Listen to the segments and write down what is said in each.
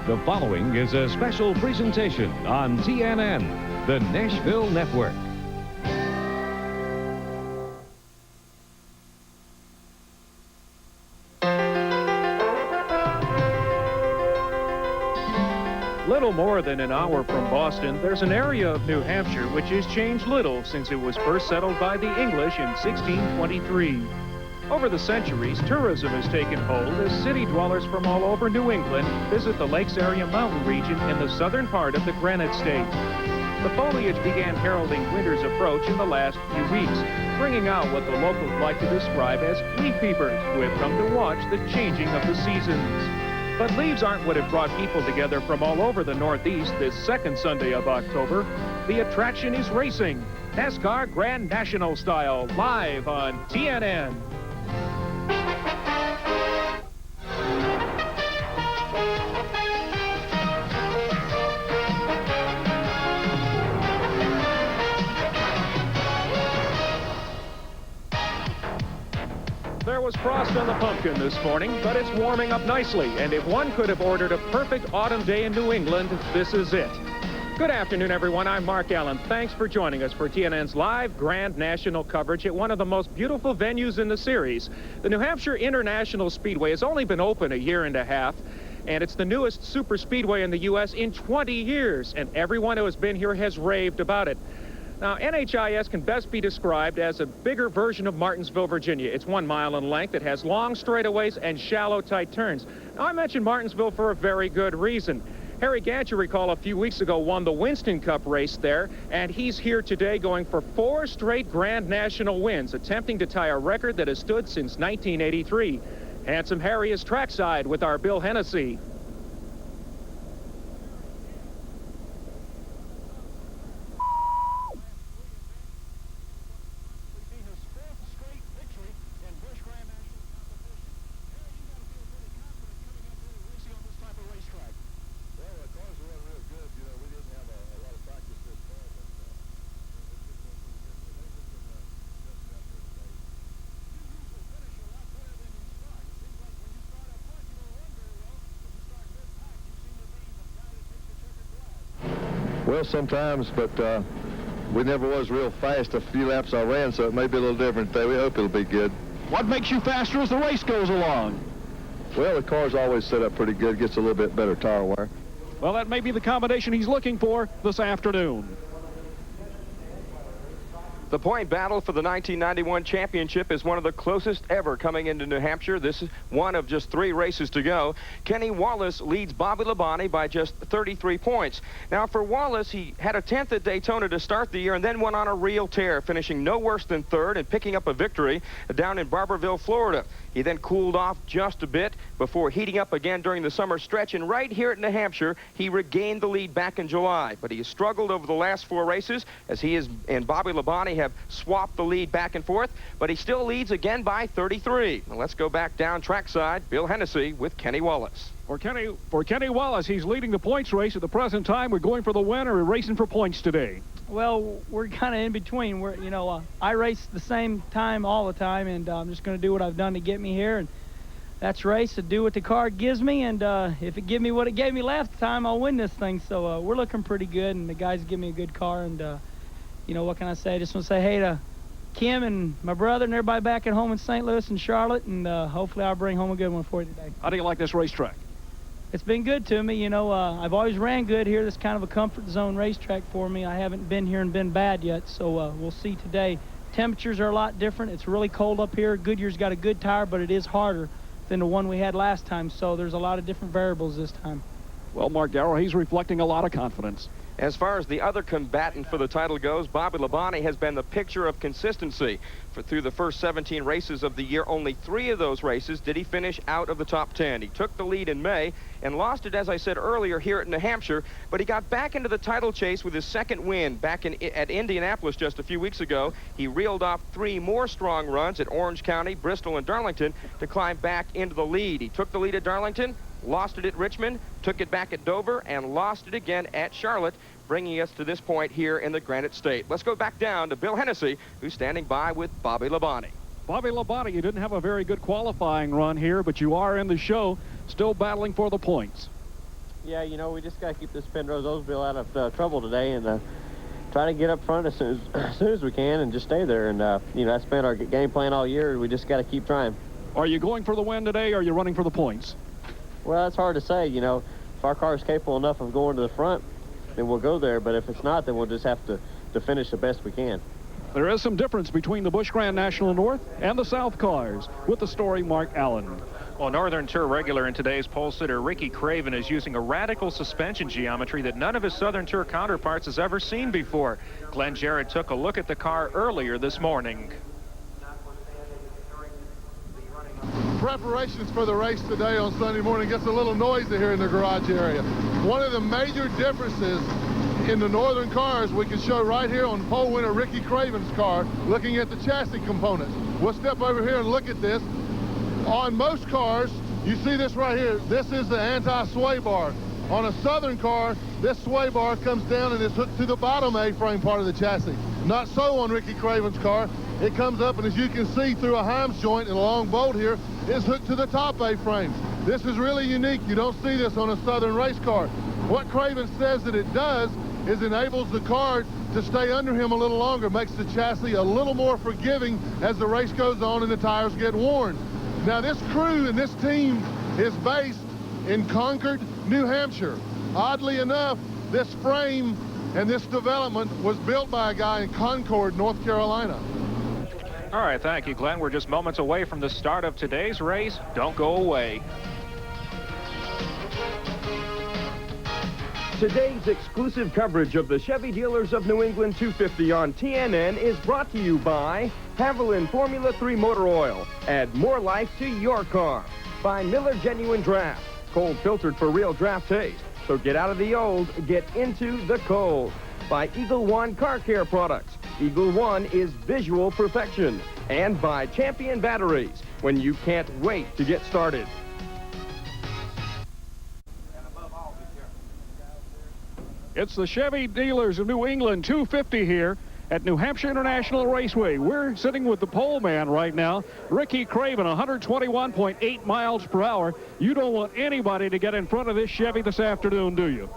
The following is a special presentation on TNN, the Nashville Network. Little more than an hour from Boston, there's an area of New Hampshire which has changed little since it was first settled by the English in 1623. Over the centuries, tourism has taken hold as city dwellers from all over New England visit the Lakes Area mountain region in the southern part of the Granite State. The foliage began heralding winter's approach in the last few weeks, bringing out what the locals like to describe as leaf peepers, who have come to watch the changing of the seasons. But leaves aren't what have brought people together from all over the Northeast this second Sunday of October. The attraction is racing, NASCAR Grand National style, live on TNN. There was frost on the pumpkin this morning, but it's warming up nicely, and if one could have ordered a perfect autumn day in New England, this is it. Good afternoon, everyone. I'm Mark Allen. Thanks for joining us for TNN's live Grand National coverage at one of the most beautiful venues in the series. The New Hampshire International Speedway has only been open a year and a half, and it's the newest super speedway in the U.S. in 20 years, and everyone who has been here has raved about it. Now, NHIS can best be described as a bigger version of Martinsville, Virginia. It's 1 mile in length. It has long straightaways and shallow, tight turns. Now, I mentioned Martinsville for a very good reason. Harry Gant, you recall, a few weeks ago won the Winston Cup race there, and he's here today going for 4 straight Grand National wins, attempting to tie a record that has stood since 1983. Handsome Harry is trackside with our Bill Hennessy. Well, sometimes, but we never was real fast a few laps I ran, so it may be a little different today. We hope it'll be good. What makes you faster as the race goes along? Well, the car's always set up pretty good, gets a little bit better tire wear. Well, that may be the combination he's looking for this afternoon. The point battle for the 1991 championship is one of the closest ever coming into New Hampshire. This is one of just 3 races to go. Kenny Wallace leads Bobby Labonte by just 33 points. Now, for Wallace, he had a 10th at Daytona to start the year and then went on a real tear, finishing no worse than 3rd and picking up a victory down in Barberville, Florida. He then cooled off just a bit before heating up again during the summer stretch, and right here at New Hampshire, he regained the lead back in July. But he has struggled over the last 4 races as he and Bobby Labonte have swapped the lead back and forth, but he still leads again by 33. Now let's go back down trackside. Bill Hennessy with Kenny Wallace. For Kenny Wallace, he's leading the points race at the present time. We're going for the win, or we're racing for points today. Well, we're kind of in between. I race the same time all the time, and I'm just going to do what I've done to get me here, and that's race to do what the car gives me, and if it gives me what it gave me last time, I'll win this thing. So we're looking pretty good, and the guys give me a good car, and what can I say? I just want to say hey to Kim and my brother and everybody back at home in St. Louis and Charlotte, and hopefully I'll bring home a good one for you today. How do you like this racetrack? It's been good to me. I've always ran good here. This kind of a comfort zone racetrack for me. I haven't been here and been bad yet, so we'll see today. Temperatures are a lot different. It's really cold up here. Goodyear's got a good tire, but it is harder than the one we had last time, so there's a lot of different variables this time. Well, Mark Darrow, he's reflecting a lot of confidence. As far as the other combatant for the title goes, Bobby Labonte has been the picture of consistency. Through the first 17 races of the year, only 3 of those races did he finish out of the top 10. He took the lead in May and lost it, as I said earlier, here at New Hampshire, but he got back into the title chase with his second win back at Indianapolis just a few weeks ago. He reeled off 3 more strong runs at Orange County, Bristol, and Darlington to climb back into the lead. He took the lead at Darlington, lost it at Richmond, took it back at Dover, and lost it again at Charlotte, bringing us to this point here in the Granite State. Let's go back down to Bill Hennessy, who's standing by with Bobby Labonte. Bobby Labonte, you didn't have a very good qualifying run here, but you are in the show, still battling for the points. Yeah, you know, we just got to keep this Penrose Oldsmobile out of trouble today and try to get up front as soon as we can and just stay there. And, you know, that's been our game plan all year. We just got to keep trying. Are you going for the win today, or are you running for the points? Well, it's hard to say. You know, if our car is capable enough of going to the front, then we'll go there. But if it's not, then we'll just have to finish the best we can. There is some difference between the Busch Grand National North and the South cars. With the story, Mark Allen. Well, Northern Tour regular in today's pole sitter Ricky Craven is using a radical suspension geometry that none of his Southern Tour counterparts has ever seen before. Glenn Jarrett took a look at the car earlier this morning. Preparations for the race today on Sunday morning gets a little noisy here in the garage area. One of the major differences in the Northern cars we can show right here on pole winner Ricky Craven's car, looking at the chassis components. We'll step over here and look at this. On most cars, you see this right here. This is the anti-sway bar. On a Southern car, this sway bar comes down and is hooked to the bottom A-frame part of the chassis. Not so on Ricky Craven's car. It comes up, and as you can see through a Himes joint and a long bolt here, is hooked to the top A-frame. This is really unique. You don't see this on a Southern race car. What Craven says that it does is enables the car to stay under him a little longer, makes the chassis a little more forgiving as the race goes on and the tires get worn. Now, this crew and this team is based in Concord, New Hampshire. Oddly enough, this frame and this development was built by a guy in Concord, North Carolina. All right, thank you, Glenn. We're just moments away from the start of today's race. Don't go away. Today's exclusive coverage of the Chevy Dealers of New England 250 on TNN is brought to you by Haviland Formula 3 Motor Oil. Add more life to your car. By Miller Genuine Draft, cold filtered for real draft taste. So get out of the old, get into the cold. By Eagle One Car Care Products. Eagle One is visual perfection. And by Champion Batteries, when you can't wait to get started. It's the Chevy Dealers of New England 250 here at New Hampshire International Raceway. We're sitting with the pole man right now, Ricky Craven, 121.8 miles per hour. You don't want anybody to get in front of this Chevy this afternoon, do you?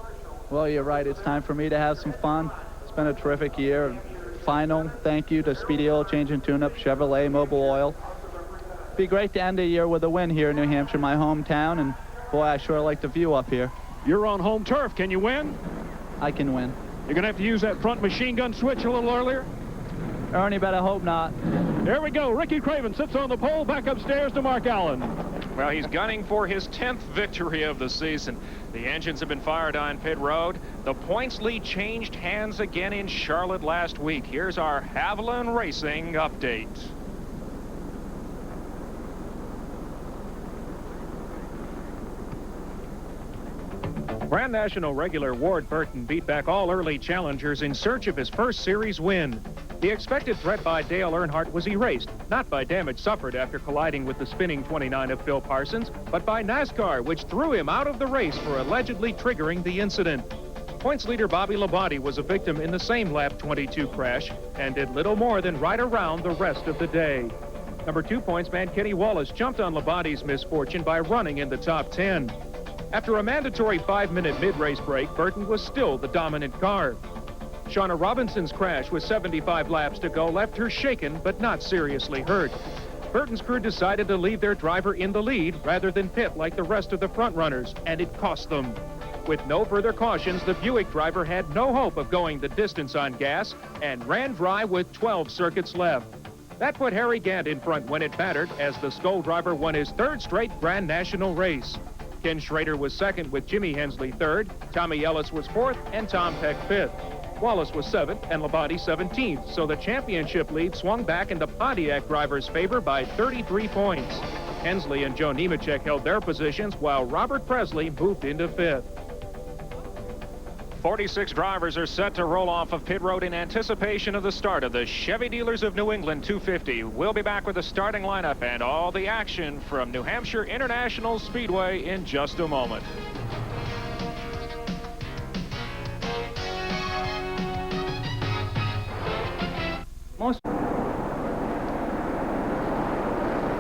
Well, you're right. It's time for me to have some fun. It's been a terrific year. Final thank you to Speedy Oil Change and Tune-Up, Chevrolet, Mobil Oil. It'd be great to end the year with a win here in New Hampshire, my hometown, and boy, I sure like the view up here. You're on home turf. Can you win? I can win. You're going to have to use that front machine gun switch a little earlier? Ernie, but I hope not. There we go. Ricky Craven sits on the pole, back upstairs to Mark Allen. Well, he's gunning for his 10th victory of the season. The engines have been fired on pit road. The points lead changed hands again in Charlotte last week. Here's our Haviland Racing update. Grand National regular Ward Burton beat back all early challengers in search of his first series win. The expected threat by Dale Earnhardt was erased, not by damage suffered after colliding with the spinning 29 of Phil Parsons, but by NASCAR, which threw him out of the race for allegedly triggering the incident. Points leader Bobby Labonte was a victim in the same lap 22 crash and did little more than ride around the rest of the day. Number 2 points man Kenny Wallace jumped on Labonte's misfortune by running in the top 10. After a mandatory 5-minute mid-race break, Burton was still the dominant car. Shauna Robinson's crash with 75 laps to go left her shaken but not seriously hurt. Burton's crew decided to leave their driver in the lead rather than pit like the rest of the front runners, and it cost them. With no further cautions, the Buick driver had no hope of going the distance on gas and ran dry with 12 circuits left. That put Harry Gant in front when it mattered as the Skoll driver won his 3rd straight Grand National race. Ken Schrader was 2nd with Jimmy Hensley 3rd, Tommy Ellis was 4th, and Tom Peck 5th. Wallace was 7th and Labonte 17th, so the championship lead swung back in the Pontiac driver's favor by 33 points. Hensley and Joe Nemechek held their positions while Robert Presley moved into 5th. 46 drivers are set to roll off of pit road in anticipation of the start of the Chevy Dealers of New England 250. We'll be back with the starting lineup and all the action from New Hampshire International Speedway in just a moment.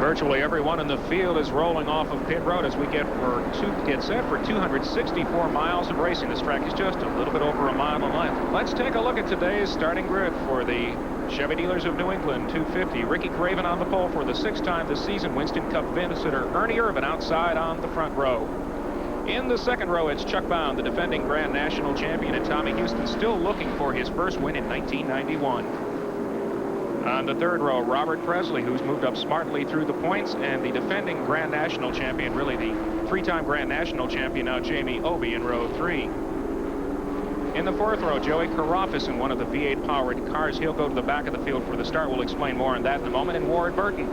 Virtually everyone in the field is rolling off of pit road as we get set for 264 miles of racing. This track is just a little bit over a mile in length. Let's take a look at today's starting grid for the Chevy Dealers of New England 250. Ricky Craven on the pole for the 6th time this season. Winston Cup visitor Ernie Irvin outside on the front row. In the second row, it's Chuck Bound, the defending Grand National champion, and Tommy Houston still looking for his first win in 1991. On the third row, Robert Presley, who's moved up smartly through the points, and the defending Grand National champion, really the 3-time Grand National champion now, Jamie Obey in row 3. In the fourth row, Joey Karofis in one of the V8 powered cars. He'll go to the back of the field for the start. We'll explain more on that in a moment. And Ward Burton.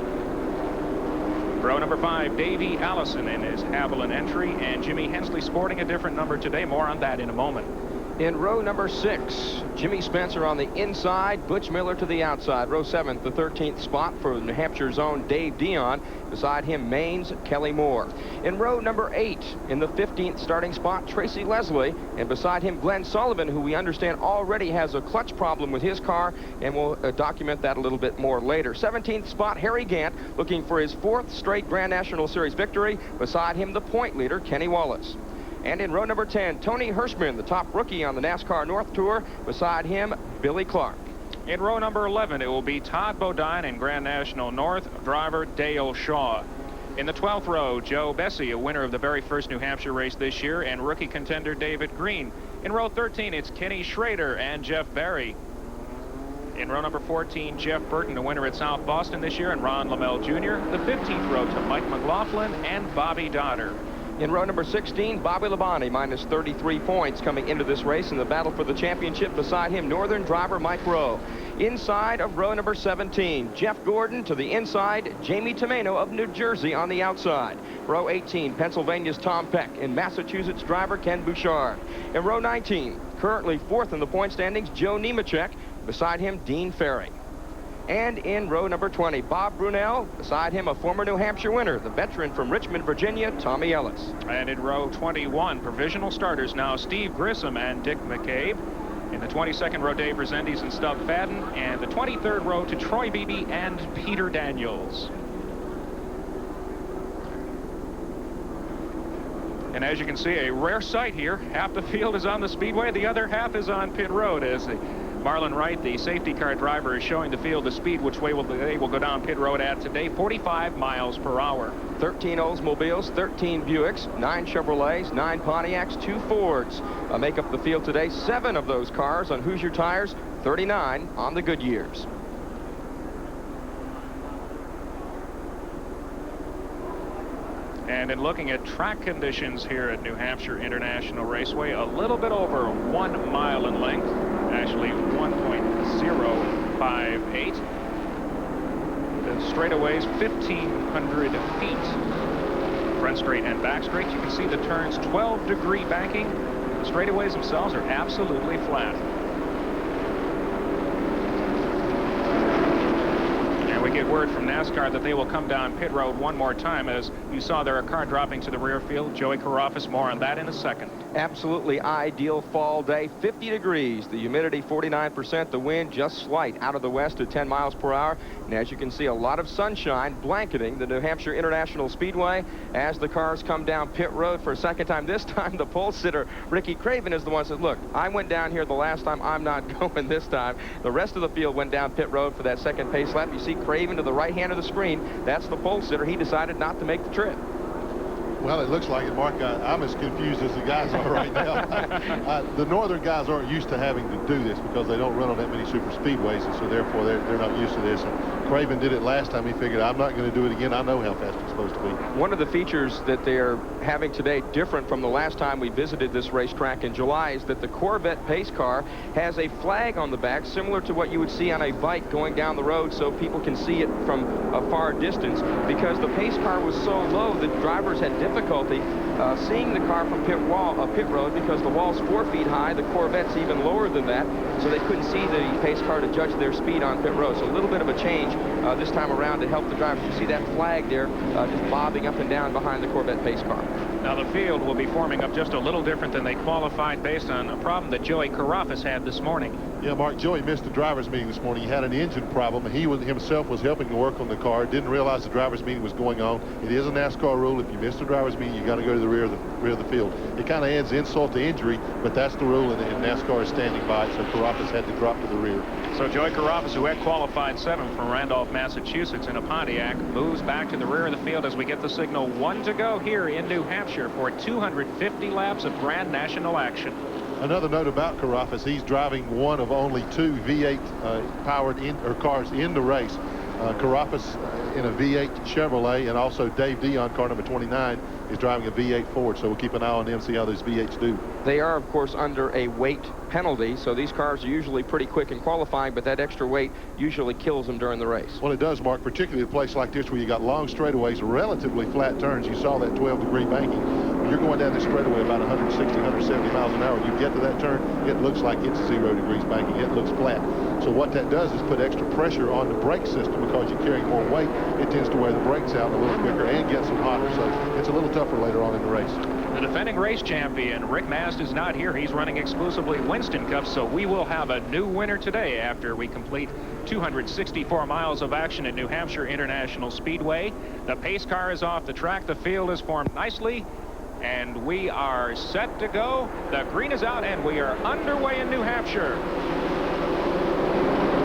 Row number 5, Davey Allison in his Avalon entry, and Jimmy Hensley sporting a different number today. More on that in a moment. In row number 6, Jimmy Spencer on the inside, Butch Miller to the outside. Row 7, the 13th spot for New Hampshire's own Dave Dion. Beside him, Maine's Kelly Moore. In row number 8, in the 15th starting spot, Tracy Leslie. And beside him, Glenn Sullivan, who we understand already has a clutch problem with his car. And we'll document that a little bit more later. 17th spot, Harry Gant, looking for his 4th straight Grand National Series victory. Beside him, the point leader, Kenny Wallace. And in row number 10, Tony Hirschman, the top rookie on the NASCAR North Tour. Beside him, Billy Clark. In row number 11, it will be Todd Bodine and Grand National North driver Dale Shaw. In the 12th row, Joe Bessie, a winner of the very first New Hampshire race this year, and rookie contender David Green. In row 13, it's Kenny Schrader and Jeff Barry. In row number 14, Jeff Burton, a winner at South Boston this year, and Ron Lamell Jr. The 15th row to Mike McLaughlin and Bobby Dodder. In row number 16, Bobby Labonte, minus 33 points coming into this race in the battle for the championship. Beside him, Northern driver Mike Rowe. Inside of row number 17, Jeff Gordon to the inside, Jamie Tomeno of New Jersey on the outside. Row 18, Pennsylvania's Tom Peck, and Massachusetts driver Ken Bouchard. In row 19, currently 4th in the point standings, Joe Nemechek. Beside him, Dean Ferry. And in row number 20, Bob Brunel. Beside him, a former New Hampshire winner, the veteran from Richmond, Virginia, Tommy Ellis. And in row 21, provisional starters now, Steve Grissom and Dick McCabe. In the 22nd row, Dave Resendiz and Stub Fadden. And the 23rd row to Troy Beebe and Peter Daniels. And as you can see, a rare sight here. Half the field is on the Speedway, the other half is on pit road as the Marlon Wright, the safety car driver, is showing the field the speed which way they will go down pit road at today, 45 miles per hour. 13 Oldsmobiles, 13 Buicks, 9 Chevrolets, 9 Pontiacs, 2 Fords make up the field today. 7 of those cars on Hoosier tires, 39 on the Goodyears. And in looking at track conditions here at New Hampshire International Raceway, a little bit over 1 mile in length, actually 1.058. The straightaways, 1,500 feet. Front straight and back straight. You can see the turns, 12-degree banking. The straightaways themselves are absolutely flat. We get word from NASCAR that they will come down pit road one more time. As you saw there, a car dropping to the rear field. Joey Karofis, more on that in a second. Absolutely ideal fall day, 50 degrees, the humidity 49%, the wind just slight out of the west at 10 miles per hour. And as you can see, a lot of sunshine blanketing the New Hampshire International Speedway as the cars come down pit road for a second time. This time the pole sitter Ricky Craven is the one who says, look, I went down here the last time, I'm not going this time. The rest of the field went down pit road for that second pace lap. You see Craven to the right hand of the screen. That's the pole sitter. He decided not to make the trip. Well, it looks like it, Mark. I'm as confused as the guys are right now. The northern guys aren't used to having to do this because they don't run on that many super speedways, and so therefore they're not used to this. And Craven did it last time. He figured, I'm not going to do it again. I know how fast it's supposed to be. One of the features that they're having today, different from the last time we visited this racetrack in July, is that the Corvette pace car has a flag on the back similar to what you would see on a bike going down the road, so people can see it from a far distance. Because the pace car was so low, the drivers had difficulty seeing the car from pit road because the wall's 4 feet high. The Corvette's even lower than that, so they couldn't see the pace car to judge their speed on pit road. So a little bit of a change this time around to help the drivers. You see that flag there just bobbing up and down behind the Corvette pace car. Now the field will be forming up just a little different than they qualified based on a problem that Joey Carafas had this morning. Yeah, Mark, Joey missed the driver's meeting this morning. He had an engine problem, and he himself was helping to work on the car. Didn't realize the driver's meeting was going on. It is a NASCAR rule. If you miss the driver's meeting, you got to go to the rear of the field. It kind of adds insult to injury, but that's the rule, and NASCAR is standing by it, so Carafas had to drop to the rear. So Joey Carafas, who had qualified 7th from Randolph, Massachusetts in a Pontiac, moves back to the rear of the field as we get the signal 1 to go here in New Hampshire for 250 laps of Grand National action. Another note about Carafas, he's driving one of only 2 V8 powered cars in the race. Carafas in a V8 Chevrolet, and also Dave Dion, car number 29, is driving a V8 Ford, so we'll keep an eye on them, see how those V8s do. They are, of course, under a weight penalty, so these cars are usually pretty quick in qualifying, but that extra weight usually kills them during the race. Well, it does, Mark, particularly a place like this where you got long straightaways, relatively flat turns. You saw that 12-degree banking. When you're going down this straightaway about 160, 170 miles an hour, you get to that turn, it looks like it's 0 degrees banking. It looks flat. So what that does is put extra pressure on the brake system because you're carrying more weight. It tends to wear the brakes out a little quicker and gets them hotter, so it's a little tougher later on in the race. The defending race champion, Rick Mast, is not here. He's running exclusively Winston Cup, so we will have a new winner today after we complete 264 miles of action at New Hampshire International Speedway. The pace car is off the track. The field is formed nicely, and we are set to go. The green is out, and we are underway in New Hampshire.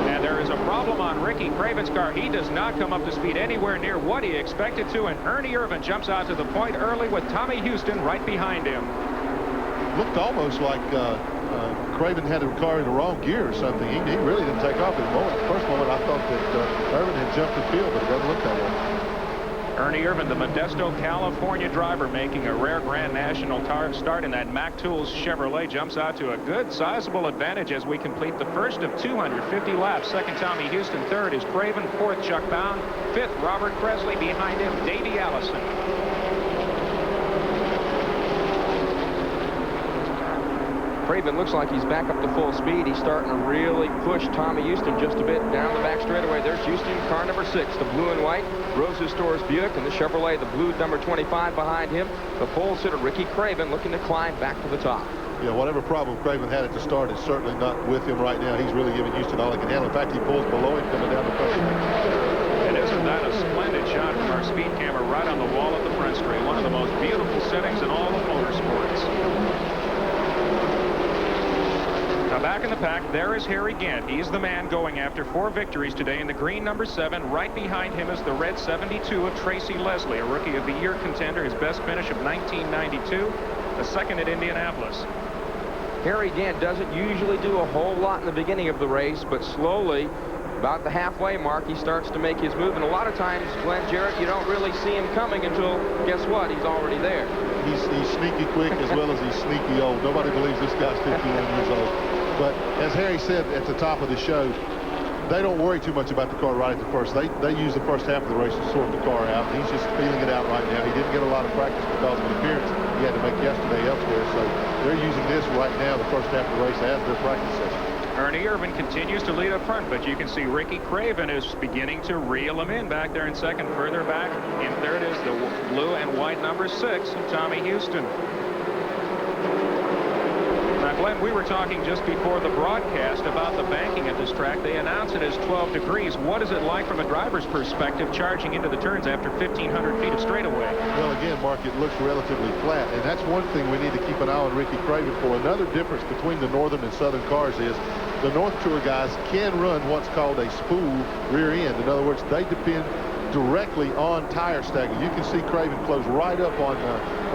And there is a problem on Ricky Craven's car. He does not come up to speed anywhere near what he expected to, and Ernie Irvin jumps out to the point early with Tommy Houston right behind him. Looked almost like Craven had the car in the wrong gear or something. He really didn't take off at the moment. First moment I thought that Irvin had jumped the field, but it doesn't look that way. Ernie Irvin, the Modesto, California driver, making a rare Grand National start in that Mack Tools Chevrolet, jumps out to a good sizable advantage as we complete the first of 250 laps. Second, Tommy Houston. Third is Craven. Fourth, Chuck Bound. Fifth, Robert Presley. Behind him, Davey Allison. Craven looks like he's back up to full speed. He's starting to really push Tommy Houston just a bit down the back straightaway. There's Houston, car number 6, the blue and white Rose's Stores Buick, and the Chevrolet, the blue number 25 behind him. The pole sitter, Ricky Craven, looking to climb back to the top. Yeah, whatever problem Craven had at the start is certainly not with him right now. He's really giving Houston all he can handle. In fact, he pulls below him coming down the front. And isn't that a splendid shot from our speed camera right on the wall of the front straight? One of the most beautiful settings in all of motorsports. Now back in the pack, there is Harry Gant. He's the man going after 4 victories today in the green number 7. Right behind him is the red 72 of Tracy Leslie, a Rookie of the Year contender, his best finish of 1992, the second at Indianapolis. Harry Gant doesn't usually do a whole lot in the beginning of the race, but slowly, about the halfway mark, he starts to make his move. And a lot of times, Glenn Jarrett, you don't really see him coming until, guess what, he's already there. He's sneaky quick as well as he's sneaky old. Nobody believes this guy's 51 years old. But as Harry said at the top of the show, they don't worry too much about the car right at the first. They use the first half of the race to sort the car out. He's just feeling it out right now. He didn't get a lot of practice because of an appearance he had to make yesterday elsewhere. So they're using this right now, the first half of the race, as their practice session. Ernie Irvin continues to lead up front, but you can see Ricky Craven is beginning to reel him in back there in second. Further back in third is the blue and white number 6 of Tommy Houston. Now, Glenn, we were talking just before the broadcast about the banking at this track. They announced it as 12 degrees. What is it like from a driver's perspective charging into the turns after 1,500 feet of straightaway? Well, again, Mark, it looks relatively flat, and that's one thing we need to keep an eye on Ricky Craven for. Another difference between the Northern and Southern cars is the North Tour guys can run what's called a spool rear end. In other words, they depend directly on tire stagger. You can see Craven close right up on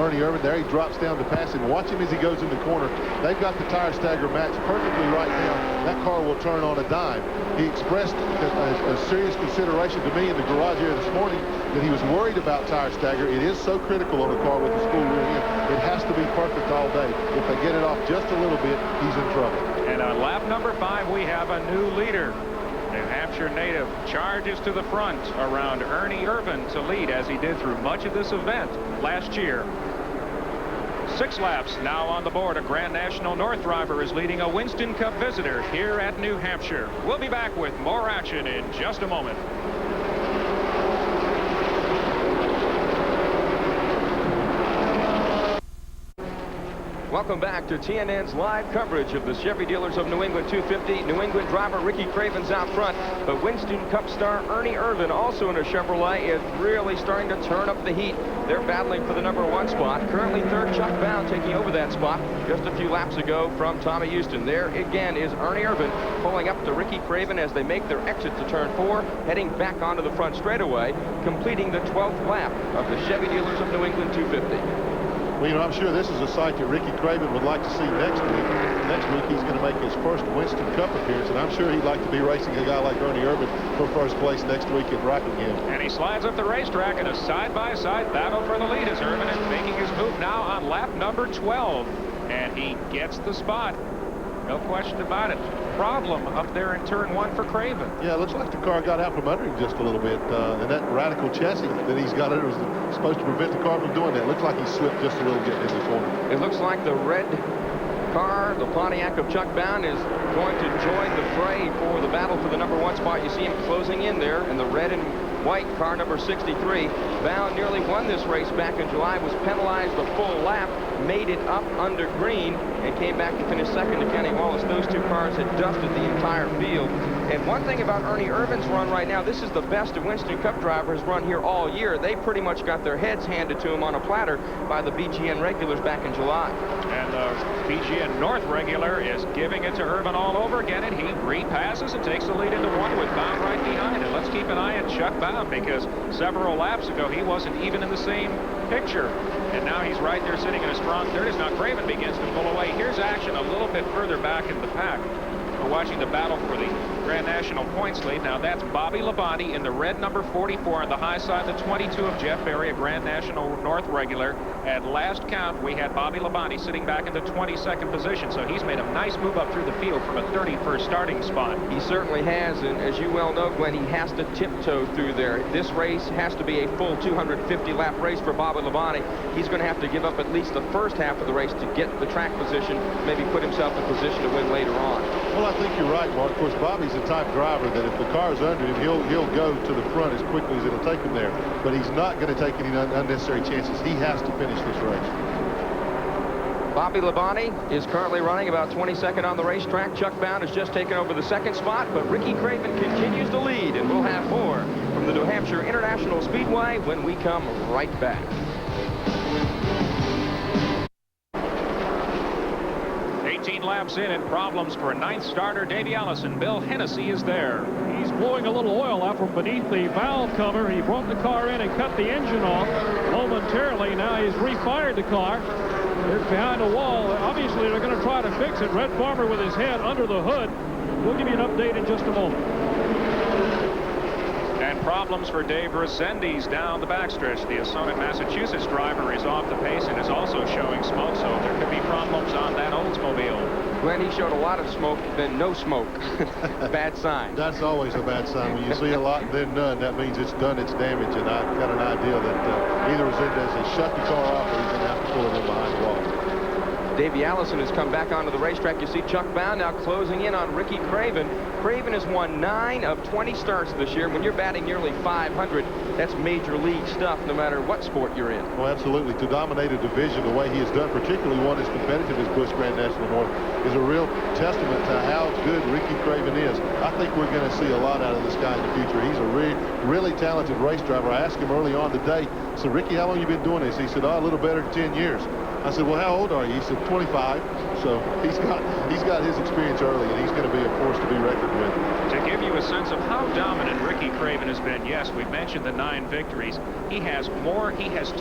Ernie Irvin. There he drops down to pass him. Watch him as he goes in the corner. They've got the tire stagger matched perfectly right now. That car will turn on a dime. He expressed a serious consideration to me in the garage area this morning that he was worried about tire stagger. It is so critical on a car with a spool rear end. It has to be perfect all day. If they get it off just a little bit, he's in trouble. And on lap number 5, we have a new leader. New Hampshire native charges to the front around Ernie Irvin to lead, as he did through much of this event last year. 6 laps now on the board. A Grand National North driver is leading a Winston Cup visitor here at New Hampshire. We'll be back with more action in just a moment. Welcome back to TNN's live coverage of the Chevy Dealers of New England 250. New England driver Ricky Craven's out front, but Winston Cup star Ernie Irvan, also in a Chevrolet, is really starting to turn up the heat. They're battling for the #1 spot. Currently third, Chuck Bound taking over that spot just a few laps ago from Tommy Houston. There again is Ernie Irvan pulling up to Ricky Craven as they make their exit to turn 4, heading back onto the front straightaway, completing the 12th lap of the Chevy Dealers of New England 250. Well, you know, I'm sure this is a sight that Ricky Craven would like to see next week. Next week, he's going to make his first Winston Cup appearance, and I'm sure he'd like to be racing a guy like Ernie Irvan for first place next week at Rockingham. And he slides up the racetrack in a side-by-side battle for the lead as Irvan is making his move now on lap number 12. And he gets the spot. No question about it. Problem up there in turn 1 for Craven. Yeah, it looks like the car got out from under him just a little bit. And that radical chassis that he's got under was supposed to prevent the car from doing that. Looks like he slipped just a little getting in the corner. It looks like the red car, the Pontiac of Chuck Bound, is going to join the fray for the battle for the #1 spot. You see him closing in there in the red and white car number 63. Bound nearly won this race back in July, was penalized a full lap, made it up under green, and came back to finish second to Kenny Wallace. Those two cars had dusted the entire field. And one thing about Ernie Irvan's run right now, this is the best a Winston Cup driver has run here all year. They pretty much got their heads handed to them on a platter by the BGN regulars back in July. And the BGN North regular is giving it to Irvan all over again, and he repasses and takes the lead into 1 with Bound right behind it. Let's keep an eye on Chuck Bound, because several laps ago he wasn't even in the same picture. And now he's right there sitting in a strong third as now Craven begins to pull away. Here's action a little bit further back in the pack. We're watching the battle for the Grand National points lead. Now that's Bobby Labonte in the red number 44 on the high side, the 22 of Jeff Berry, a Grand National North regular. At last count, we had Bobby Labonte sitting back in the 22nd position, so he's made a nice move up through the field from a 31st starting spot. He certainly has, and as you well know, Glenn, he has to tiptoe through there. This race has to be a full 250-lap race for Bobby Labonte. He's going to have to give up at least the first half of the race to get the track position, maybe put himself in position to win later on. Well, I think you're right, Mark. Of course, Bobby's the type driver that if the car's under him, he'll go to the front as quickly as it'll take him there. But he's not going to take any unnecessary chances. He has to finish this race. Bobby Labonte is currently running about 22nd on the racetrack. Chuck Bound has just taken over the second spot, but Ricky Craven continues to lead, and we'll have more from the New Hampshire International Speedway when we come right back. 18 laps in and problems for 9th starter Davey Allison. Bill Hennessy is there. He's blowing a little oil out from beneath the valve cover. He brought the car in and cut the engine off momentarily. Now he's refired the car. It's behind a wall. Obviously, they're going to try to fix it. Red Farmer with his head under the hood. We'll give you an update in just a moment. And problems for Dave Resendiz down the backstretch. The Assonet, Massachusetts driver is off the pace and is also showing smoke, so there could be problems on that Oldsmobile. Glenn, he showed a lot of smoke, then no smoke. Bad sign. That's always a bad sign. When you see a lot and then none, that means it's done its damage. And I've got an idea that either Resendez has shut the car off or he's going to have to pull it in behind the wall. Davey Allison has come back onto the racetrack. You see Chuck Bound now closing in on Ricky Craven. Craven has won 9 of 20 starts this year. When you're batting nearly 500, that's major league stuff no matter what sport you're in. Well, absolutely. To dominate a division the way he has done, particularly one as competitive as Busch Grand National North, is a real testament to how good Ricky Craven is. I think we're going to see a lot out of this guy in the future. He's a really talented race driver. I asked him early on today, I said, Ricky, how long have you been doing this? He said, a little better than 10 years. I said, well, how old are you? He said, 25. So he's got his experience early, and he's going to be a force to be reckoned with. To give you a sense of how dominant Ricky Craven has been, yes, we've mentioned the 9 victories. He has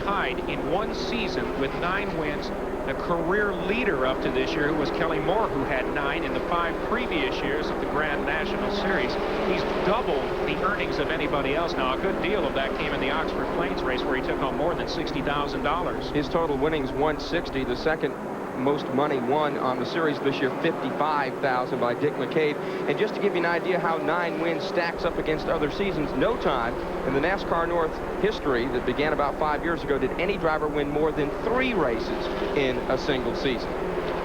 tied in one season with 9 wins. The career leader up to this year, who was Kelly Moore, who had 9 in the 5 previous years of the Grand National Series. He's doubled the earnings of anybody else. Now, a good deal of that came in the Oxford Plains race, where he took home more than $60,000. His total winnings, 160. The second most money won on the series this year, $55,000 by Dick McCabe. And just to give you an idea how 9 wins stacks up against other seasons, no time in the NASCAR North history that began about 5 years ago did any driver win more than 3 races in a single season.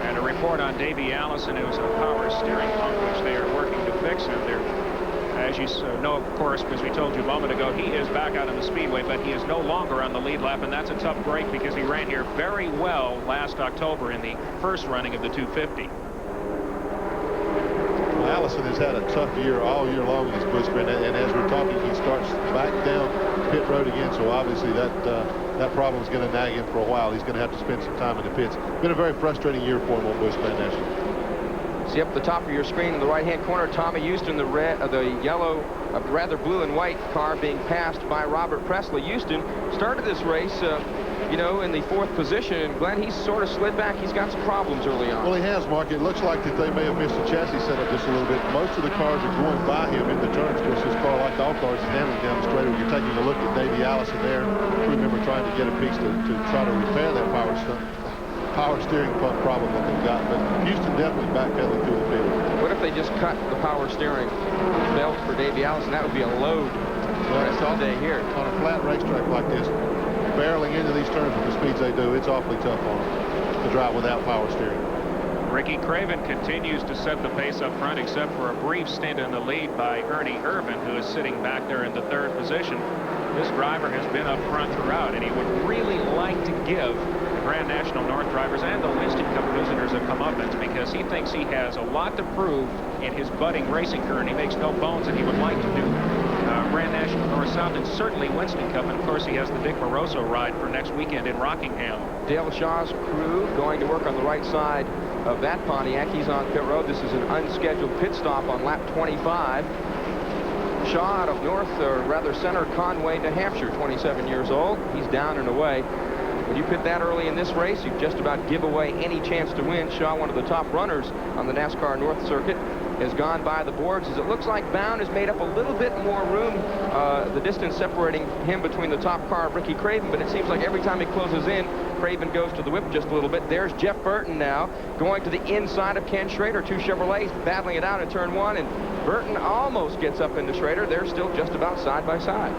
And a report on Davey Allison, who's in a power steering pump, which they are working to fix him. As you know, of course, because we told you a moment ago, he is back out on the Speedway, but he is no longer on the lead lap, and that's a tough break because he ran here very well last October in the first running of the 250. Well, Allison has had a tough year all year long in his Busch, and as we're talking, he starts back down pit road again, so obviously that problem is going to nag him for a while. He's going to have to spend some time in the pits. Been a very frustrating year for him on Busch Grand National. See up the top of your screen in the right-hand corner, Tommy Houston, the yellow, rather blue and white car being passed by Robert Presley. Houston started this race, you know, in the 4th position, and Glenn, he's sort of slid back. He's got some problems early on. Well, he has, Mark. It looks like that they may have missed the chassis setup just a little bit. Most of the cars are going by him in the turns. Of course, his car, like all cars, is handling down the straight. You're taking a look at Davey Allison there. Crew member trying to get a piece to try to repair that power steering pump problem that they've got, but Houston definitely backpedaling through the field. What if they just cut the power steering belt for Davey Allison? That would be a load the rest of the day here. On a flat racetrack like this, barreling into these turns with the speeds they do, it's awfully tough on them to drive without power steering. Ricky Craven continues to set the pace up front, except for a brief stint in the lead by Ernie Irvin, who is sitting back there in the 3rd position. This driver has been up front throughout, and he would really like to give the Grand National North drivers and the Winston Cup visitors a comeuppance, because he thinks he has a lot to prove in his budding racing career, and he makes no bones that he would like to do Grand National North South and certainly Winston Cup. And of course, he has the Dick Moroso ride for next weekend in Rockingham. Dale Shaw's crew going to work on the right side of that Pontiac. He's on pit road. This is an unscheduled pit stop on lap 25. Shaw out of North, or rather Center Conway, New Hampshire, 27 years old. He's down and away. When you pit that early in this race, you just about give away any chance to win. Shaw, one of the top runners on the NASCAR North Circuit, has gone by the boards as it looks like Bound has made up a little bit more room, the distance separating him between the top car of Ricky Craven, but it seems like every time he closes in, Craven goes to the whip just a little bit. There's Jeff Burton now going to the inside of Ken Schrader. 2 Chevrolets battling it out in turn 1, and Burton almost gets up into Schrader. They're still just about side by side.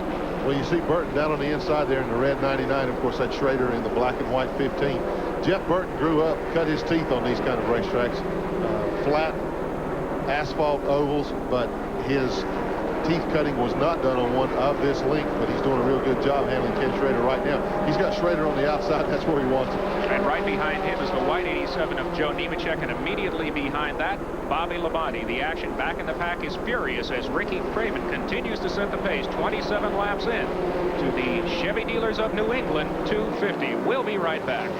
Well, you see Burton down on the inside there in the red 99. Of course, that's Schrader in the black and white 15. Jeff Burton grew up, cut his teeth on these kind of racetracks. Flat asphalt ovals, but his teeth cutting was not done on one of this length, but he's doing a real good job handling Ken Schrader right now. He's got Schrader on the outside. That's where he wants him. And right behind him is the white 87 of Joe Nemechek, and immediately behind that, Bobby Labonte. The action back in the pack is furious as Ricky Craven continues to set the pace. 27 laps in to the Chevy Dealers of New England 250. We'll be right back.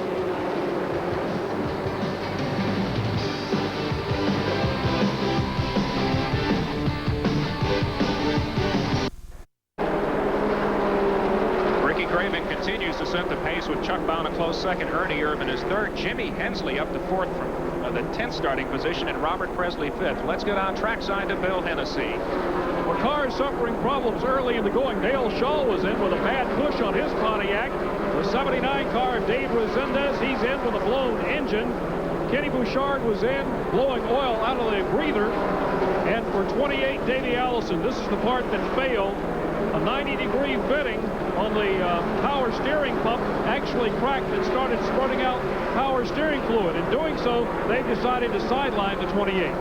Craven continues to set the pace with Chuck Bound a close second. Ernie Irvin is 3rd. Jimmy Hensley up to 4th from the 10th starting position, and Robert Presley 5th. Let's get on trackside to Bill Hennessy. Well, cars suffering problems early in the going. Dale Shaw was in with a bad push on his Pontiac. The 79 car, Dave Resendez, he's in with a blown engine. Kenny Bouchard was in, blowing oil out of the breather. And for 28, Davey Allison, this is the part that failed. A 90-degree fitting on the power steering pump actually cracked and started spurting out power steering fluid. In doing so, they've decided to sideline the 28.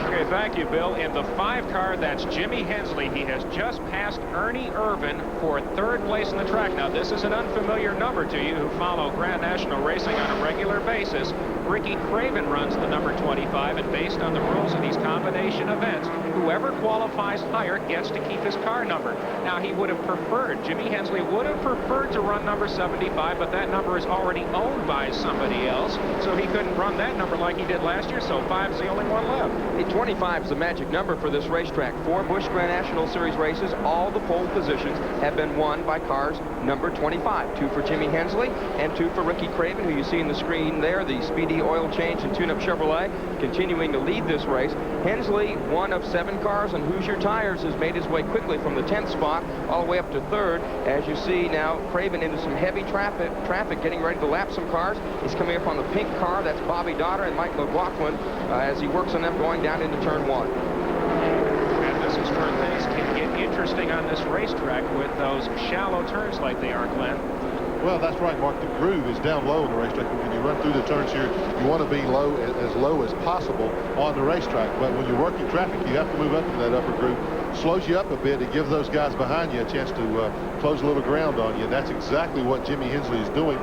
Okay, thank you, Bill. In the 5 car, that's Jimmy Hensley. He has just passed Ernie Irvin for 3rd place in the track. Now, this is an unfamiliar number to you who follow Grand National racing on a regular basis. Ricky Craven runs the number 25, and based on the rules of these combination events, whoever qualifies higher gets to keep his car number. Now, he would have preferred, Jimmy Hensley would have preferred to run number 75, but that number is already owned by somebody else, so he couldn't run that number like he did last year, so 5 is the only one left. 25 is the magic number for this racetrack. 4 Busch Grand National Series races, all the pole positions have been won by cars number 25. 2 for Jimmy Hensley and 2 for Ricky Craven, who you see in the screen there, the Speedy oil change and tune-up Chevrolet, continuing to lead this race. Hensley, 1 of 7 cars on Hoosier Tires, has made his way quickly from the 10th spot all the way up to 3rd. As you see now, Craven into some heavy traffic, getting ready to lap some cars. He's coming up on the pink car. That's Bobby Dotter and Mike McLaughlin as he works on them going down into turn 1. And this is where things can get interesting on this racetrack with those shallow turns like they are, Glenn. Well, that's right, Mark. The groove is down low on the racetrack. When you run through the turns here, you want to be low as possible on the racetrack. But when you're working traffic, you have to move up to that upper groove. Slows you up a bit. It gives those guys behind you a chance to close a little ground on you. And that's exactly what Jimmy Hensley is doing.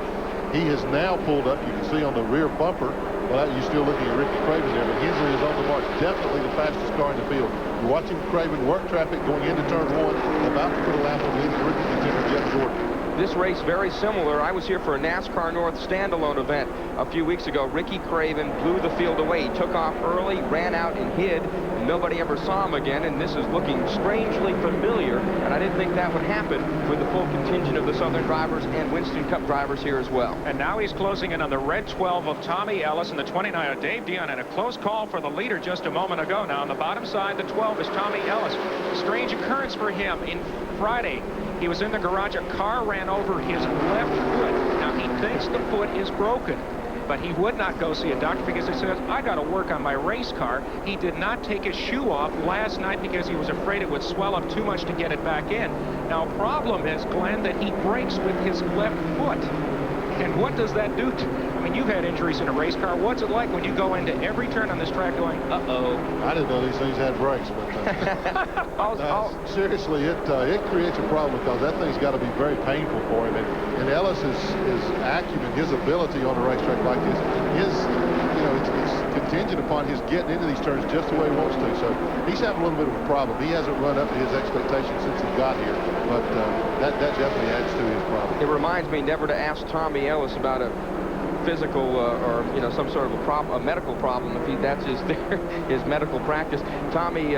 He has now pulled up. You can see on the rear bumper. Well, you're still looking at Ricky Craven there, but Hensley is on the mark. Definitely the fastest car in the field. You're watching Craven work traffic going into turn 1, about to put a lap on leading rookie contender Jeff Jordan. This race very similar. I was here for a NASCAR North standalone event a few weeks ago. Ricky Craven blew the field away. He took off early, ran out and hid. Nobody ever saw him again, and this is looking strangely familiar, and I didn't think that would happen with the full contingent of the Southern drivers and Winston Cup drivers here as well. And now he's closing in on the red 12 of Tommy Ellis and the 29 of Dave Dion, and a close call for the leader just a moment ago. Now on the bottom side, the 12 is Tommy Ellis. Strange occurrence for him in Friday. He was in the garage. A car ran over his left foot. Now, he thinks the foot is broken, but he would not go see a doctor because he says, I got to work on my race car. He did not take his shoe off last night because he was afraid it would swell up too much to get it back in. Now, problem is, Glenn, that he brakes with his left foot. And what does that do to, I mean, you've had injuries in a race car. What's it like when you go into every turn on this track going, uh-oh? I didn't know these things had brakes, but seriously, it creates a problem because that thing's got to be very painful for him. And Ellis's acumen, his ability on a racetrack like this, it's contingent upon his getting into these turns just the way he wants to. So he's having a little bit of a problem. He hasn't run up to his expectations since he got here, but that definitely adds to his problem. It reminds me never to ask Tommy Ellis about a physical or some sort of a medical problem if that's his medical practice. Tommy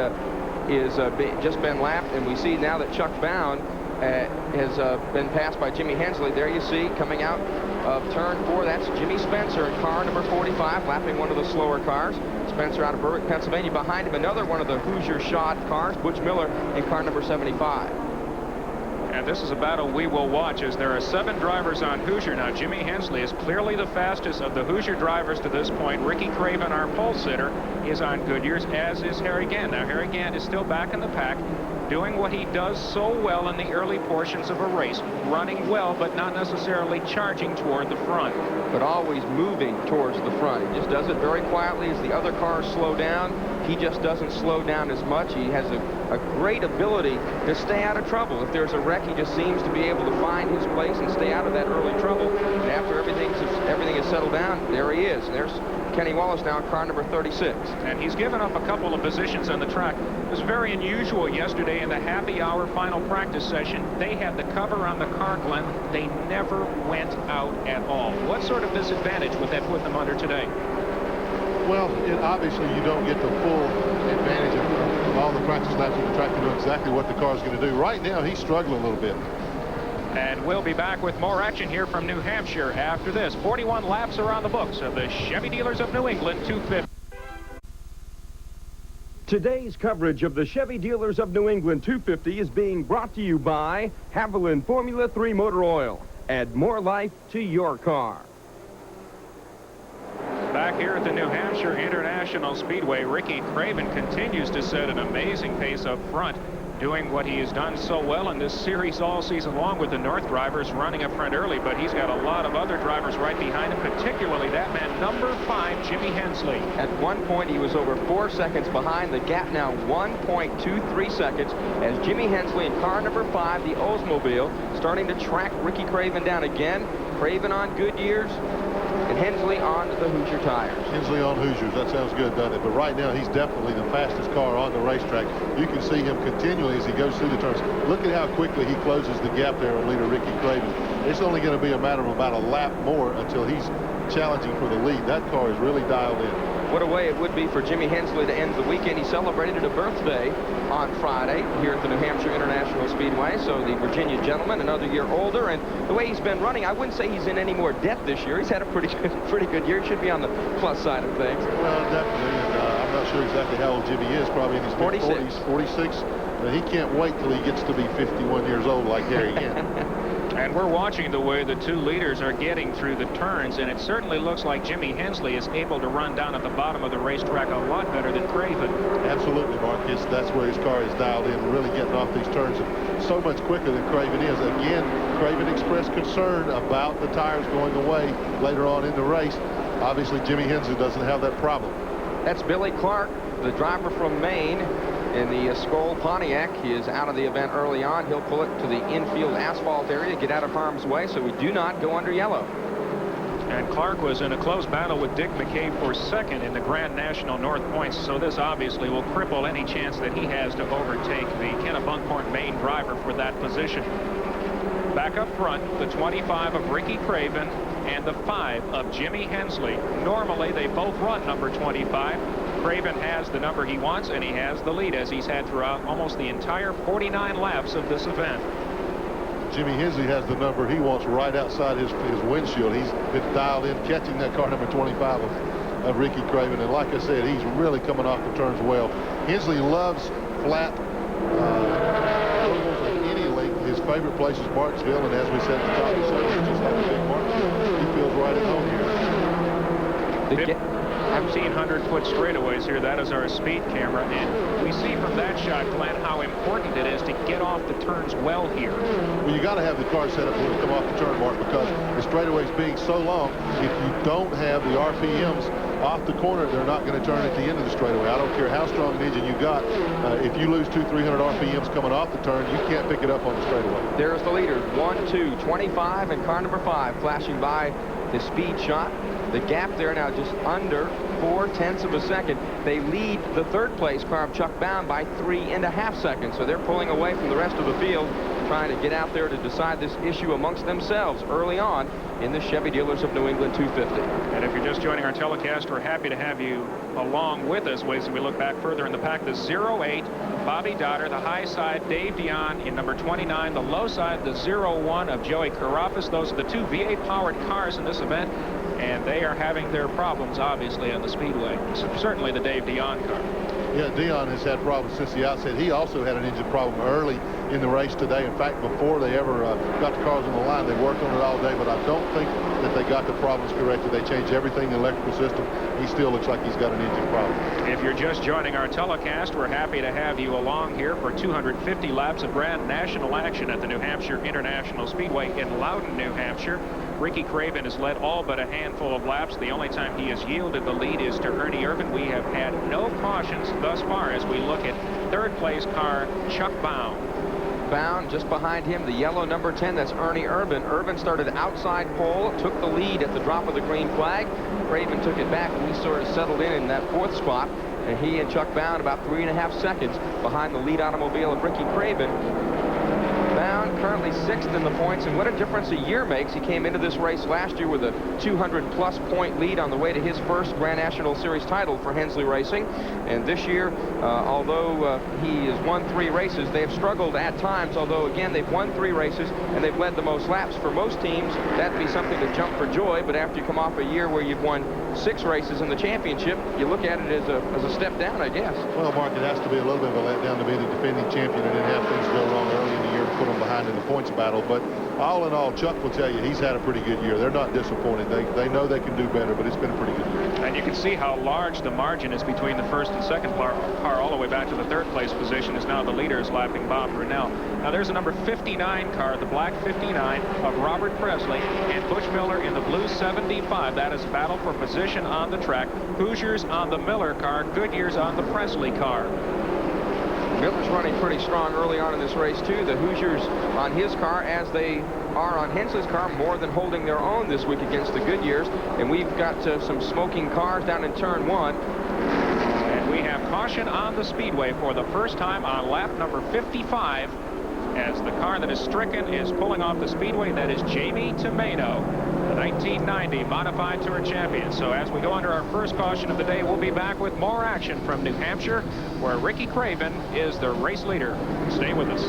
is just been lapped, and we see now that Chuck Bound has been passed by Jimmy Hensley. There you see coming out of turn 4, that's Jimmy Spencer in car number 45, lapping one of the slower cars. Spencer out of Berwick, Pennsylvania. Behind him, another one of the Hoosier shod cars, Butch Miller in car number 75. And this is a battle we will watch as there are 7 drivers on Hoosier. Now, Jimmy Hensley is clearly the fastest of the Hoosier drivers to this point. Ricky Craven, our pole sitter, is on Goodyear's, as is Harry Gant. Now, Harry Gant is still back in the pack, doing what he does so well in the early portions of a race, running well, but not necessarily charging toward the front. But always moving towards the front. He just does it very quietly as the other cars slow down. He just doesn't slow down as much. He has a great ability to stay out of trouble. If there's a wreck, he just seems to be able to find his place and stay out of that early trouble. And after everything is settled down, there he is. There's Kenny Wallace now in car number 36. And he's given up a couple of positions on the track. It was very unusual yesterday in the happy hour final practice session. They had the cover on the car, Glenn. They never went out at all. What sort of disadvantage would that put them under today? Well, obviously you don't get the full advantage of all the practice laps of the track to know exactly what the car is going to do. Right now, he's struggling a little bit. And we'll be back with more action here from New Hampshire after this. 41 laps are on the books of the Chevy dealers of New England 250. Today's coverage of the Chevy dealers of New England 250 is being brought to you by Haviland Formula 3 Motor Oil. Add more life to your car. Back here at the New Hampshire International Speedway, Ricky Craven continues to set an amazing pace up front, doing what he has done so well in this series all season long with the North drivers running up front early, but he's got a lot of other drivers right behind him, particularly that man, number 5, Jimmy Hensley. At one point, he was over 4 seconds behind. The gap now 1.23 seconds as Jimmy Hensley in car number 5, the Oldsmobile, starting to track Ricky Craven down again. Craven on Goodyear's and Hensley on the Hoosier tires. Hensley on Hoosiers, that sounds good, doesn't it? But right now, he's definitely the fastest car on the racetrack. You can see him continually as he goes through the turns. Look at how quickly he closes the gap there on leader Ricky Craven. It's only going to be a matter of about a lap more until he's challenging for the lead. That car is really dialed in. What a way it would be for Jimmy Hensley to end the weekend. He celebrated a birthday on Friday here at the New Hampshire International Speedway. So the Virginia gentleman, another year older, and the way he's been running, I wouldn't say he's in any more debt this year. He's had a pretty good year. It should be on the plus side of things. Well, definitely. And I'm not sure exactly how old Jimmy is. Probably in his 46. But he can't wait till he gets to be 51 years old like Harry Gant. And And we're watching the way the two leaders are getting through the turns, and it certainly looks like Jimmy Hensley is able to run down at the bottom of the racetrack a lot better than Craven. Absolutely, Marcus. That's where his car is dialed in, really getting off these turns so much quicker than Craven is. Again, Craven expressed concern about the tires going away later on in the race. Obviously, Jimmy Hensley doesn't have that problem. That's Billy Clark, the driver from Maine. In the Skoll Pontiac. He is out of the event early on. He'll pull it to the infield asphalt area, get out of harm's way, so we do not go under yellow. And Clark was in a close battle with Dick McCabe for second in the Grand National North Points, so this obviously will cripple any chance that he has to overtake the Kennebunkport Maine driver for that position. Back up front, the 25 of Ricky Craven and the 5 of Jimmy Hensley. Normally, they both run number 25. Craven has the number he wants, and he has the lead as he's had throughout almost the entire 49 laps of this event. Jimmy Hensley has the number he wants right outside his windshield. He's been dialed in, catching that car number 25 of Ricky Craven. And like I said, he's really coming off the turns well. Hensley loves flat ovals at any length. His favorite place is Martinsville, and as we said at the top of the show, just like a big Martinsville, he feels right at home here. 1,500-foot straightaways here. That is our speed camera, and we see from that shot, Glenn, how important it is to get off the turns well here. Well, you got to have the car set up when you come off the turn, Mark, because the straightaways being so long, if you don't have the RPMs off the corner, they're not going to turn at the end of the straightaway. I don't care how strong an engine you got. If you lose 200-300 RPMs coming off the turn, you can't pick it up on the straightaway. There's the leaders, 1, 2, 25, and car number 5 flashing by the speed shot. The gap there now just under 0.4 of a second. They lead the third place car of Chuck Bound by 3.5 seconds. So they're pulling away from the rest of the field, trying to get out there to decide this issue amongst themselves early on in the Chevy Dealers of New England 250. And if you're just joining our telecast, we're happy to have you along with us. As we look back further in the pack, the 08, Bobby Dotter, the high side, Dave Dion in number 29, the low side, the 01 of Joey Karafis. Those are the two V8 powered cars in this event, and they are having their problems obviously on the Speedway. Certainly the Dave Dion car. Yeah, Dion has had problems since the outset. He also had an engine problem early in the race today. In fact, before they ever got the cars on the line, they worked on it all day, but I don't think that they got the problems corrected. They changed everything in the electrical system. He still looks like he's got an engine problem. If you're just joining our telecast, we're happy to have you along here for 250 laps of Grand National action at the New Hampshire International Speedway in Loudon, New Hampshire. Ricky Craven has led all but a handful of laps. The only time he has yielded the lead is to Ernie Irvin. We have had no cautions thus far as we look at third place car Chuck Bound. Bound just behind him, the yellow number 10, that's Ernie Irvin. Irvin started outside pole, took the lead at the drop of the green flag. Craven took it back, and he sort of settled in that fourth spot. And he and Chuck Bound about 3.5 seconds behind the lead automobile of Ricky Craven. Bound currently 6th in the points, and what a difference a year makes. He came into this race last year with a 200-plus point lead on the way to his first Grand National Series title for Hensley Racing. And this year, although he has won 3 races, they have struggled at times, although, again, they've won 3 races, and they've led the most laps. For most teams, that'd be something to jump for joy, but after you come off a year where you've won 6 races in the championship, you look at it as a step down, I guess. Well, Mark, it has to be a little bit of a letdown to be the defending champion and then have things go wrong early in the year to put them behind in the points battle. But all in all, Chuck will tell you he's had a pretty good year. They're not disappointed. They know they can do better, but it's been a pretty good year. And you can see how large the margin is between the first and second car all the way back to the third place position, as now the leader is lapping Bob Brunel. Now there's a number 59 car, the black 59 of Robert Presley, and Butch Miller in the blue 75. That is a battle for position on the track. Hoosiers on the Miller car, Goodyear's on the Presley car. Miller's running pretty strong early on in this race, too. The Hoosiers on his car, as they are on Hensley's car, more than holding their own this week against the Goodyears. And we've got some smoking cars down in turn 1. And we have caution on the Speedway for the first time on lap number 55, as the car that is stricken is pulling off the Speedway. That is Jamie Tomeno, the 1990 Modified Tour champion. So as we go under our first caution of the day, we'll be back with more action from New Hampshire, where Ricky Craven is the race leader. Stay with us.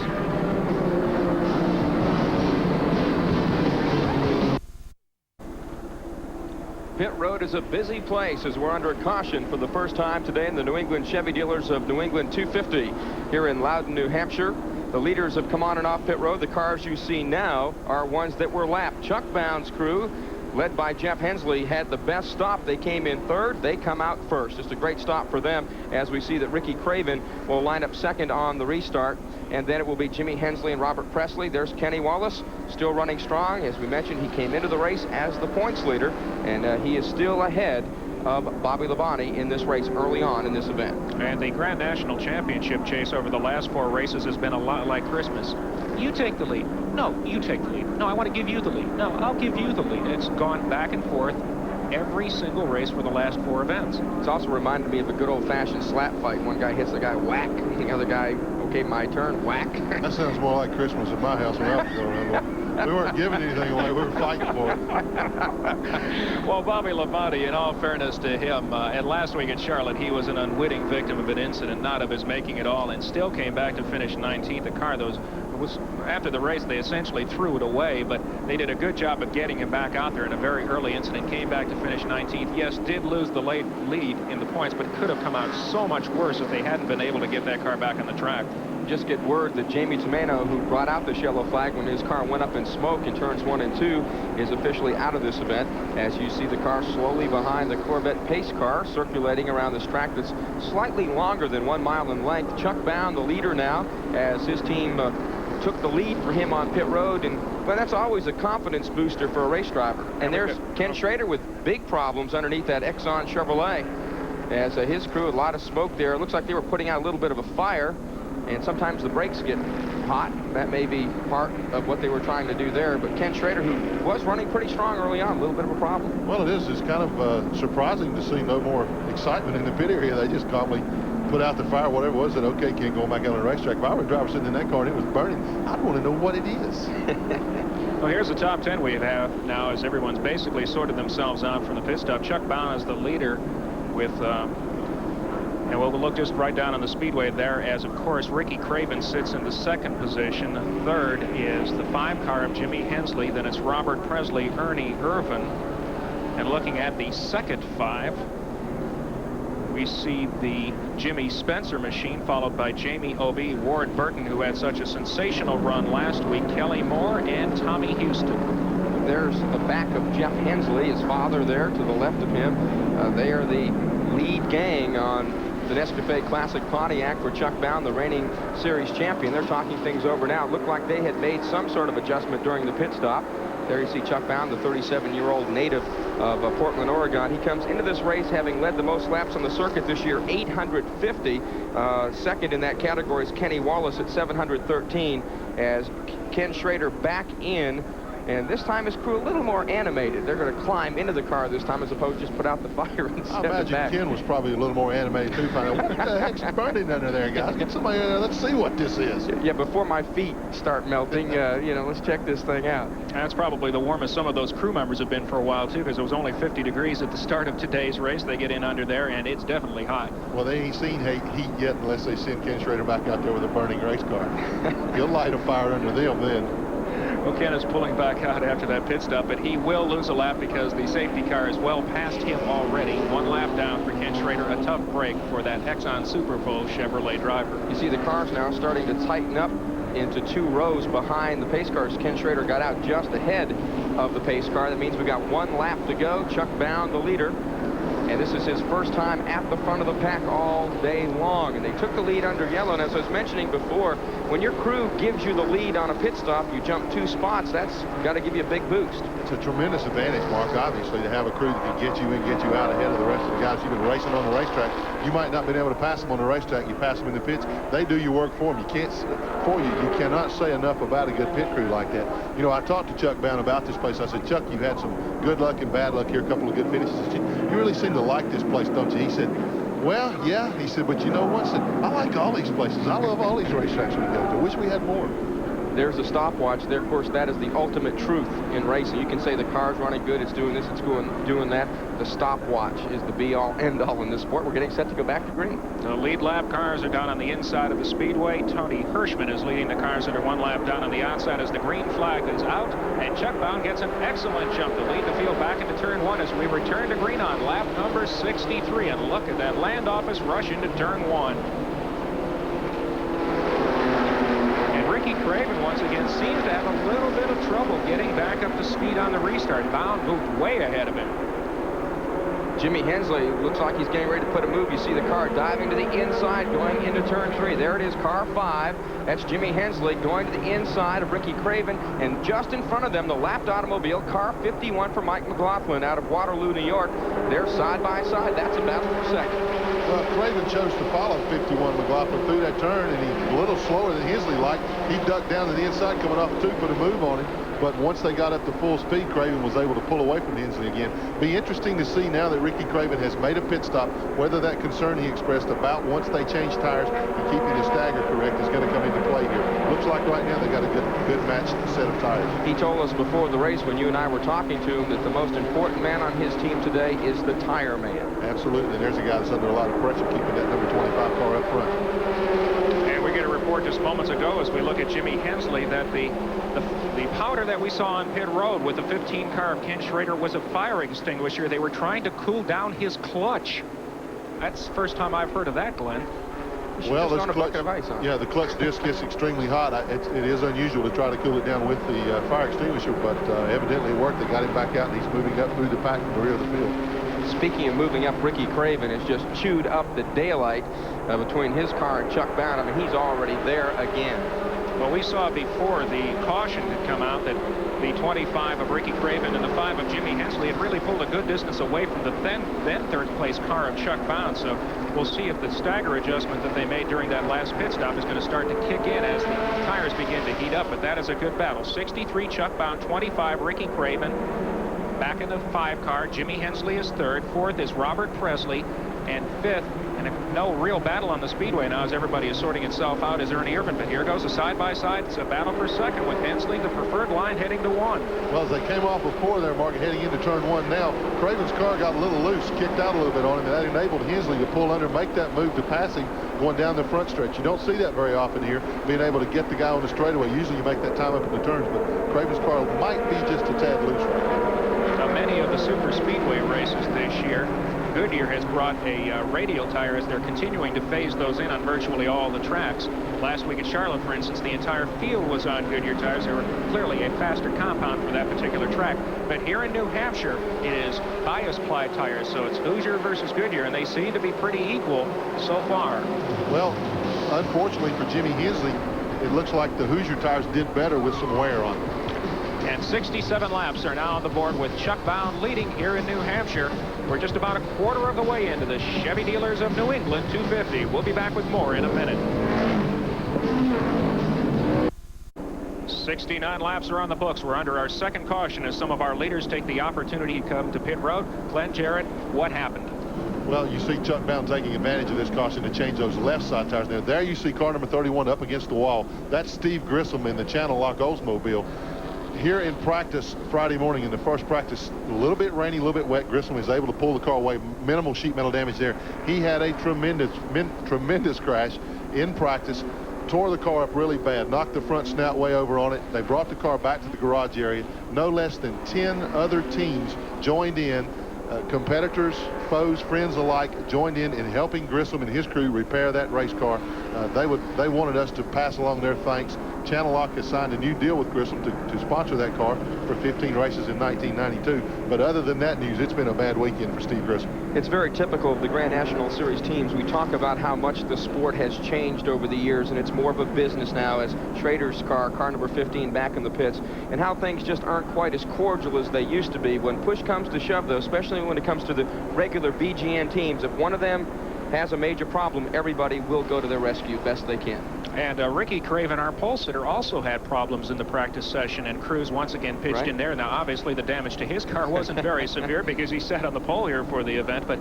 Pit road is a busy place as we're under caution for the first time today in the New England Chevy Dealers of New England 250 here in Loudon, New Hampshire. The leaders have come on and off pit road. The cars you see now are ones that were lapped. Chuck Bound's crew, led by Jeff Hensley, had the best stop. They came in third. They come out first. Just a great stop for them, as we see that Ricky Craven will line up second on the restart. And then it will be Jimmy Hensley and Robert Presley. There's Kenny Wallace, still running strong. As we mentioned, he came into the race as the points leader, and he is still ahead of Bobby Labonte in this race early on in this event. And the Grand National Championship chase over the last 4 races has been a lot like Christmas. You take the lead. No, you take the lead. No, I want to give you the lead. No, I'll give you the lead. It's gone back and forth every single race for the last 4 events. It's also reminded me of a good old-fashioned slap fight. One guy hits the guy, whack. The other guy, okay, my turn, whack. That sounds more like Christmas at my house when I was growing up. We weren't giving anything away. We were fighting for it. Well, Bobby Labonte, in all fairness to him, and last week at Charlotte, he was an unwitting victim of an incident, not of his making it all, and still came back to finish 19th. The car, was after the race, they essentially threw it away, but they did a good job of getting him back out there in a very early incident. Came back to finish 19th. Yes, did lose the late lead in the points, but could have come out so much worse if they hadn't been able to get that car back on the track. Just get word that Jamie Tomeno, who brought out the yellow flag when his car went up in smoke in turns 1 and 2, is officially out of this event. As you see the car slowly behind the Corvette pace car, circulating around this track that's slightly longer than 1 mile in length. Chuck Bound, the leader now, as his team took the lead for him on pit road, and well, that's always a confidence booster for a race driver. And there's Ken Schrader with big problems underneath that Exxon Chevrolet, as his crew, a lot of smoke there. It looks like they were putting out a little bit of a fire, and sometimes the brakes get hot. That may be part of what they were trying to do there. But Ken Schrader, who was running pretty strong early on, a little bit of a problem. Well, it is. It's kind of surprising to see no more excitement in the pit area. They just calmly put out the fire, whatever it was, said, okay, Ken, going back out on the racetrack. If I were a driver sitting in that car and it was burning, I'd want to know what it is. Well, here's the top 10 we have now, as everyone's basically sorted themselves out from the pit stop. Chuck Bound is the leader with... and we'll look just right down on the speedway there, as of course Ricky Craven sits in the 2nd position. Third is the 5 car of Jimmy Hensley. Then it's Robert Presley, Ernie Irvin. And looking at the 2nd 5, we see the Jimmy Spencer machine, followed by Jamie Obey, Ward Burton, who had such a sensational run last week, Kelly Moore, and Tommy Houston. There's the back of Jeff Hensley, his father there to the left of him. They are the lead gang on the Nescafe Classic Pontiac for Chuck Bound, the reigning series champion. They're talking things over now. It looked like they had made some sort of adjustment during the pit stop. There you see Chuck Bound, the 37-year-old native of Portland, Oregon. He comes into this race having led the most laps on the circuit this year, 850. Second in that category is Kenny Wallace at 713, as Ken Schrader back in. And this time his crew a little more animated. They're going to climb into the car this time as opposed to just put out the fire and step it back. I imagine Ken was probably a little more animated too. Finding out, what the heck's burning under there, guys? Get somebody in there. Let's see what this is. Yeah, before my feet start melting, you know, let's check this thing out. That's probably the warmest some of those crew members have been for a while, too, because it was only 50 degrees at the start of today's race. They get in under there, and it's definitely hot. Well, they ain't seen heat yet unless they send Ken Schrader back out there with a burning race car. He'll light a fire under them then. Well, Ken is pulling back out after that pit stop, but he will lose a lap because the safety car is well past him already. 1 lap down for Ken Schrader. A tough break for that Exxon Super Bowl Chevrolet driver. You see the cars now starting to tighten up into 2 rows behind the pace cars. Ken Schrader got out just ahead of the pace car. That means we got 1 lap to go. Chuck Bound, the leader. And this is his first time at the front of the pack all day long. And they took the lead under yellow. And as I was mentioning before, when your crew gives you the lead on a pit stop, you jump 2 spots, that's got to give you a big boost. It's a tremendous advantage, Mark, obviously, to have a crew that can get you in, get you out ahead of the rest of the guys. You've been racing on the racetrack. You might not have been able to pass them on the racetrack. You pass them in the pits. They do your work for them. You cannot say enough about a good pit crew like that. You know, I talked to Chuck Bound about this place. I said, Chuck, you've had some good luck and bad luck here, a couple of good finishes. You really seem to like this place, don't you? He said, well, yeah. He said, but you know what? I said, I like all these places. I love all these racetracks we go to. Wish we had more. There's a stopwatch there. Of course, that is the ultimate truth in racing. You can say the car's running good, it's doing this, it's doing that. The stopwatch is the be-all, end-all in this sport. We're getting set to go back to green. The lead lap cars are down on the inside of the speedway. Tony Hirschman is leading the cars that are 1 lap down on the outside as the green flag is out. And Chuck Bound gets an excellent jump to lead the field back into turn 1 as we return to green on lap number 63. And look at that land office rush into turn 1. Craven once again seems to have a little bit of trouble getting back up to speed on the restart. Bound moved way ahead of him. Jimmy Hensley looks like he's getting ready to put a move. You see the car diving to the inside, going into turn 3. There it is, car 5. That's Jimmy Hensley going to the inside of Ricky Craven, and just in front of them, the lapped automobile, car 51 for Mike McLaughlin out of Waterloo, New York. They're side by side. That's a battle for second. Well, Craven chose to follow 51 McLaughlin through that turn, and he's a little slower than Hensley liked. He ducked down to the inside, coming off 2, put a move on him. But once they got up to full speed, Craven was able to pull away from Hensley again. Be interesting to see now that Ricky Craven has made a pit stop, whether that concern he expressed about once they change tires and keeping the stagger correct is going to come into play here. Looks like right now they got a good matched set of tires. He told us before the race, when you and I were talking to him, that the most important man on his team today is the tire man. Absolutely. And there's a guy that's under a lot of pressure keeping that number 25 car up front. And we get a report just moments ago as we look at Jimmy Hensley that the powder that we saw on pit road with the 15 car of Ken Schrader was a fire extinguisher. They were trying to cool down his clutch. That's the first time I've heard of that, Glenn. Well, this clutch, yeah, the clutch disc gets extremely hot. It is unusual to try to cool it down with the fire extinguisher, but evidently it worked. They got him back out, and he's moving up through the pack in the rear of the field. Speaking of moving up, Ricky Craven has just chewed up the daylight between his car and Chuck Bound. I mean, he's already there again. Well, we saw before the caution had come out that the 25 of Ricky Craven and the 5 of Jimmy Hensley had really pulled a good distance away from the then third place car of Chuck Bound. So we'll see if the stagger adjustment that they made during that last pit stop is going to start to kick in as the tires begin to heat up. But that is a good battle. 63 Chuck Bound, 25 Ricky Craven. Back in the 5 car, Jimmy Hensley is 3rd. 4th is Robert Presley. And 5th, and no real battle on the Speedway now as everybody is sorting itself out, is Ernie Irvin. But here goes a side-by-side. It's a battle for 2nd with Hensley, the preferred line, heading to 1. Well, as they came off of 4 there, Mark, heading into turn 1 now, Craven's car got a little loose, kicked out a little bit on him, and that enabled Hensley to pull under, make that move to pass him going down the front stretch. You don't see that very often here, being able to get the guy on the straightaway. Usually you make that time up in the turns, but Craven's car might be just a tad loose right now. Now, many of the super speedway races this year, Goodyear has brought a radial tire as they're continuing to phase those in on virtually all the tracks. Last week at Charlotte, for instance, the entire field was on Goodyear tires. They were clearly a faster compound for that particular track. But here in New Hampshire, it is bias ply tires, so it's Hoosier versus Goodyear, and they seem to be pretty equal so far. Well, unfortunately for Jimmy Hensley, it looks like the Hoosier tires did better with some wear on them. And 67 laps are now on the board with Chuck Bound leading here in New Hampshire. We're just about a quarter of the way into the Chevy Dealers of New England 250. We'll be back with more in a minute. 69 laps are on the books. We're under our 2nd caution as some of our leaders take the opportunity to come to pit road. Glenn, Jarrett, what happened? Well, you see Chuck Bound taking advantage of this caution to change those left side tires. Now, there you see car number 31 up against the wall. That's Steve Grissom in the Channel Lock Oldsmobile. Here in practice Friday morning, in the first practice, a little bit rainy, a little bit wet, Grissom was able to pull the car away. Minimal sheet metal damage there. He had a tremendous crash in practice, tore the car up really bad, knocked the front snout way over on it. They brought the car back to the garage area. No less than 10 other teams joined in. Competitors, foes, friends alike joined in helping Grissom and his crew repair that race car. They wanted us to pass along their thanks. Channel Lock has signed a new deal with Grissom to sponsor that car for 15 races in 1992. But other than that news, it's been a bad weekend for Steve Grissom. It's very typical of the Grand National Series teams. We talk about how much the sport has changed over the years, and it's more of a business now as Schrader's car number 15, back in the pits, and how things just aren't quite as cordial as they used to be. When push comes to shove, though, especially when it comes to the regular BGN teams, if one of them has a major problem, everybody will go to their rescue best they can. And Ricky Craven, our pole sitter, also had problems in the practice session, and Cruz once again pitched in there. Now, obviously, the damage to his car wasn't very severe because he sat on the pole here for the event, but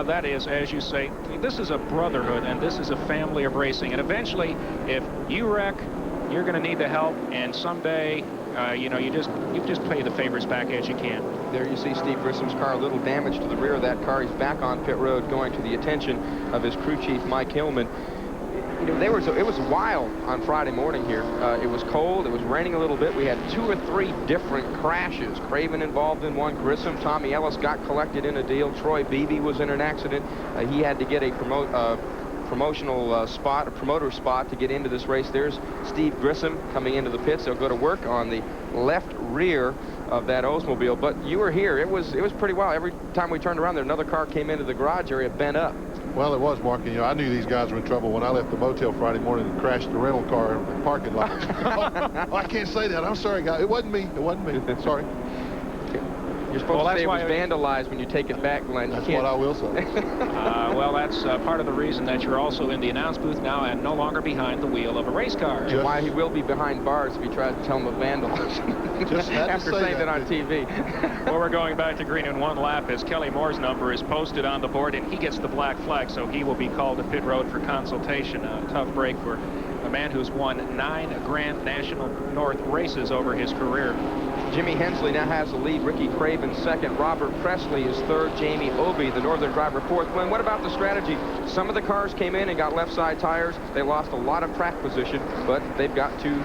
that is, as you say, this is a brotherhood, and this is a family of racing. And eventually, if you wreck, you're going to need the help, and someday, you just pay the favors back as you can. There you see Steve Grissom's car, a little damage to the rear of that car. He's back on pit road, going to the attention of his crew chief, Mike Hillman. You know, it was wild on Friday morning here. It was cold. It was raining a little bit. We had 2 or 3 different crashes. Craven involved in one. Grissom, Tommy Ellis got collected in a deal. Troy Beebe was in an accident. He had to get a promotional spot, a promoter spot to get into this race. There's Steve Grissom coming into the pits. They'll go to work on the left rear of that Oldsmobile. But you were here. It was pretty wild. Every time we turned around there, another car came into the garage area, bent up. Well, it was, Mark. And, you know, I knew these guys were in trouble when I left the motel Friday morning and crashed the rental car in the parking lot. Oh, I can't say that. I'm sorry, guys. It wasn't me. It wasn't me. Sorry. You're supposed to say it was vandalized when you take it back, Glenn. That's what I will say. Well, that's part of the reason that you're also in the announce booth now and no longer behind the wheel of a race car. And why he will be behind bars if he tries to tell him a vandalism. Just after saying that on TV. Well, we're going back to green in one lap as Kelly Moore's number is posted on the board, and he gets the black flag, so he will be called to pit road for consultation. A tough break for a man who's won 9 Grand National North races over his career. Jimmy Hensley now has the lead. Ricky Craven second. Robert Presley is third. Jamie Obey, the northern driver, fourth. Glenn, what about the strategy? Some of the cars came in and got left side tires. They lost a lot of track position, but they've got 2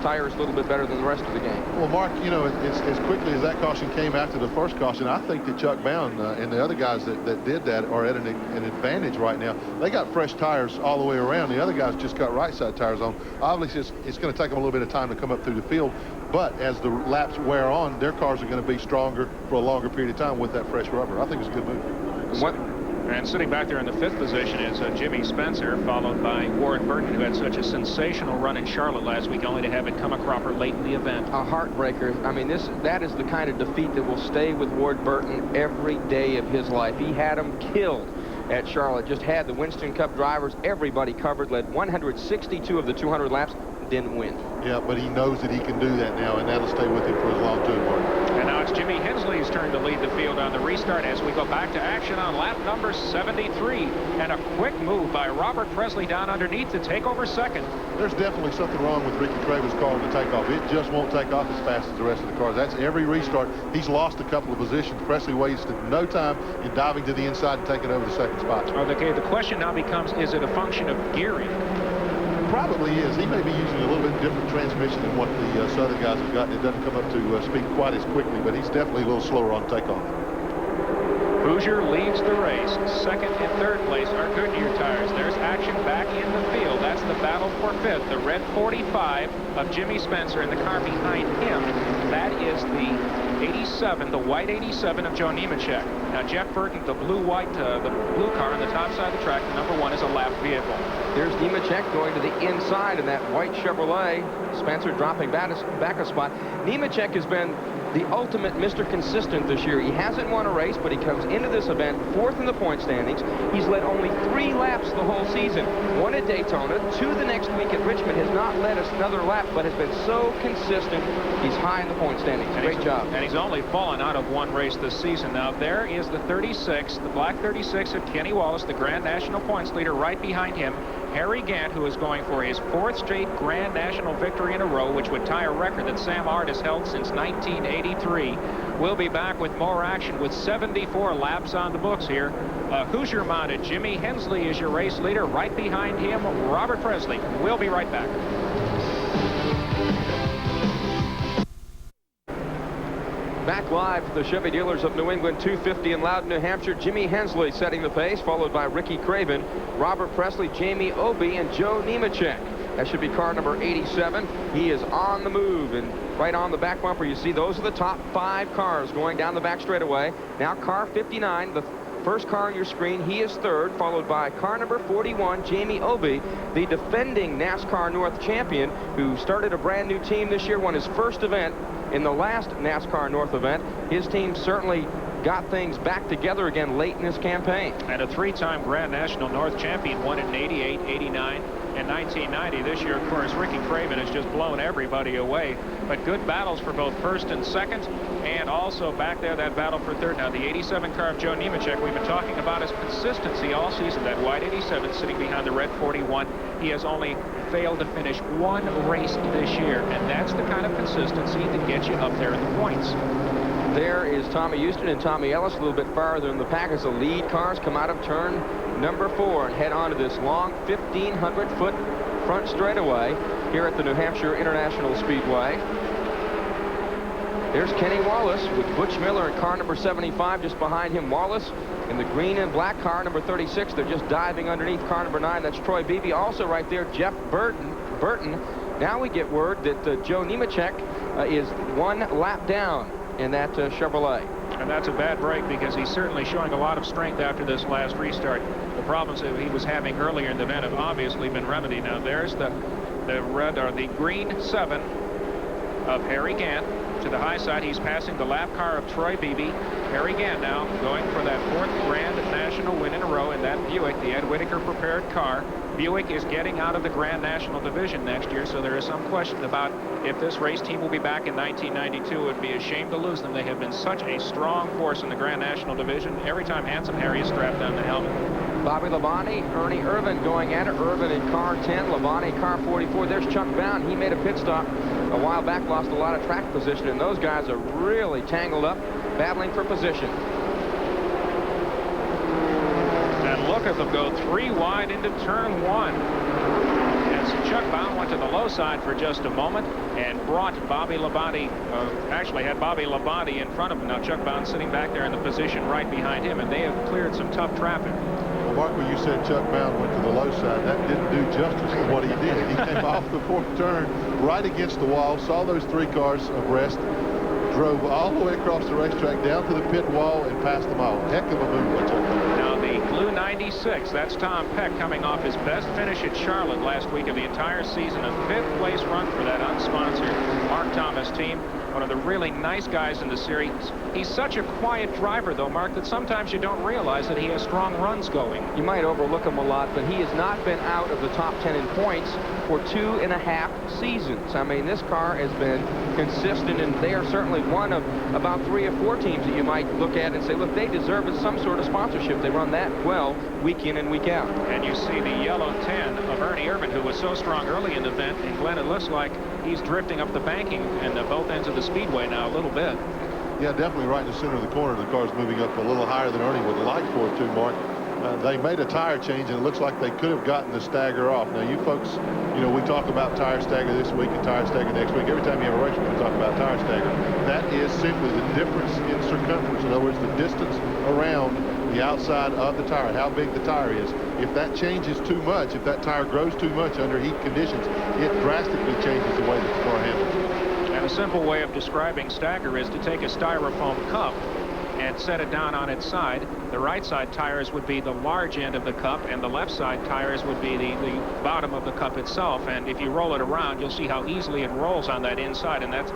tires a little bit better than the rest of the game. Well, Mark, you know, as quickly as that caution came after the first caution, I think that Chuck Bound and the other guys that did that are at an advantage right now. They got fresh tires all the way around. The other guys just got right side tires on. Obviously, it's going to take them a little bit of time to come up through the field, but as the laps wear on, their cars are going to be stronger for a longer period of time with that fresh rubber. I think it's a good move. And sitting back there in the 5th position is Jimmy Spencer, followed by Warren Burton, who had such a sensational run in Charlotte last week, only to have it come a cropper late in the event. A heartbreaker. I mean, that is the kind of defeat that will stay with Ward Burton every day of his life. He had him killed at Charlotte. Just had the Winston Cup drivers, everybody covered, led 162 of the 200 laps, didn't win. Yeah, but he knows that he can do that now, and that'll stay with him for as long too, Mark. And now it's Jimmy Hensley's turn to lead the field on the restart as we go back to action on lap number 73. And a quick move by Robert Presley down underneath to take over second. There's definitely something wrong with Ricky Craven's car on the takeoff. It just won't take off as fast as the rest of the cars. That's every restart. He's lost a couple of positions. Presley wasted no time in diving to the inside and taking over the second spot. Okay, the question now becomes, is it a function of gearing? Probably is. He may be using a little bit different transmission than what the Southern guys have gotten. It doesn't come up to speed quite as quickly, but he's definitely a little slower on takeoff. Hoosier leads the race. Second and third place are Goodyear tires. There's action back in the field. That's the battle for 5th. The red 45 of Jimmy Spencer, and the car behind him, that is the 87, the white 87 of Joe Nemechek. Now Jeff Burton, the blue-white, the blue car on the top side of the track, the number 1 is a lap vehicle. There's Nemechek going to the inside in that white Chevrolet. Spencer dropping back a spot. Nemechek has been the ultimate Mr. Consistent this year. He hasn't won a race, but he comes into this event 4th in the point standings. He's led only 3 laps the whole season. 1 at Daytona, 2 the next week at Richmond. Has not led us another lap, but has been so consistent. He's high in the point standings. Great job. And he's only fallen out of 1 race this season. Now there is the 36, the black 36 of Kenny Wallace, the Grand National points leader. Right behind him, Harry Gant, who is going for his 4th straight Grand National victory in a row, which would tie a record that Sam Ard has held since 1983. We'll be back with more action with 74 laps on the books here. Hoosier mounted Jimmy Hensley is your race leader. Right behind him, Robert Presley. We'll be right back. Back live to the Chevy dealers of New England 250 in Loudon, New Hampshire. Jimmy Hensley setting the pace, followed by Ricky Craven, Robert Presley, Jamie Obey, and Joe Nemechek. That should be car number 87. He is on the move, and right on the back bumper, you see those are the top 5 cars going down the back straightaway. Now car 59, the first car on your screen, he is 3rd, followed by car number 41, Jamie Obey, the defending NASCAR North champion, who started a brand new team this year, won his first event in the last NASCAR North event. His team certainly got things back together again late in this campaign. And a 3-time Grand National North champion, won in 88, 89, and 1990. This year, of course, Ricky Craven has just blown everybody away. But good battles for both 1st and 2nd, and also back there, that battle for 3rd. Now, the 87 car of Joe Nemechek, we've been talking about his consistency all season. That white 87 sitting behind the red 41. He has only failed to finish 1 race this year, and that's the kind of consistency that gets you up there in the points. There is Tommy Houston and Tommy Ellis a little bit farther in the pack as the lead cars come out of turn number 4 and head onto this long 1,500-foot front straightaway here at the New Hampshire International Speedway. There's Kenny Wallace with Butch Miller in car number 75. Just behind him, Wallace in the green and black car number 36. They're just diving underneath car number 9. That's Troy Beebe. Also right there, Jeff Burton. Now we get word that Joe Nemechek is 1 lap down in that Chevrolet. And that's a bad break because he's certainly showing a lot of strength after this last restart. The problems that he was having earlier in the event have obviously been remedied. Now there's the red or the green 7 of Harry Gant. To the high side, he's passing the lap car of Troy Beebe. Harry Gant now going for that 4th Grand National win in a row in that Buick, the Ed Whitaker prepared car. Buick is getting out of the Grand National Division next year, so there is some question about if this race team will be back in 1992. It would be a shame to lose them. They have been such a strong force in the Grand National Division. Every time Handsome Harry is strapped on the helmet. Bobby Labonte, Ernie Irvin going at it. Irvin in car 10, Labonte car 44. There's Chuck Bound. He made a pit stop a while back, lost a lot of track position, and those guys are really tangled up, battling for position. And look at them go 3 wide into turn 1. As Chuck Bound went to the low side for just a moment and brought Bobby Labonte, actually had Bobby Labonte in front of him. Now Chuck Bound sitting back there in the position right behind him, and they have cleared some tough traffic. Well, Mark, when you said Chuck Bound went to the low side, that didn't do justice to what he did. He came off the 4th turn right against the wall, saw those 3 cars abreast, drove all the way across the racetrack down to the pit wall and passed them all. Heck of a move by Chuck Bound. Now the blue 96, that's Tom Peck coming off his best finish at Charlotte last week of the entire season. A 5th place run for that unsponsored Mark Thomas team. One of the really nice guys in the series. He's such a quiet driver, though, Mark, that sometimes you don't realize that he has strong runs going. You might overlook him a lot, but he has not been out of the top 10 in points for 2.5 seasons. I mean, this car has been consistent, and they are certainly one of about 3 or 4 teams that you might look at and say, look, they deserve some sort of sponsorship. They run that well week in and week out. And you see the yellow 10 of Ernie Irvin, who was so strong early in the event. And Glenn, it looks like he's drifting up the banking and both ends of the Speedway now a little bit. Yeah, definitely right in the center of the corner. The car's moving up a little higher than Ernie would like for it to, Mark. They made a tire change, and it looks like they could have gotten the stagger off. Now, you folks, you know, we talk about tire stagger this week and tire stagger next week. Every time you have a race, we're going to talk about tire stagger. That is simply the difference in circumference. In other words, the distance around the outside of the tire, how big the tire is. If that changes too much, if that tire grows too much under heat conditions, it drastically changes the way that the car handles. And a simple way of describing stagger is to take a styrofoam cup and set it down on its side. The right side tires would be the large end of the cup, and the left side tires would be the bottom of the cup itself. And if you roll it around, you'll see how easily it rolls on that inside, and that's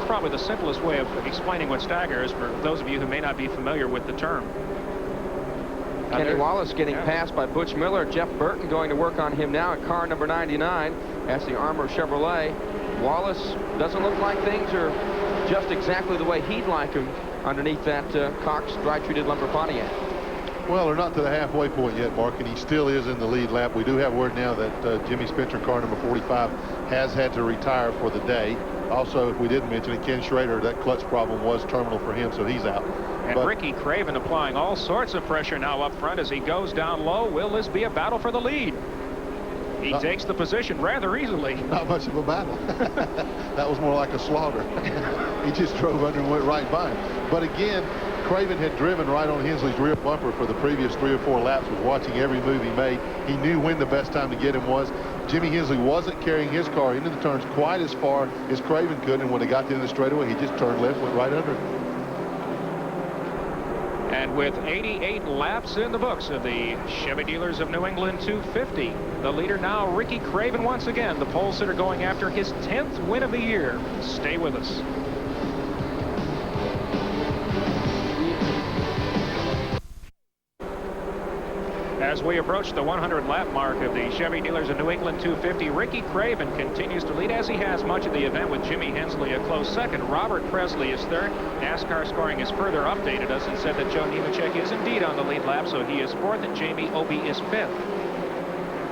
probably the simplest way of explaining what stagger is for those of you who may not be familiar with the term. Kenny Wallace getting passed by Butch Miller. Jeff Burton going to work on him now in car number 99. That's the Armour Chevrolet. Wallace doesn't look like things are just exactly the way he'd like them underneath that Cox dry-treated lumber Pontiac. Well, they're not to the halfway point yet, Mark, and he still is in the lead lap. We do have word now that Jimmy Spencer, car number 45, has had to retire for the day. Also, if we didn't mention it, Ken Schrader, that clutch problem was terminal for him, so he's out. And Ricky Craven applying all sorts of pressure now up front as he goes down low. Will this be a battle for the lead? He takes the position rather easily. Not much of a battle. That was more like a slaughter. He just drove under and went right by him. But again, Craven had driven right on Hensley's rear bumper for the previous 3 or 4 laps, was watching every move he made. He knew when the best time to get him was. Jimmy Hensley wasn't carrying his car into the turns quite as far as Craven could, and when they got to the end of the straightaway, he just turned left, went right under it. And with 88 laps in the books of the Chevy Dealers of New England 250, the leader now, Ricky Craven, once again, the pole sitter going after his 10th win of the year. Stay with us. As we approach the 100-lap mark of the Chevy Dealers of New England 250, Ricky Craven continues to lead as he has much of the event, with Jimmy Hensley a close second. Robert Presley is third. NASCAR Scoring has further updated us and said that Joe Nemechek is indeed on the lead lap, so he is fourth, and Jamie Obey is fifth.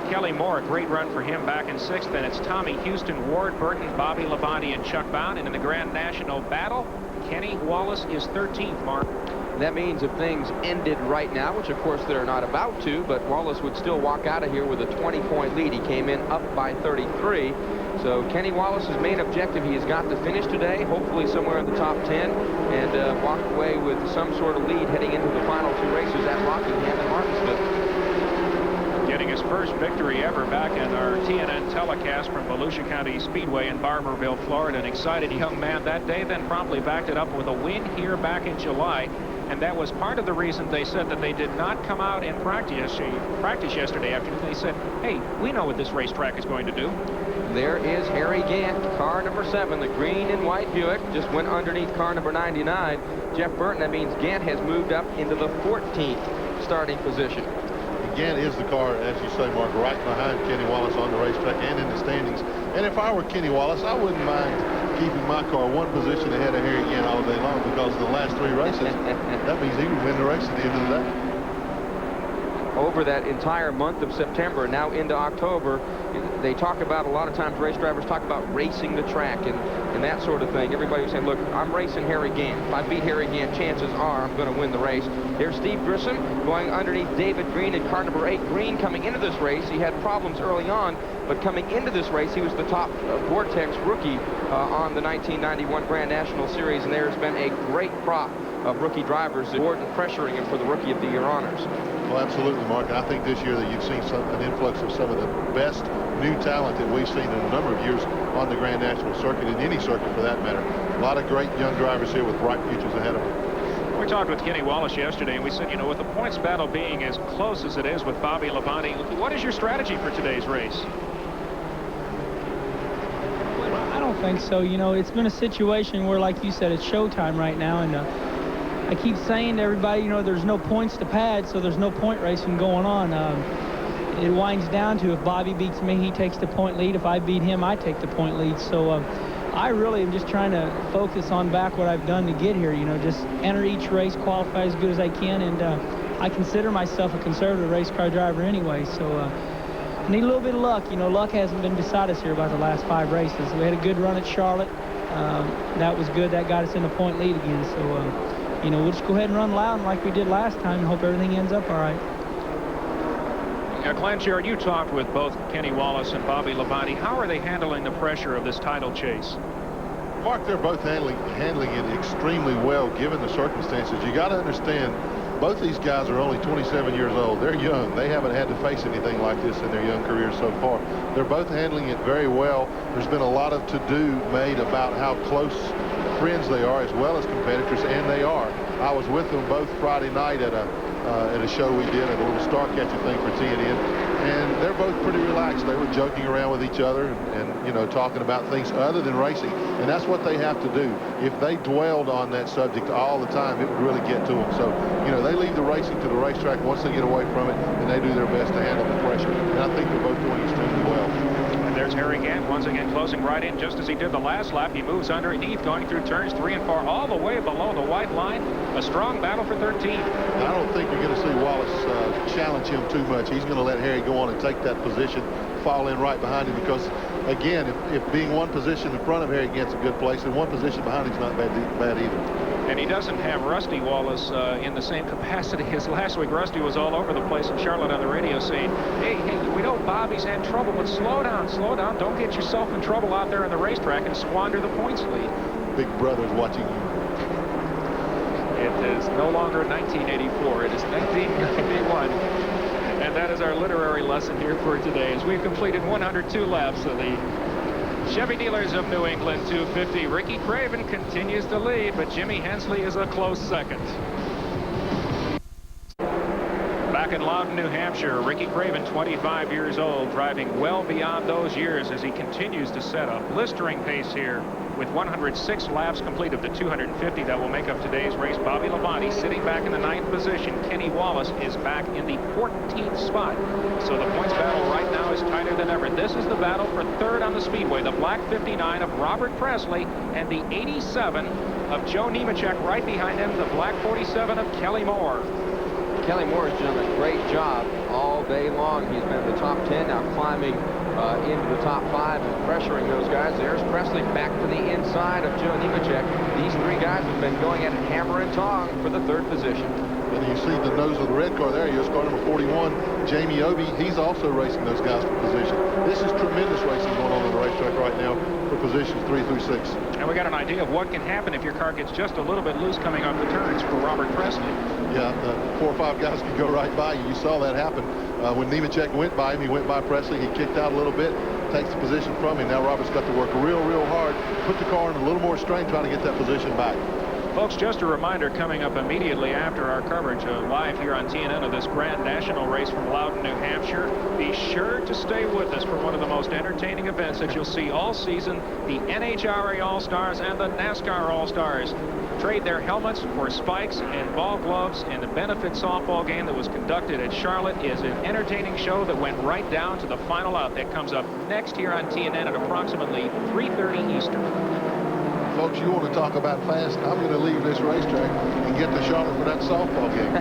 Kelly Moore, a great run for him back in sixth. Then it's Tommy Houston, Ward Burton, Bobby Labonte, and Chuck Bound. And in the Grand National battle, Kenny Wallace is 13th, Mark. That means if things ended right now, which of course they're not about to, but Wallace would still walk out of here with a 20-point lead. He came in up by 33. So Kenny Wallace's main objective, he has got to finish today, hopefully somewhere in the top 10, and walk away with some sort of lead heading into the final 2 races at Rockingham and Martinsville. Getting his first victory ever back in our TNN telecast from Volusia County Speedway in Barberville, Florida. An excited young man that day, then promptly backed it up with a win here back in July. And that was part of the reason they said that they did not come out and practice yesterday afternoon. They said, hey, we know what this racetrack is going to do. There is Harry Gant, car number 7, the green and white Buick, just went underneath car number 99. Jeff Burton, that means Gant has moved up into the 14th starting position. Gant is the car, as you say, Mark, right behind Kenny Wallace on the racetrack and in the standings. And if I were Kenny Wallace, I wouldn't mind keeping my car 1 position ahead of Harry Gant all day long, because in the last 3 races, that means he would win the race at the end of the day. Over that entire month of September, now into October, they talk about, a lot of times race drivers talk about racing the track and that sort of thing. Everybody was saying, look, I'm racing Harry Gant. If I beat Harry Gant, chances are I'm going to win the race. There's Steve Grissom going underneath David Green in car number 8. Green coming into this race, he had problems early on, but coming into this race, he was the top Vortex rookie on the 1991 Grand National Series, and there's been a great crop of rookie drivers. Gordon pressuring him for the Rookie of the Year honors. Well, absolutely, Mark. And I think this year that you've seen an influx of some of the best new talent that we've seen in a number of years on the Grand National circuit, in any circuit for that matter. A lot of great young drivers here with bright futures ahead of them. We talked with Kenny Wallace yesterday, and we said, you know, with the points battle being as close as it is with Bobby Labonte, what is your strategy for today's race? I don't think so. You know, it's been a situation where, like you said, it's showtime right now, and I keep saying to everybody, you know, there's no points to pad, so there's no point racing going on. It winds down to, if Bobby beats me, he takes the point lead. If I beat him, I take the point lead. So I really am just trying to focus on back what I've done to get here. You know, just enter each race, qualify as good as I can, and I consider myself a conservative race car driver anyway. So need a little bit of luck. You know, luck hasn't been beside us here about the last 5 races. We had a good run at Charlotte. That was good. That got us in the point lead again. So, you know, we'll just go ahead and run loud like we did last time and hope everything ends up all right. Now, Clanchard, you talked with both Kenny Wallace and Bobby Labonte. How are they handling the pressure of this title chase? Mark, they're both handling it extremely well given the circumstances. You got to understand, both these guys are only 27 years old. They're young. They haven't had to face anything like this in their young careers so far. They're both handling it very well. There's been a lot of to-do made about how close friends they are as well as competitors, and they are. I was with them both Friday night at a show we did, at a little star catcher thing for TNN, and they're both pretty relaxed. They were joking around with each other and you know, talking about things other than racing, and that's what they have to do. If they dwelled on that subject all the time, it would really get to them. So, you know, they leave the racing to the racetrack once they get away from it, and they do their best to handle the pressure, and I think they're both doing extremely well. And there's Harry Gant once again closing right in, just as he did the last lap. He moves underneath, going through turns 3 and 4, all the way below the white line. A strong battle for 13. I don't think you're going to see Wallace challenge him too much. He's going to let Harry go on and take that position, fall in right behind him, because, again, if being 1 position in front of Harry Gant's a good place, and 1 position behind him's not bad either. And he doesn't have Rusty Wallace in the same capacity as last week. Rusty was all over the place in Charlotte on the radio saying, hey, we know Bobby's had trouble, but slow down. Don't get yourself in trouble out there on the racetrack and squander the points lead. Big brother's watching you. It is no longer 1984. It is 1991. And that is our literary lesson here for today, as we've completed 102 laps of the Chevy Dealers of New England 250. Ricky Craven continues to lead, but Jimmy Hensley is a close second. Back in Loudon, New Hampshire, Ricky Craven, 25 years old, driving well beyond those years as he continues to set a blistering pace here with 106 laps complete of the 250 that will make up today's race. Bobby Labonte sitting back in the 9th position. Kenny Wallace is back in the 14th spot. So the points battle right now is tighter than ever. This is the battle for 3rd on the Speedway. The black 59 of Robert Presley and the 87 of Joe Nemechek right behind him. The black 47 of Kelly Moore. Kelly Moore has done a great job all day long. He's been in the top 10, now climbing into the top 5 and pressuring those guys. There's Presley back to the inside of Joe Nemechek. These 3 guys have been going at it hammer and tong for the 3rd position. And you see the nose of the red car there. He is car number 41, Jamie Obie. He's also racing those guys for position. This is tremendous racing going on the racetrack right now for positions 3 through 6. And we got an idea of what can happen if your car gets just a little bit loose coming off the turns for Robert Presley. Yeah, 4 or 5 guys can go right by you. You saw that happen. When Nemechek went by him, he went by Presley. He kicked out a little bit, takes the position from him. Now Robert's got to work real hard, put the car in a little more strain trying to get that position back. Folks, just a reminder, coming up immediately after our coverage live here on TNN of this Grand National race from Loudon, New Hampshire, be sure to stay with us for one of the most entertaining events that you'll see all season, the NHRA All-Stars and the NASCAR All-Stars trade their helmets for spikes and ball gloves, and the benefit softball game that was conducted at Charlotte is an entertaining show that went right down to the final out. That comes up next here on TNN at approximately 3:30 Eastern. Folks, you want to talk about fast? I'm going to leave this racetrack and get to Charlotte for that softball game.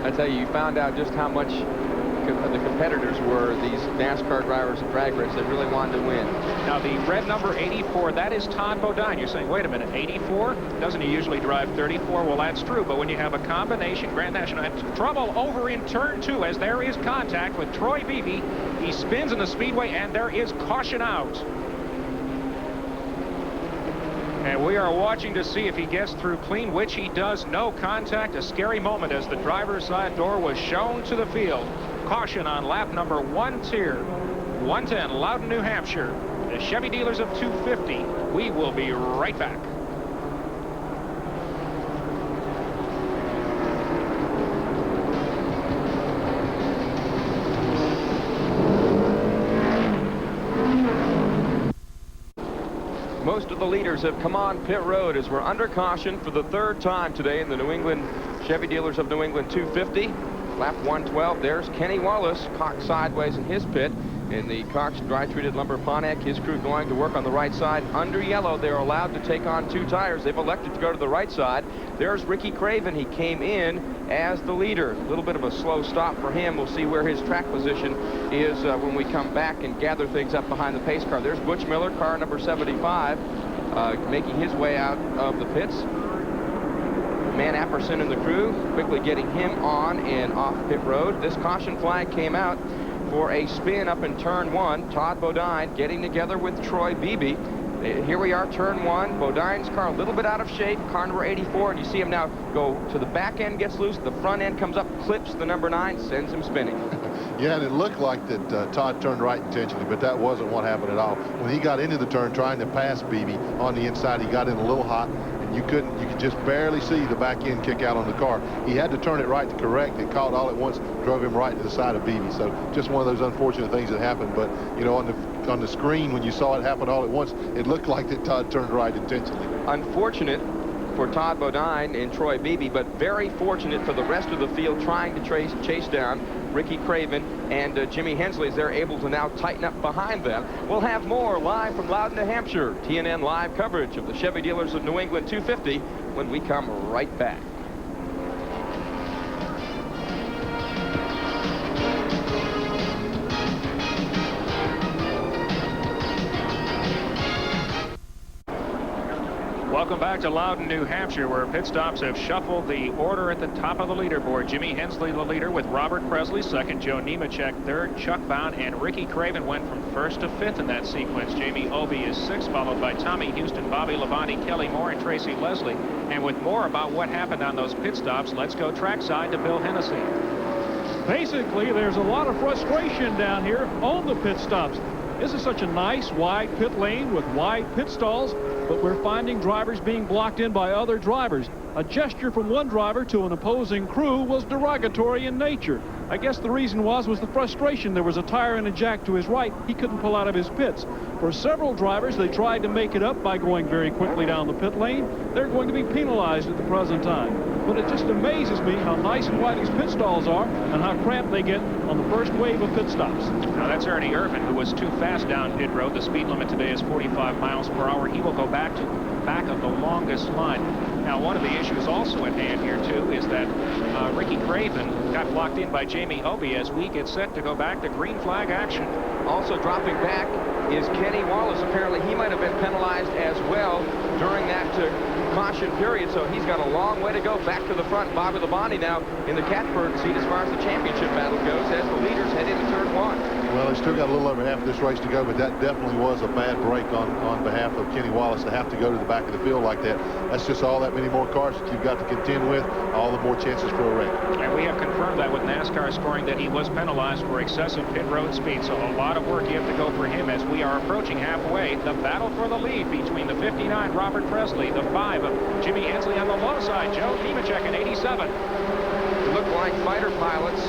I tell you, you found out just how much the competitors were, these NASCAR drivers and drag races. They really wanted to win. Now, the red number 84, that is Todd Bodine. You're saying, wait a minute, 84? Doesn't he usually drive 34? Well, that's true. But when you have a combination, Grand National had trouble over in turn 2 as there is contact with Troy Beebe. He spins in the Speedway, and there is caution out. And we are watching to see if he gets through clean, which he does. No contact. A scary moment as the driver's side door was shown to the field. Caution on lap number 110, Loudon, New Hampshire. The Chevy dealers of 250. We will be right back. Most of the leaders have come on pit road as we're under caution for the 3rd time today in the New England Chevy dealers of New England 250. Lap 112, there's Kenny Wallace cocked sideways in his pit. In the Cox dry-treated lumber Pontiac, his crew going to work on the right side. Under yellow, they're allowed to take on 2 tires. They've elected to go to the right side. There's Ricky Craven. He came in as the leader. A little bit of a slow stop for him. We'll see where his track position is when we come back and gather things up behind the pace car. There's Butch Miller, car number 75, making his way out of the pits. Man Apperson and the crew quickly getting him on and off pit road. This caution flag came out for a spin up in turn 1. Todd Bodine getting together with Troy Beebe. Here we are, turn 1. Bodine's car a little bit out of shape, car number 84, and you see him now go to the back end, gets loose, the front end comes up, clips the number 9, sends him spinning. Yeah, and it looked like that Todd turned right intentionally, but that wasn't what happened at all. When he got into the turn trying to pass Beebe on the inside, he got in a little hot, and you could just barely see the back end kick out on the car. He had to turn it right to correct. It caught all at once, drove him right to the side of Beebe. So just one of those unfortunate things that happened. But you know, on the screen when you saw it happen all at once, it looked like that Todd turned right intentionally. Unfortunate for Todd Bodine and Troy Beebe, but very fortunate for the rest of the field trying to chase down Ricky Craven and Jimmy Hensley as they're able to now tighten up behind them. We'll have more live from Loudon, New Hampshire. TNN live coverage of the Chevy dealers of New England 250 when we come right back. Welcome back to Loudon, New Hampshire, where pit stops have shuffled the order at the top of the leaderboard. Jimmy Hensley, the leader, with Robert Presley second, Joe Nemechek third, Chuck Bound and Ricky Craven went from 1st to 5th in that sequence. Jamie Obie is 6th, followed by Tommy Houston, Bobby Labonte, Kelly Moore, and Tracy Leslie. And with more about what happened on those pit stops, let's go trackside to Bill Hennessy. Basically, there's a lot of frustration down here on the pit stops. This is such a nice wide pit lane with wide pit stalls, but we're finding drivers being blocked in by other drivers. A gesture from one driver to an opposing crew was derogatory in nature. I guess the reason was the frustration. There was a tire and a jack to his right. He couldn't pull out of his pits. For several drivers, they tried to make it up by going very quickly down the pit lane. They're going to be penalized at the present time. But it just amazes me how nice and wide these pit stalls are and how cramped they get on the first wave of pit stops. Now that's Ernie Irvin, who was too fast down pit road. The speed limit today is 45 miles per hour. He will go back of the longest line. Now, one of the issues also at hand here, too, is that Ricky Craven got blocked in by Jamie Obie as we get set to go back to green flag action. Also dropping back is Kenny Wallace. Apparently, he might have been penalized as well during that caution period, so he's got a long way to go back to the front. Bobby Labonte now in the catbird seat as far as the championship battle goes as the leaders head into turn 1. Well, they still got a little over half of this race to go, but that definitely was a bad break on behalf of Kenny Wallace to have to go to the back of the field like that. That's just all that many more cars that you've got to contend with, all the more chances for a wreck. And we have confirmed that with NASCAR scoring that he was penalized for excessive pit road speed. So a lot of work you have to go for him as we are approaching halfway. The battle for the lead between the 59, Robert Presley, the 5 of Jimmy Hensley on the low side, Joe Nemechek in 87. They look like fighter pilots,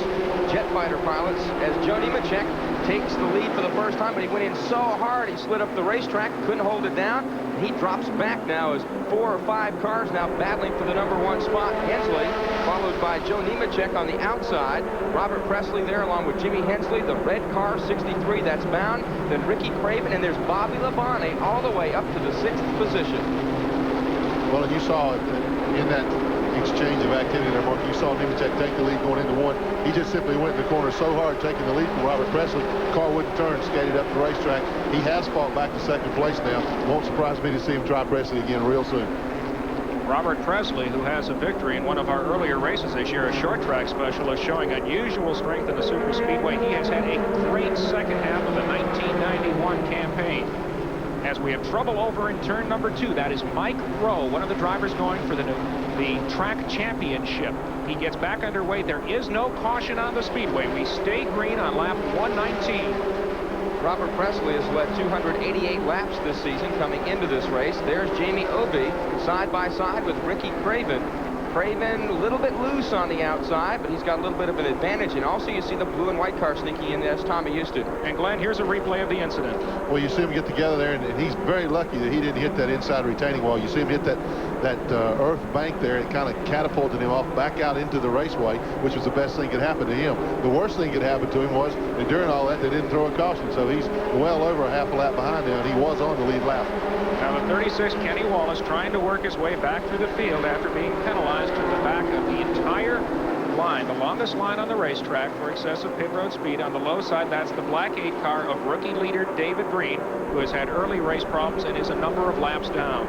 jet fighter pilots, as Joe Nemechek takes the lead for the first time, but he went in so hard he slid up the racetrack, couldn't hold it down. He drops back now as 4 or 5 cars now battling for the #1 spot. Hensley, followed by Joe Nemechek on the outside. Robert Presley there along with Jimmy Hensley, the red car, 63, that's bound. Then Ricky Craven, and there's Bobby Labonte all the way up to the 6th position. Well, and you saw it in that exchange of activity there, Mark. You saw Nemechek take the lead going into 1. He just simply went in the corner so hard, taking the lead from Robert Presley. The car wouldn't turn, skated up the racetrack. He has fought back to 2nd place now. Won't surprise me to see him try Presley again real soon. Robert Presley, who has a victory in one of our earlier races this year, a short track specialist, showing unusual strength in the super speedway. He has had a great second half of the 1991 campaign. As we have trouble over in turn number 2, that is Mike Rowe, one of the drivers going for the track championship. He gets back underway. There is no caution on the speedway. We stay green on lap 119. Robert Presley has led 288 laps this season coming into this race. There's Jamie Obey side by side with Ricky Craven. Craven a little bit loose on the outside, but he's got a little bit of an advantage. And also you see the blue and white car sneaking in. That's Tommy Houston. And Glenn, here's a replay of the incident. Well, you see him get together there, and he's very lucky that he didn't hit that inside retaining wall. You see him hit that earth bank there. It kind of catapulted him off back out into the raceway, which was the best thing that could happen to him. The worst thing that could happen to him was that during all that, they didn't throw a caution. So he's well over a half a lap behind now, and he was on the lead lap. Now the 36, Kenny Wallace, trying to work his way back through the field after being penalized to the back of the entire line, the longest line on the racetrack for excessive pit road speed. On the low side, that's the black 8 car of rookie leader David Green, who has had early race problems and is a number of laps down.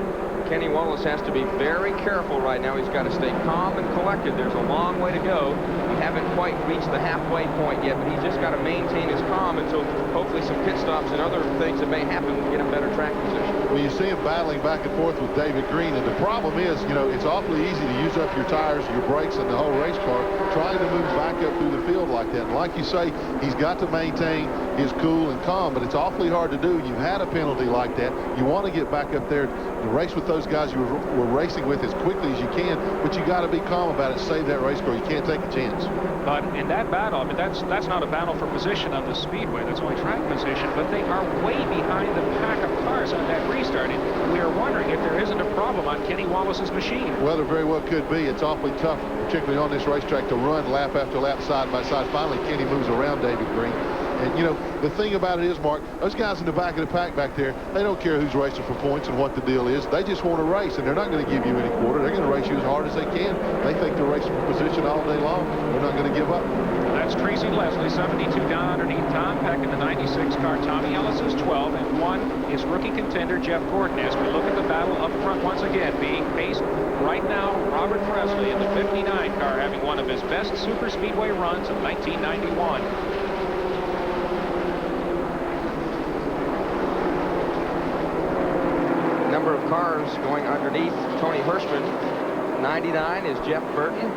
Kenny Wallace has to be very careful right now. He's got to stay calm and collected. There's a long way to go. We haven't quite reached the halfway point yet, but he's just got to maintain his calm until hopefully some pit stops and other things that may happen will get him better track position. Well, you see him battling back and forth with David Green, and the problem is, you know, it's awfully easy to use up your tires, your brakes, and the whole race car trying to move back up through the field like that. And like you say, he's got to maintain his cool and calm, but it's awfully hard to do. You've had a penalty like that. You want to get back up there to race with those guys you were racing with as quickly as you can, but you got to be calm about it. Save that race car. You can't take a chance. But in that battle, I mean, that's not a battle for position on the speedway. That's only track position, but they are way behind the pack of cars on that restart. And we are wondering if there isn't a problem on Kenny Wallace's machine. Well, there very well could be. It's awfully tough, particularly on this racetrack, to run lap after lap side by side. Finally, Kenny moves around David Green. And, you know, the thing about it is, Mark, those guys in the back of the pack back there, they don't care who's racing for points and what the deal is. They just want to race, and they're not going to give you any quarter. They're going to race you as hard as they can. They think they're racing for position all day long. They're not going to give up. That's Tracy Leslie, 72 down underneath Tom Peck in the 96 car. Tommy Ellis is 12, and 1 is rookie contender Jeff Gordon. As we look at the battle up front once again, being faced right now, Robert Presley in the 59 car, having one of his best super speedway runs of 1991. Number of cars going underneath Tony Hirschman. 99 is Jeff Burton.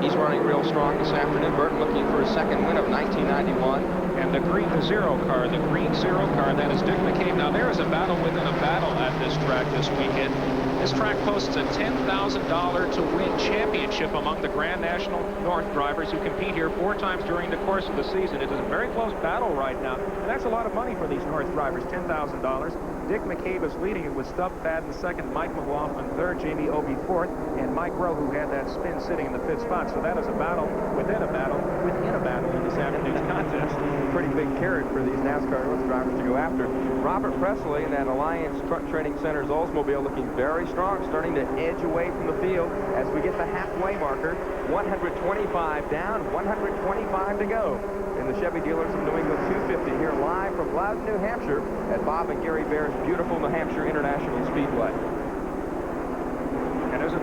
He's running real strong this afternoon. Burton looking for his second win of 1991. And the green 0 car, the green 0 car, that is Dick McCabe. Now there is a battle within a battle at this track this weekend. This track posts a $10,000 to win championship among the Grand National North drivers who compete here 4 times during the course of the season. It is a very close battle right now, and that's a lot of money for these North drivers, $10,000. Dick McCabe is leading it with Stubb Fadden second, Mike McLaughlin third, Jamie Obey fourth, and Mike Rowe, who had that spin, sitting in the 5th spot. So that is a battle within a battle within a battle in this afternoon's contest. Pretty big carrot for these NASCAR North drivers to go after. Robert Presley in that Alliance Truck Training Center's Oldsmobile looking very strong, starting to edge away from the field as we get the halfway marker. 125 down, 125 to go in the Chevy Dealers of New England 250 here live from Loudon, New Hampshire at Bob and Gary Bear's beautiful New Hampshire International Speedway.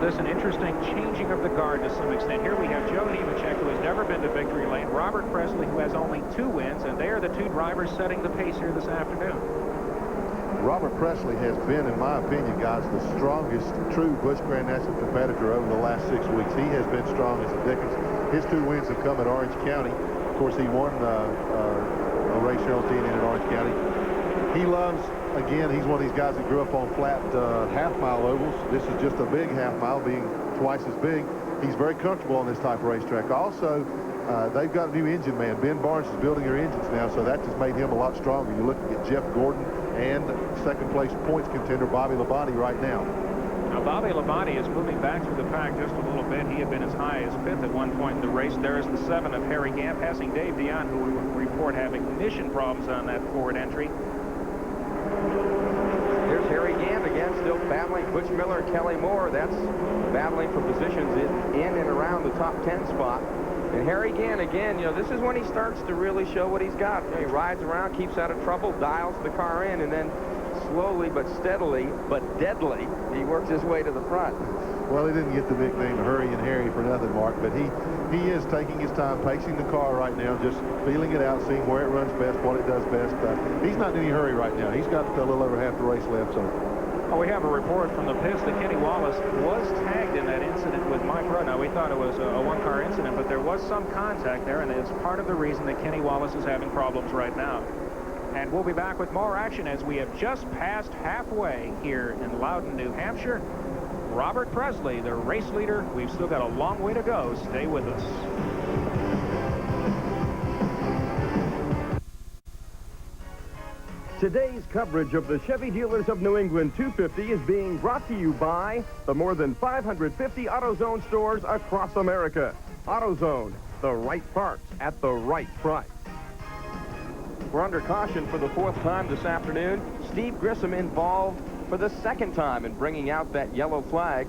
this an interesting changing of the guard to some extent. Here we have Joe Nemechek, who has never been to victory lane, Robert Presley, who has only 2 wins, and they are the 2 drivers setting the pace here this afternoon. Robert Presley has been, in my opinion, guys, the strongest true Busch Grand National competitor over the last 6 weeks. He has been strong as a Dickens. His 2 wins have come at Orange County. Of course, he won a race here on TNN at Orange County. He loves, again, he's one of these guys that grew up on flat half-mile ovals. This is just a big half-mile, being twice as big. He's very comfortable on this type of racetrack. Also, they've got a new engine man. Ben Barnes is building their engines now, so that just made him a lot stronger. You're looking at Jeff Gordon and second-place points contender Bobby Labonte right now. Now, Bobby Labonte is moving back through the pack just a little bit. He had been as high as 5th at one point in the race. There is the 7 of Harry Gant, passing Dave Dion, who we report having ignition problems on that forward entry. Here's Harry Gant again, still battling Butch Miller and Kelly Moore. That's battling for positions in and around the top 10 spot. And Harry Gant, again, you know, this is when he starts to really show what he's got. You know, he rides around, keeps out of trouble, dials the car in, and then slowly but steadily, but deadly, he works his way to the front. Well, he didn't get the nickname Hurry and Harry for nothing, Mark, but he is taking his time, pacing the car right now, just feeling it out, seeing where it runs best, what it does best. He's not in any hurry right now. He's got a little over half the race left, so. Well, we have a report from the pits that Kenny Wallace was tagged in that incident with Mike Rudd. Now, we thought it was a one-car incident, but there was some contact there, and it's part of the reason that Kenny Wallace is having problems right now. And we'll be back with more action as we have just passed halfway here in Loudon, New Hampshire. Robert Presley, the race leader. We've still got a long way to go. Stay with us. Today's coverage of the Chevy Dealers of New England 250 is being brought to you by the more than 550 AutoZone stores across America. AutoZone, the right parts at the right price. We're under caution for the 4th time this afternoon. Steve Grissom involved for the 2nd time in bringing out that yellow flag.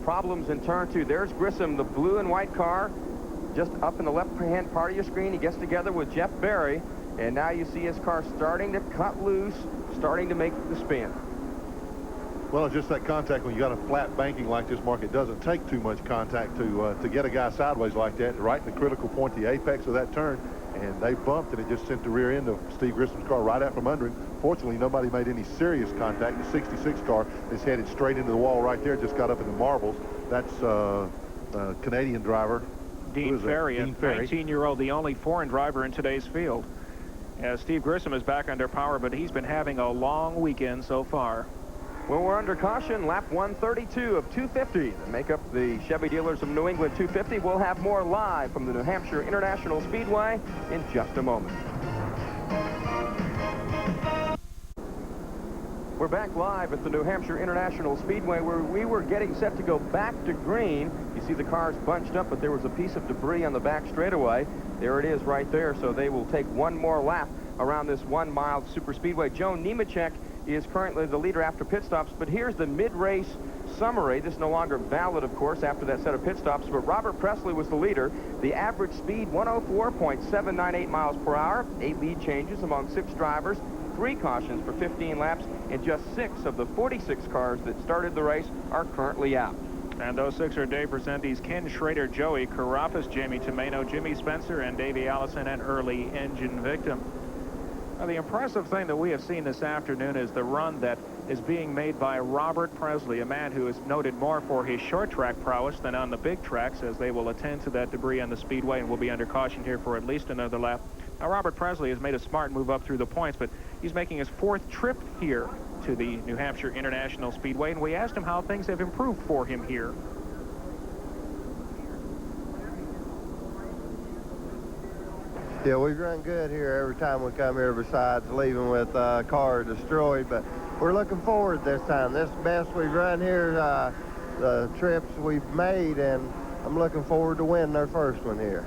Problems in turn 2. There's Grissom, the blue and white car, just up in the left-hand part of your screen. He gets together with Jeff Berry. And now you see his car starting to cut loose, starting to make the spin. Well, it's just that contact when you got a flat banking like this, Mark. It doesn't take too much contact to get a guy sideways like that, right in the critical point, the apex of that turn. And they bumped, and it just sent the rear end of Steve Grissom's car right out from under him. Fortunately, nobody made any serious contact. The 66 car is headed straight into the wall right there, just got up in the marbles. That's Canadian driver. Dean Ferry, a 19-year-old, the only foreign driver in today's field. Steve Grissom is back under power, but he's been having a long weekend so far. Well, we're under caution. Lap 132 of 250 to make up the Chevy Dealers of New England 250. We'll have more live from the New Hampshire International Speedway in just a moment. We're back live at the New Hampshire International Speedway where we were getting set to go back to green. You see the cars bunched up, but there was a piece of debris on the back straightaway. There it is right there, so they will take one more lap around this 1 mile super speedway. Joe Nemechek is currently the leader after pit stops, but here's the mid-race summary. This is no longer valid, of course, after that set of pit stops, but Robert Presley was the leader. The average speed, 104.798 miles per hour, 8 lead changes among 6 drivers, 3 cautions for 15 laps, and just 6 of the 46 cars that started the race are currently out. And those 6 are Dave Presenti's Ken Schrader, Joey Carafas, Jamie Tomeno, Jimmy Spencer, and Davey Allison, an early engine victim. Now, the impressive thing that we have seen this afternoon is the run that is being made by Robert Presley, a man who is noted more for his short track prowess than on the big tracks, as they will attend to that debris on the speedway and will be under caution here for at least another lap. Now, Robert Presley has made a smart move up through the points, but he's making his 4th trip here to the New Hampshire International Speedway, and we asked him how things have improved for him here. Yeah, we run good here every time we come here, besides leaving with car destroyed, but we're looking forward this time. This is the best we've run here, the trips we've made, and I'm looking forward to winning our first one here.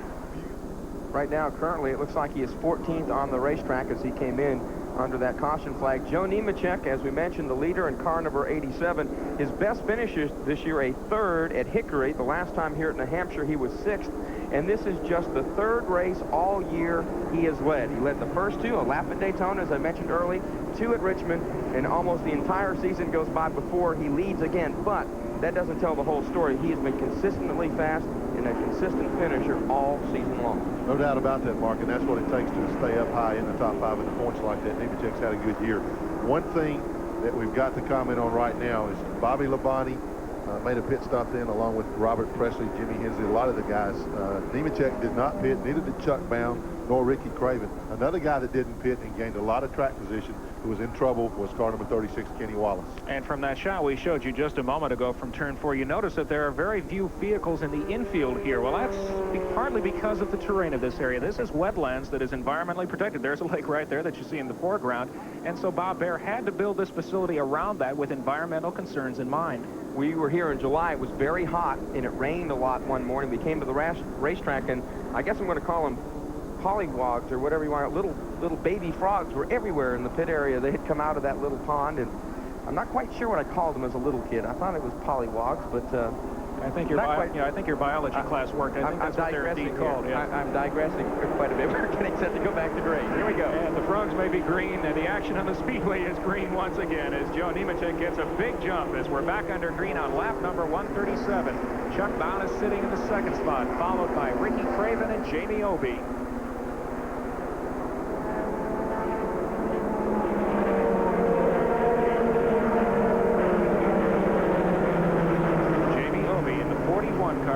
Right now, currently, it looks like he is 14th on the racetrack as he came in under that caution flag. Joe Nemechek, as we mentioned, the leader in car number 87. His best finishes this year, a 3rd at Hickory. The last time here at New Hampshire, he was 6th. And this is just the 3rd race all year he has led. He led the first 2, a lap at Daytona, as I mentioned early, 2 at Richmond, and almost the entire season goes by before he leads again. But that doesn't tell the whole story. He has been consistently fast and a consistent finisher all season long. No doubt about that, Mark, and that's what it takes to stay up high in the top 5 in the points like that. Nemechek's had a good year. One thing that we've got to comment on right now is Bobby Labonte made a pit stop then along with Robert Presley, Jimmy Hensley, a lot of the guys. Nemechek did not pit, neither did Chuck Bound nor Ricky Craven. Another guy that didn't pit and gained a lot of track position who was in trouble was car number 36, Kenny Wallace. And from that shot we showed you just a moment ago from turn 4, you notice that there are very few vehicles in the infield here. Well, that's partly because of the terrain of this area. This is wetlands that is environmentally protected. There's a lake right there that you see in the foreground. And so Bob Baer had to build this facility around that with environmental concerns in mind. We were here in July. It was very hot, and it rained a lot one morning. We came to the racetrack, and I guess I'm going to call them pollywogs or whatever you want. Little baby frogs were everywhere in the pit area. They had come out of that little pond, and I'm not quite sure what I called them as a little kid. I thought it was pollywogs, but I think your biology class worked. I think that's what they're indeed called. Yeah. I'm digressing quite a bit. We're getting set to go back to green. Here we go. And the frogs may be green, and the action on the Speedway is green once again as Joe Nemechek gets a big jump as we're back under green on lap number 137. Chuck Bound is sitting in the second spot, followed by Ricky Craven and Jamie Obey.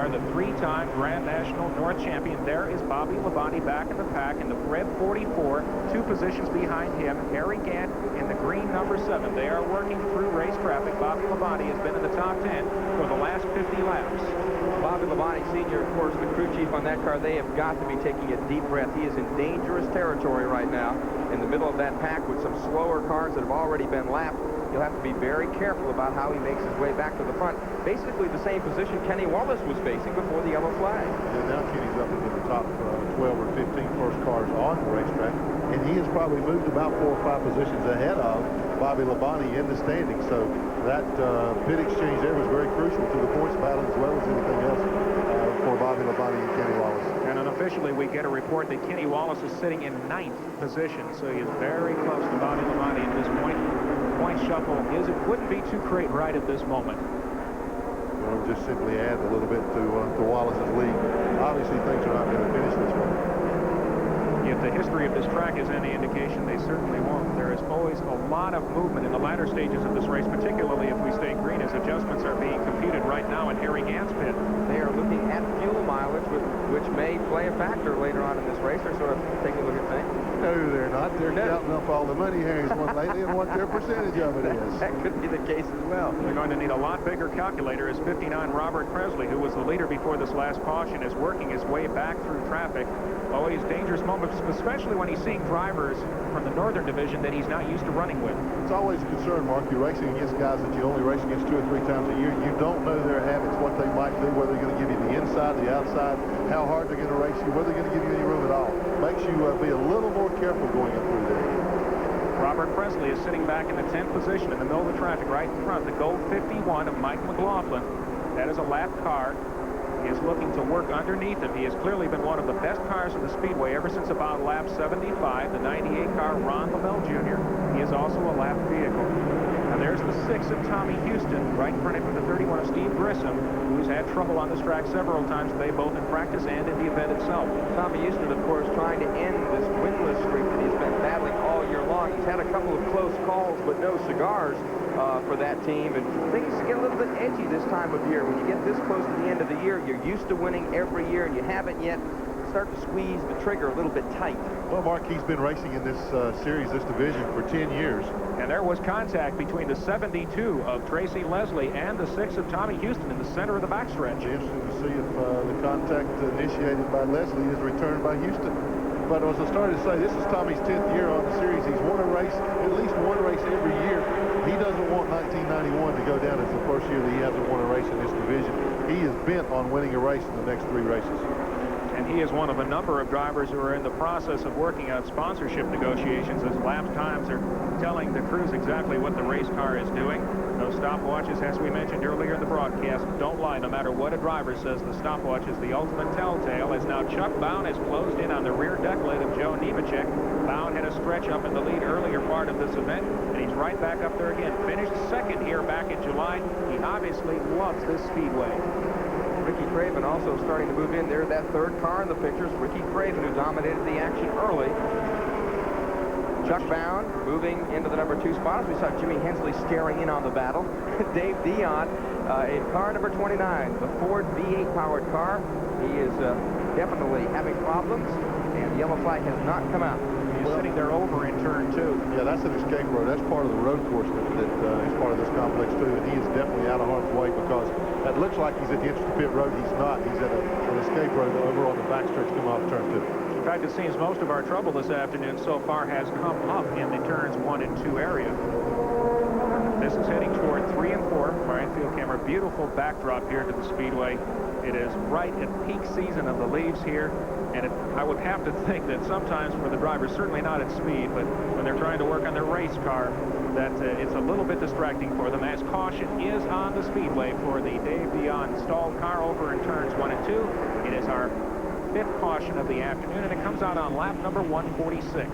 The three-time Grand National North champion. There is Bobby Labonte back in the pack in the red 44, 2 positions behind him. Harry Gant in the green number 7. They are working through race traffic. Bobby Labonte has been in the top 10 for the last 50 laps. Bobby Labonte Sr., of course, the crew chief on that car. They have got to be taking a deep breath. He is in dangerous territory right now in the middle of that pack with some slower cars that have already been lapped. He'll have to be very careful about how he makes his way back to the front. Basically the same position Kenny Wallace was facing before the yellow flag. And now Kenny's up into the top 12 or 15 first cars on the racetrack, and he has probably moved about 4 or 5 positions ahead of Bobby Labonte in the standings. So that pit exchange there was very crucial to the points battle as well as anything else for Bobby Labonte and Kenny Wallace. And unofficially, we get a report that Kenny Wallace is sitting in 9th position, so he is very close to Bobby Labonte at this point. Point shuffle wouldn't be too great right at this moment. We'll just simply add a little bit to Wallace's lead. Obviously, things are not going to finish this one. If the history of this track is any indication, they certainly won't. There is always a lot of movement in the latter stages of this race, particularly if we stay green, as adjustments are being computed right now in Harry Gant's pit. They are looking at fuel mileage, which may play a factor later on in this race. They're sort of taking a look at things. No, they're not. They're counting up all the money Harry's won lately and what their percentage of it is. That could be the case as well. They're going to need a lot bigger calculator as 59 Robert Presley, who was the leader before this last caution, is working his way back through traffic. Always dangerous moments, especially when he's seeing drivers from the Northern Division that he's not used to running with. It's always a concern, Mark. You're racing against guys that you only race against 2 or 3 times a year. You don't know their habits, what they might do, whether they're going to give you the inside, the outside, how hard they're going to race you, whether they're going to give you any room at all. Makes you be a little more careful going up through there. Robert Presley is sitting back in the 10th position in the middle of the traffic right in front. The Gold 51 of Mike McLaughlin. That is a lap car. He is looking to work underneath him. He has clearly been one of the best cars of the Speedway ever since about lap 75. The 98 car, Ron Lavelle Jr. He is also a lap vehicle. Now there's the 6 of Tommy Houston, right in front of him, the 31 of Steve Grissom, who's had trouble on this track several times today, both in practice and in the event itself. Tommy Houston, of course, trying to end this winless streak that he's been battling all year long. He's had a couple of close calls, but no cigars for that team. And things get a little bit edgy this time of year. When you get this close to the end of the year, you're used to winning every year, and you haven't yet. Start to squeeze the trigger a little bit tight. Well, Mark, he's been racing in this series, this division, for 10 years. And there was contact between the 72 of Tracy Leslie and the 6 of Tommy Houston in the center of the backstretch. Interesting to see if the contact initiated by Leslie is returned by Houston. But as I started to say, this is Tommy's 10th year on the series. He's won a race, at least one race every year. He doesn't want 1991 to go down as the first year that he hasn't won a race in this division. He is bent on winning a race in the next 3 races. And he is one of a number of drivers who are in the process of working out sponsorship negotiations as lap times are telling the crews exactly what the race car is doing. Those stopwatches, as we mentioned earlier in the broadcast, don't lie. No matter what a driver says, the stopwatch is the ultimate telltale. As now Chuck Bown has closed in on the rear deck lid of Joe Nemechek. Bown had a stretch up in the lead earlier part of this event, and he's right back up there again. Finished second here back in July. He obviously loves this speedway. Ricky Craven also starting to move in there. That third car in the pictures, Ricky Craven, who dominated the action early. Chuck Bown moving into the number 2 spot as we saw Jimmy Hensley staring in on the battle. Dave Dion in car number 29, the Ford V8 powered car. He is definitely having problems, and the yellow flag has not come out. He's sitting there over in turn 2. Yeah, that's an escape road. That's part of the road course that is part of this complex too, and he is definitely out of harm's way because that looks like he's at the entrance to pit road. He's not. He's at an escape road over on the backstretch coming off turn 2. In fact, it seems most of our trouble this afternoon so far has come up in the turns 1 and 2 area. This is heading toward 3 and 4. Brian Field camera, beautiful backdrop here to the Speedway. It is right at peak season of the leaves here, and I would have to think that sometimes for the drivers, certainly not at speed, but when they're trying to work on their race car, that it's a little bit distracting for them, as caution is on the Speedway for the Dave Dion stalled car over in turns 1 and 2. It is our 5th caution of the afternoon, and it comes out on lap number 146.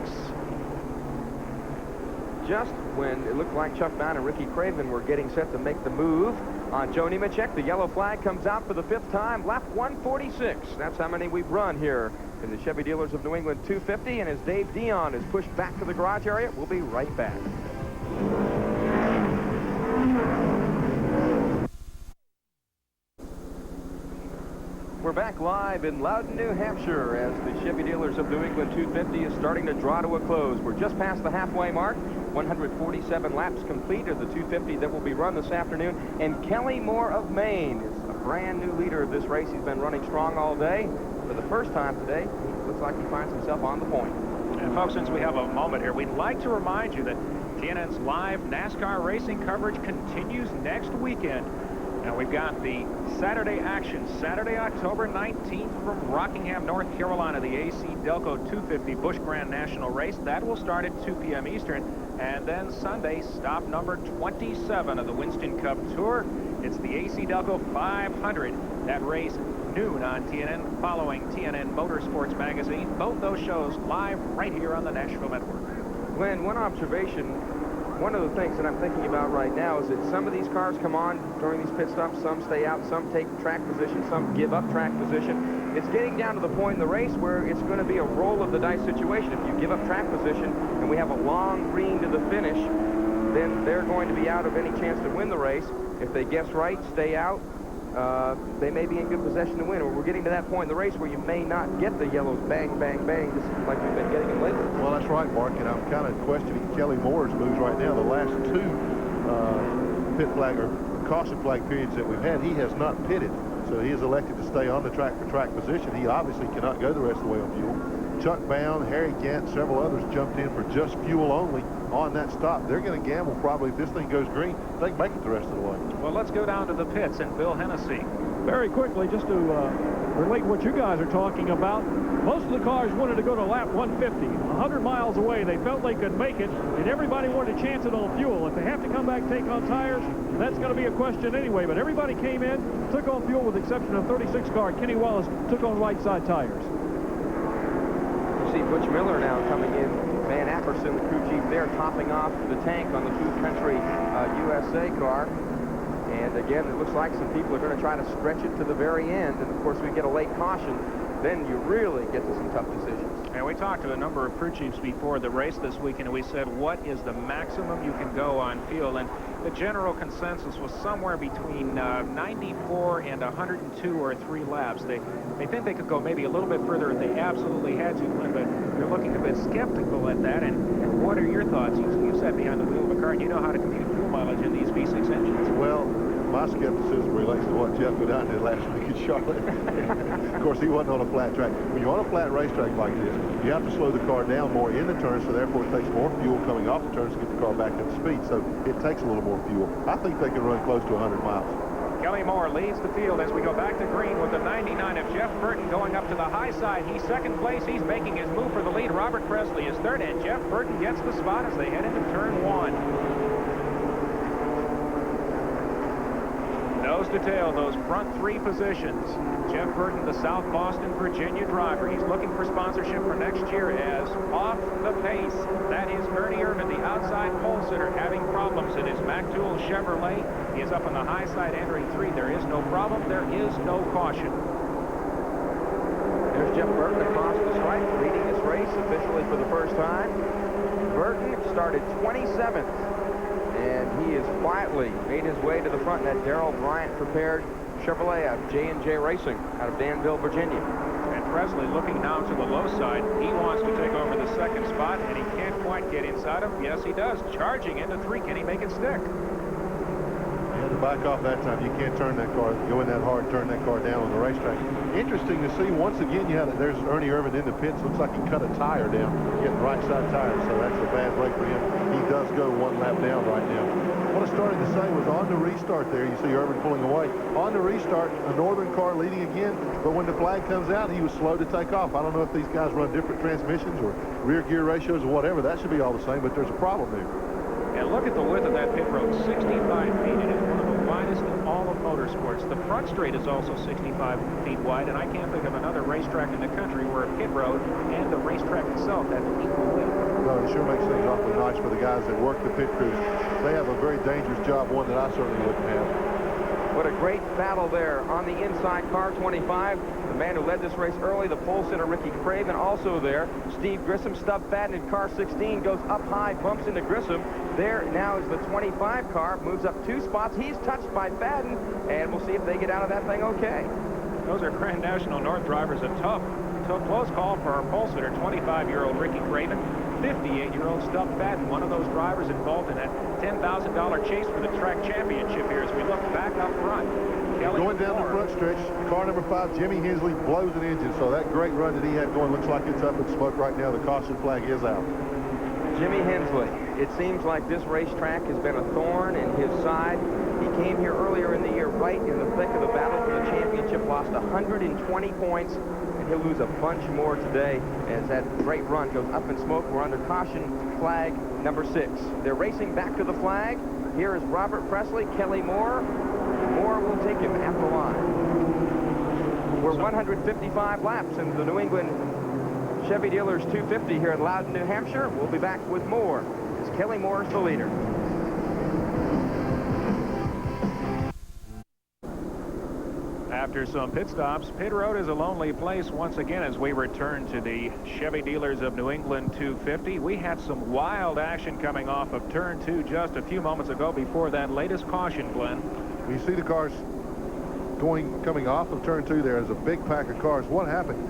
Just when it looked like Chuck Bown and Ricky Craven were getting set to make the move on Joe Nemechek, the yellow flag comes out for the 5th time, lap 146. That's how many we've run here in the Chevy Dealers of New England 250, and as Dave Dion is pushed back to the garage area, we'll be right back. We're back live in Loudon, New Hampshire, as the Chevy Dealers of New England 250 is starting to draw to a close. We're just past the halfway mark. 147 laps complete of the 250 that will be run this afternoon. And Kelly Moore of Maine is a brand new leader of this race. He's been running strong all day. For the first time today, it looks like he finds himself on the point. And folks, since we have a moment here, we'd like to remind you that TNN's live NASCAR racing coverage continues next weekend. Now, we've got the Saturday action, Saturday, October 19th from Rockingham, North Carolina, the AC Delco 250 Busch Grand National Race. That will start at 2 p.m. Eastern. And then Sunday, stop number 27 of the Winston Cup Tour. It's the AC Delco 500. That race noon on TNN, following TNN Motorsports Magazine. Both those shows live right here on the Nashville Network. Glenn, one observation. One of the things that I'm thinking about right now is that some of these cars come on during these pit stops, some stay out, some take track position, some give up track position. It's getting down to the point in the race where it's going to be a roll of the dice situation. If you give up track position and we have a long green to the finish, then they're going to be out of any chance to win the race. If they guess right, stay out, they may be in good possession to win. Or we're getting to that point in the race where you may not get the yellows bang, bang, bang, just like we've been getting them lately. Well, that's right, Mark, and I'm kind of questioning Kelly Moore's moves right now. The last 2 pit flag or caution flag periods that we've had, he has not pitted. So he has elected to stay on the track for track position. He obviously cannot go the rest of the way on fuel. Chuck Bown, Harry Gant, several others jumped in for just fuel only on that stop. They're going to gamble probably if this thing goes green, they can make it the rest of the way. Well, let's go down to the pits and Bill Hennessy. Very quickly, just to relate what you guys are talking about, most of the cars wanted to go to lap 150. 100 miles away, they felt they could make it, and everybody wanted to chance it on fuel. If they have to come back, take on tires, that's going to be a question anyway. But everybody came in, took on fuel with the exception of 36 car. Kenny Wallace took on right side tires. You see Butch Miller now coming in. Van Apperson, the crew chief there, topping off the tank on the Food Country USA car. And again, it looks like some people are going to try to stretch it to the very end. And of course, we get a late caution. Then you really get to some tough decisions. And we talked to a number of crew chiefs before the race this weekend, and we said, what is the maximum you can go on fuel? And the general consensus was somewhere between 94 and 102 or 3 laps. They think they could go maybe a little bit further if they absolutely had to, but they're looking a bit skeptical at that. And what are your thoughts? You sat behind the wheel of a car, and you know how to compute fuel mileage in these V6 engines. Well, my skepticism relates to what Jeff Godin did last week in Charlotte. Of course, he wasn't on a flat track. When you're on a flat racetrack like this, you have to slow the car down more in the turns, so therefore it takes more fuel coming off the turns to get the car back up to speed. So it takes a little more fuel. I think they can run close to 100 miles. Kelly Moore leads the field as we go back to green with the 99 of Jeff Burton going up to the high side. He's second place. He's making his move for the lead. Robert Presley is third, and Jeff Burton gets the spot as they head into turn 1. nose to tail, those front three positions. Jeff Burton, the South Boston, Virginia driver. He's looking for sponsorship for next year as off the pace. That is Ernie Irvin, the outside pole sitter, having problems in his McTool Chevrolet. He is up on the high side entering 3. There is no problem. There is no caution. There's Jeff Burton across the stripe, leading this race officially for the first time. Burton started 27th, and he has quietly made his way to the front in that Darrell Bryant prepared Chevrolet out of J&J Racing out of Danville, Virginia. And Presley looking now to the low side. He wants to take over the second spot, and he can't quite get inside him. Yes, he does. Charging into 3. Can he make it stick? You had to back off that time. You can't turn that car, go in that hard, turn that car down on the racetrack. Interesting to see, once again, there's Ernie Irvin in the pits. Looks like he cut a tire down, getting right side tire, so that's a bad break for him. He does go 1 lap down right now. What I started to say was on the restart there, you see Irvin pulling away. On the restart, a Northern car leading again, but when the flag comes out, he was slow to take off. I don't know if these guys run different transmissions or rear gear ratios or whatever. That should be all the same, but there's a problem there. And look at the width of that pit road, 65 feet. It is one of the widest in all of motorsports. The front straight is also 65 feet wide, and I can't think of another racetrack in the country where a pit road and the racetrack itself have an equal width. No, it sure makes things awfully nice for the guys that work the pit crews. They have a very dangerous job, one that I certainly wouldn't have. What a great battle there on the inside car 25. The man who led this race early, the pole sitter Ricky Craven, also there. Steve Grissom, Stub Fadden in car 16, goes up high, bumps into Grissom. There now is the 25 car, moves up 2 spots. He's touched by Fadden, and we'll see if they get out of that thing okay. Those are Grand National North drivers. A tough, close call for our pole sitter, 25-year-old Ricky Craven. 58-year-old Stub Fadden, one of those drivers involved in that $10,000 chase for the track championship here as we look back up front. Going down the front stretch, car number 5, Jimmy Hensley, blows an engine, so that great run that he had going looks like it's up in smoke right now. The caution flag is out. Jimmy Hensley, it seems like this racetrack has been a thorn in his side. He came here earlier in the year right in the thick of the battle for the championship, lost 120 points, and he'll lose a bunch more today as that great run goes up in smoke. We're under caution flag number 6. They're racing back to the flag. Here is Robert Presley, Kelly Moore. Moore will take him at the line. We're 155 laps in the New England Chevy Dealers 250 here in Loudon, New Hampshire. We'll be back with more as Kelly Moore is the leader. After some pit stops, pit road is a lonely place once again as we return to the Chevy Dealers of New England 250. We had some wild action coming off of turn 2 just a few moments ago before that latest caution, Glenn. You see the cars coming off of turn 2 there is a big pack of cars. What happened?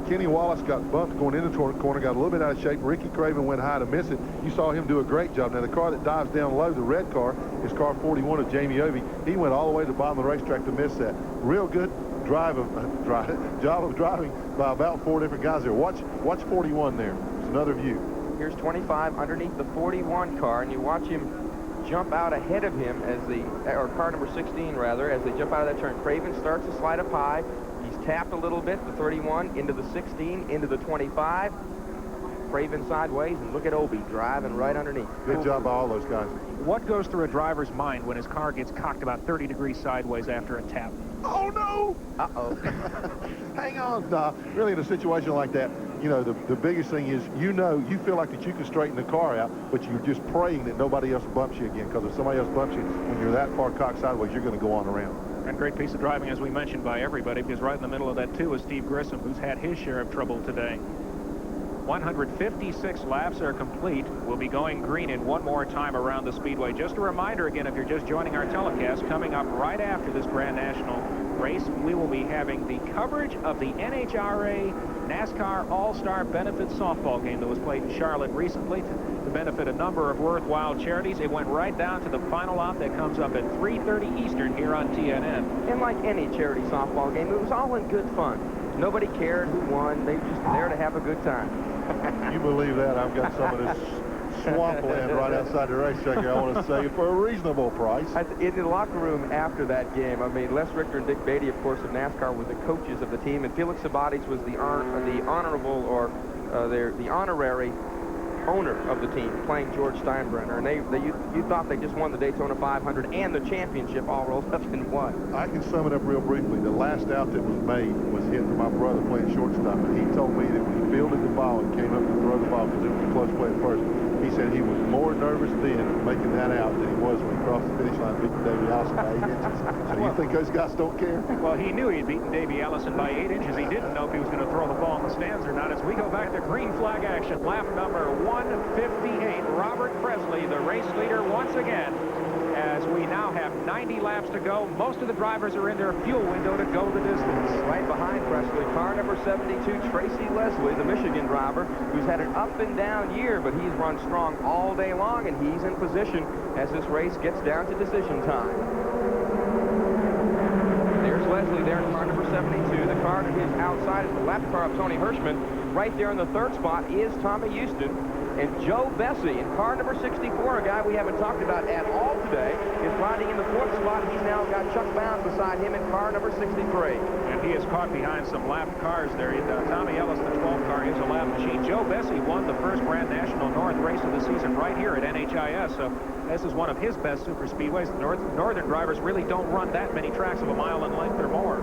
Kenny Wallace got bumped going into the corner, got a little bit out of shape. Ricky Craven went high to miss it. You saw him do a great job. Now, the car that dives down low, the red car, is car 41 of Jamie Ovey. He went all the way to the bottom of the racetrack to miss that. Real good job of driving by about 4 different guys there. Watch 41 there. It's another view. Here's 25 underneath the 41 car, and you watch him jump out ahead of him or car number 16 rather, as they jump out of that turn. Craven starts to slide up high. He's tapped a little bit, the 31 into the 16, into the 25. Craven sideways, and look at Obie driving right underneath. Good job by all those guys. What goes through a driver's mind when his car gets cocked about 30 degrees sideways after a tap? Oh, no! Uh-oh. Hang on. Really, in a situation like that, you know, the biggest thing is, you feel like that you can straighten the car out, but you're just praying that nobody else bumps you again, because if somebody else bumps you, when you're that far cocked sideways, you're going to go on around. And great piece of driving, as we mentioned, by everybody, because right in the middle of that, too, is Steve Grissom, who's had his share of trouble today. 156 laps are complete. We'll be going green in one more time around the Speedway. Just a reminder again, if you're just joining our telecast, coming up right after this Grand National race, we will be having the coverage of the NHRA NASCAR All-Star Benefit Softball game that was played in Charlotte recently to benefit a number of worthwhile charities. It went right down to the final lap that comes up at 3:30 Eastern here on TNN. And like any charity softball game, it was all in good fun. Nobody cared who won. They were just there to have a good time. You believe that? I've got some of this swampland right outside the racetrack here I want to sell you for a reasonable price. In the locker room after that game, I mean, Les Richter and Dick Beatty, of course, of NASCAR, were the coaches of the team, and Felix Sabates was the honorary owner of the team, playing George Steinbrenner, and you thought they just won the Daytona 500 and the championship all rolled up in one. I can sum it up real briefly. The last out that was made was hit to my brother playing shortstop, and he told me that when he fielded the ball and came up to throw the ball, because it was a close play at first, he said he was more nervous then making that out than he was when he crossed the finish line beating Davey Allison by 8 inches. So do you think those guys don't care? Well, he knew he'd beaten Davey Allison by 8 inches. He didn't know if he was going to throw the ball in the stands or not. As we go back to green flag action, lap number 158, Robert Presley, the race leader once again. As we now have 90 laps to go, most of the drivers are in their fuel window to go the distance. Right behind Presley, car number 72, Tracy Leslie, the Michigan driver, who's had an up and down year, but he's run strong all day long, and he's in position as this race gets down to decision time. There's Leslie there in car number 72. The car to his outside is the lap car of Tony Hirschman. Right there in the third spot is Tommy Houston. And Joe Bessie in car number 64, a guy we haven't talked about at all today, is riding in the fourth spot. He's now got Chuck Bound beside him in car number 63. And he is caught behind some lap cars there. Tommy Ellis, the 12 car, is a lap machine. Joe Bessie won the first Grand National North race of the season right here at NHIS. So this is one of his best super speedways. The northern drivers really don't run that many tracks of a mile in length or more.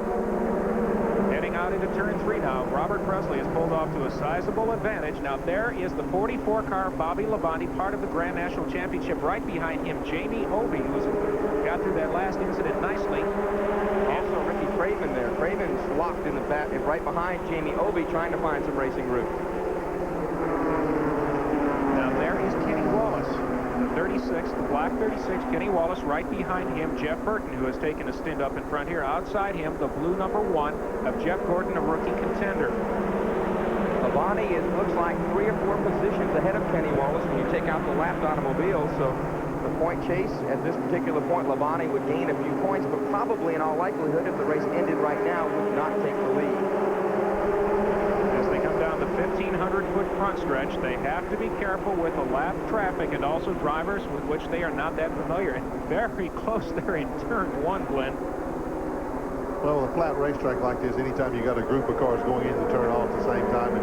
Heading out into turn 3 now. Robert Presley has pulled off to a sizable advantage. Now there is the 44 car Bobby Labonte, part of the Grand National Championship. Right behind him, Jamie Obey, who's got through that last incident nicely. Also Ricky Craven there. Craven's locked in the back and right behind Jamie Obey, trying to find some racing route. Now there is Kenny Wallace, the 36, the black 36. Kenny Wallace right behind him, Jeff Burton, who has taken a stint up in front here. Outside him, the blue number 1 of Jeff Gordon, a rookie contender. Labonte looks like 3 or 4 positions ahead of Kenny Wallace when you take out the lapped automobiles. So the point chase at this particular point, Labonte would gain a few points, but probably in all likelihood, if the race ended right now, would not take the lead. As they come down the 1,500-foot front stretch, they have to be careful with the lap traffic and also drivers with which they are not that familiar. And very close there in turn 1, Glenn. Well, a flat racetrack like this, anytime you got a group of cars going in the turn all at the same time, and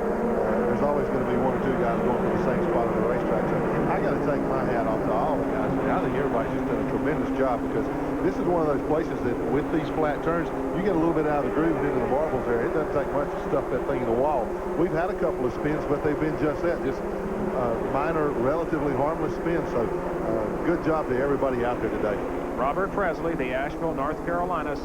there's always going to be 1 or 2 guys going for the same spot on the racetrack. So I got to take my hat off to all the guys. I think everybody's just done a tremendous job, because this is one of those places that with these flat turns, you get a little bit out of the groove and into the marbles there. It doesn't take much to stuff that thing in the wall. We've had a couple of spins, but they've been just that, just minor, relatively harmless spins. So good job to everybody out there today. Robert Presley, the Asheville, North Carolina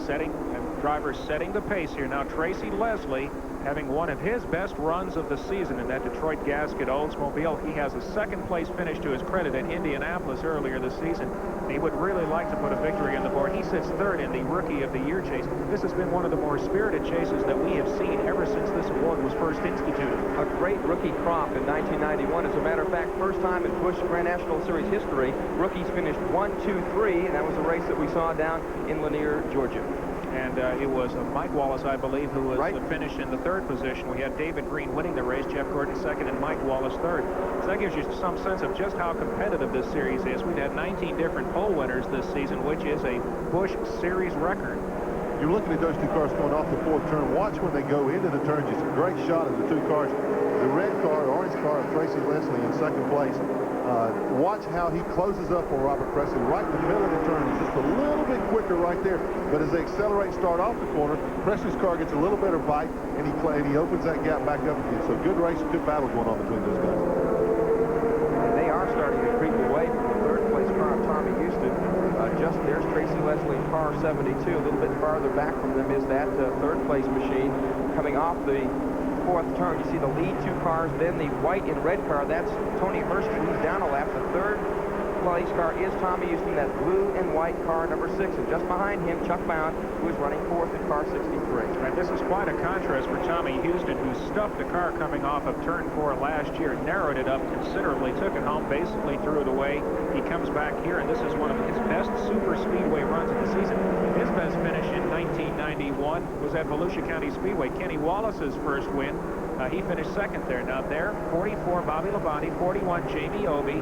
driver setting the pace here. Now Tracy Leslie having one of his best runs of the season in that Detroit Gasket Oldsmobile. He has a second-place finish to his credit at Indianapolis earlier this season. He would really like to put a victory on the board. He sits 3rd in the Rookie of the Year chase. This has been one of the more spirited chases that we have seen ever since this award was first instituted. A great rookie crop in 1991. As a matter of fact, first time in Busch Grand National Series history, rookies finished 1, 2, 3, and that was a race that we saw down in Lanier, Georgia. And it was Mike Wallace, I believe, who was finished in the 3rd position. We had David Green winning the race, Jeff Gordon 2nd, and Mike Wallace 3rd. So that gives you some sense of just how competitive this series is. We've had 19 different pole winners this season, which is a Busch Series record. You're looking at those 2 cars going off the 4th turn. Watch when they go into the turn. Just a great shot of the 2 cars. The red car, orange car of Tracy Leslie in 2nd place. Watch how he closes up on Robert Presley right in the middle of the turn. He's just a little bit quicker right there. But as they accelerate and start off the corner, Presley's car gets a little better bite, and he opens that gap back up again. So good race, good battle going on between those guys. And they are starting to creep away from the 3rd place car of Tommy Houston. Just there's Tracy Leslie in car 72. A little bit farther back from them is that 3rd place machine coming off the 4th turn. You see the lead 2 cars, then the white and red car. That's Tony Hirschman. He's down a lap. The 3rd place car is Tommy Houston, that blue and white car number 6. And just behind him, Chuck Bound, who is running 4th in car 63. And this is quite a contrast for Tommy Houston, who stuffed the car coming off of turn 4 last year, narrowed it up considerably, took it home, basically threw it away. He comes back here, and this is one of his best super speedway runs of the season. His best finish in 1991 was at Volusia County Speedway. Kenny Wallace's first win. He finished 2nd there. Now there, 44 Bobby Labonte, 41 Jamie Obey,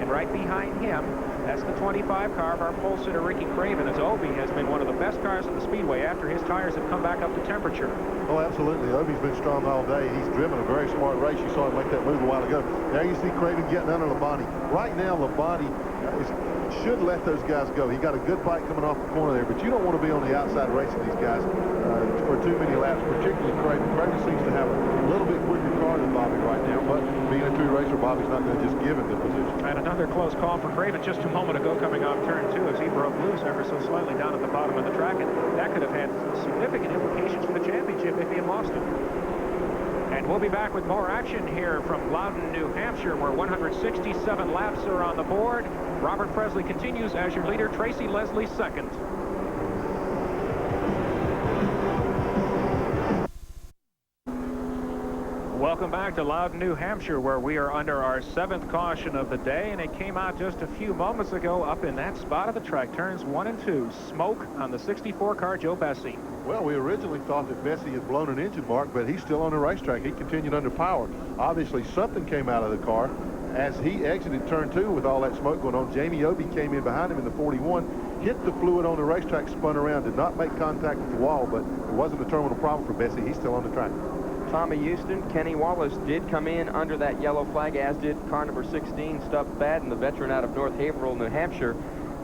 and right behind him, that's the 25 car of our pole sitter Ricky Craven, as Obi has been one of the best cars at the Speedway after his tires have come back up to temperature. Oh, absolutely. Obi's been strong all day. He's driven a very smart race. You saw him make that move a while ago. Now you see Craven getting under Labonte. Right now, Labonte should let those guys go. He got a good bite coming off the corner there, but you don't want to be on the outside racing these guys for too many laps, particularly Craven. Craven seems to have a little bit quicker car than Bobby right now, but being a true racer, Bobby's not going to just give him the position. And another close call for Craven just a moment ago coming off turn 2 as he broke loose ever so slightly down at the bottom of the track, and that could have had significant implications for the championship if he had lost it. And we'll be back with more action here from Loudon, New Hampshire, where 167 laps are on the board. Robert Presley continues as your leader, Tracy Leslie second. Welcome back to Loudon, New Hampshire, where we are under our 7th caution of the day, and it came out just a few moments ago up in that spot of the track, turns 1 and 2. Smoke on the 64 car, Joe Bessie. Well, we originally thought that Bessie had blown an engine mark, but he's still on the racetrack. He continued under power. Obviously, something came out of the car. As he exited turn 2 with all that smoke going on, Jamie Obi came in behind him in the 41, hit the fluid on the racetrack, spun around, did not make contact with the wall, but it wasn't a terminal problem for Bessie. He's still on the track. Tommy Houston, Kenny Wallace did come in under that yellow flag, as did car number 16, Stubb Fadden, the veteran out of North Haverhill, New Hampshire.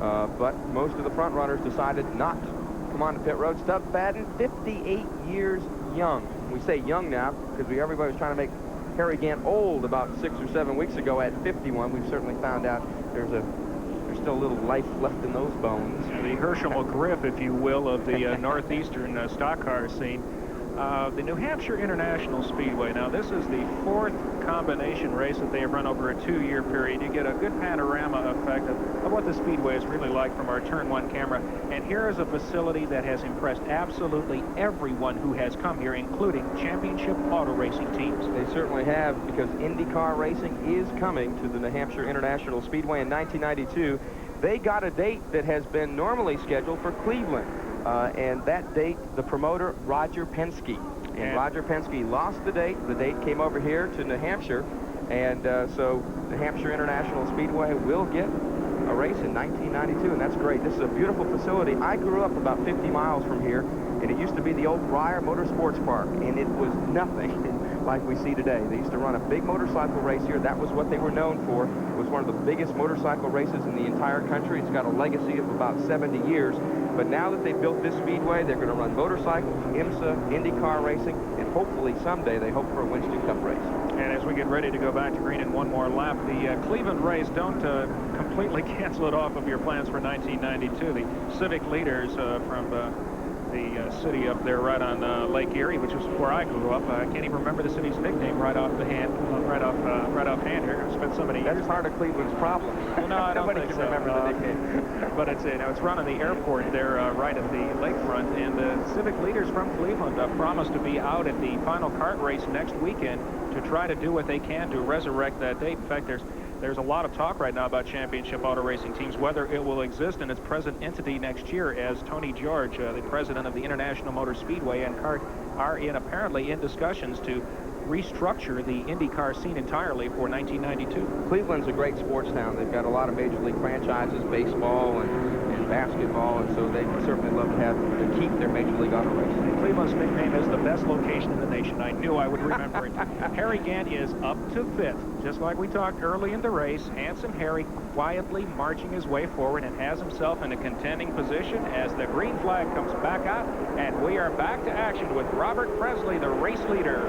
But most of the front runners decided not to come on the pit road. Stubb Fadden, 58 years young. We say young now because everybody was trying to make Harry Gant old about 6 or 7 weeks ago at 51. We've certainly found out there's still a little life left in those bones. The Herschel McGriff, if you will, of the northeastern stock car scene. The New Hampshire International Speedway. Now, this is the 4th combination race that they have run over a 2-year period. You get a good panorama effect of what the Speedway is really like from our Turn 1 camera. And here is a facility that has impressed absolutely everyone who has come here, including championship auto racing teams. They certainly have, because IndyCar racing is coming to the New Hampshire International Speedway in 1992. They got a date that has been normally scheduled for Cleveland. And that date, the promoter, Roger Penske. And Roger Penske lost the date. The date came over here to New Hampshire. And so New Hampshire International Speedway will get a race in 1992, and that's great. This is a beautiful facility. I grew up about 50 miles from here, and it used to be the old Briar Motorsports Park, and it was nothing like we see today. They used to run a big motorcycle race here. That was what they were known for. It was one of the biggest motorcycle races in the entire country. It's got a legacy of about 70 years. But now that they've built this speedway, they're going to run motorcycles, IMSA, IndyCar racing, and hopefully someday they hope for a Winston Cup race. And as we get ready to go back to green in one more lap, the Cleveland race, don't completely cancel it off of your plans for 1992. The Civic leaders from the city up there right on Lake Erie, which is where I grew up. I can't even remember the city's nickname right off hand here. I spent so many years. That's part of Cleveland's problem. Well, no, I don't Nobody think can so. remember the nickname. But it's it's run on the airport there right at the lakefront, and the Civic leaders from Cleveland promised to be out at the final kart race next weekend to try to do what they can to resurrect that date. In fact, there's a lot of talk right now about championship auto racing teams, whether it will exist in its present entity next year, as Tony George, the president of the International Motor Speedway and Kart, are apparently in discussions to restructure the IndyCar scene entirely for 1992. Cleveland's a great sports town. They've got a lot of major league franchises, baseball and basketball, and so they certainly love to keep their major league auto racing. Cleveland's nickname is the best location in the nation. I knew I would remember it. Harry Gant is up to 5th, just like we talked early in the race. Handsome Harry quietly marching his way forward and has himself in a contending position as the green flag comes back out, and we are back to action with Robert Presley, the race leader.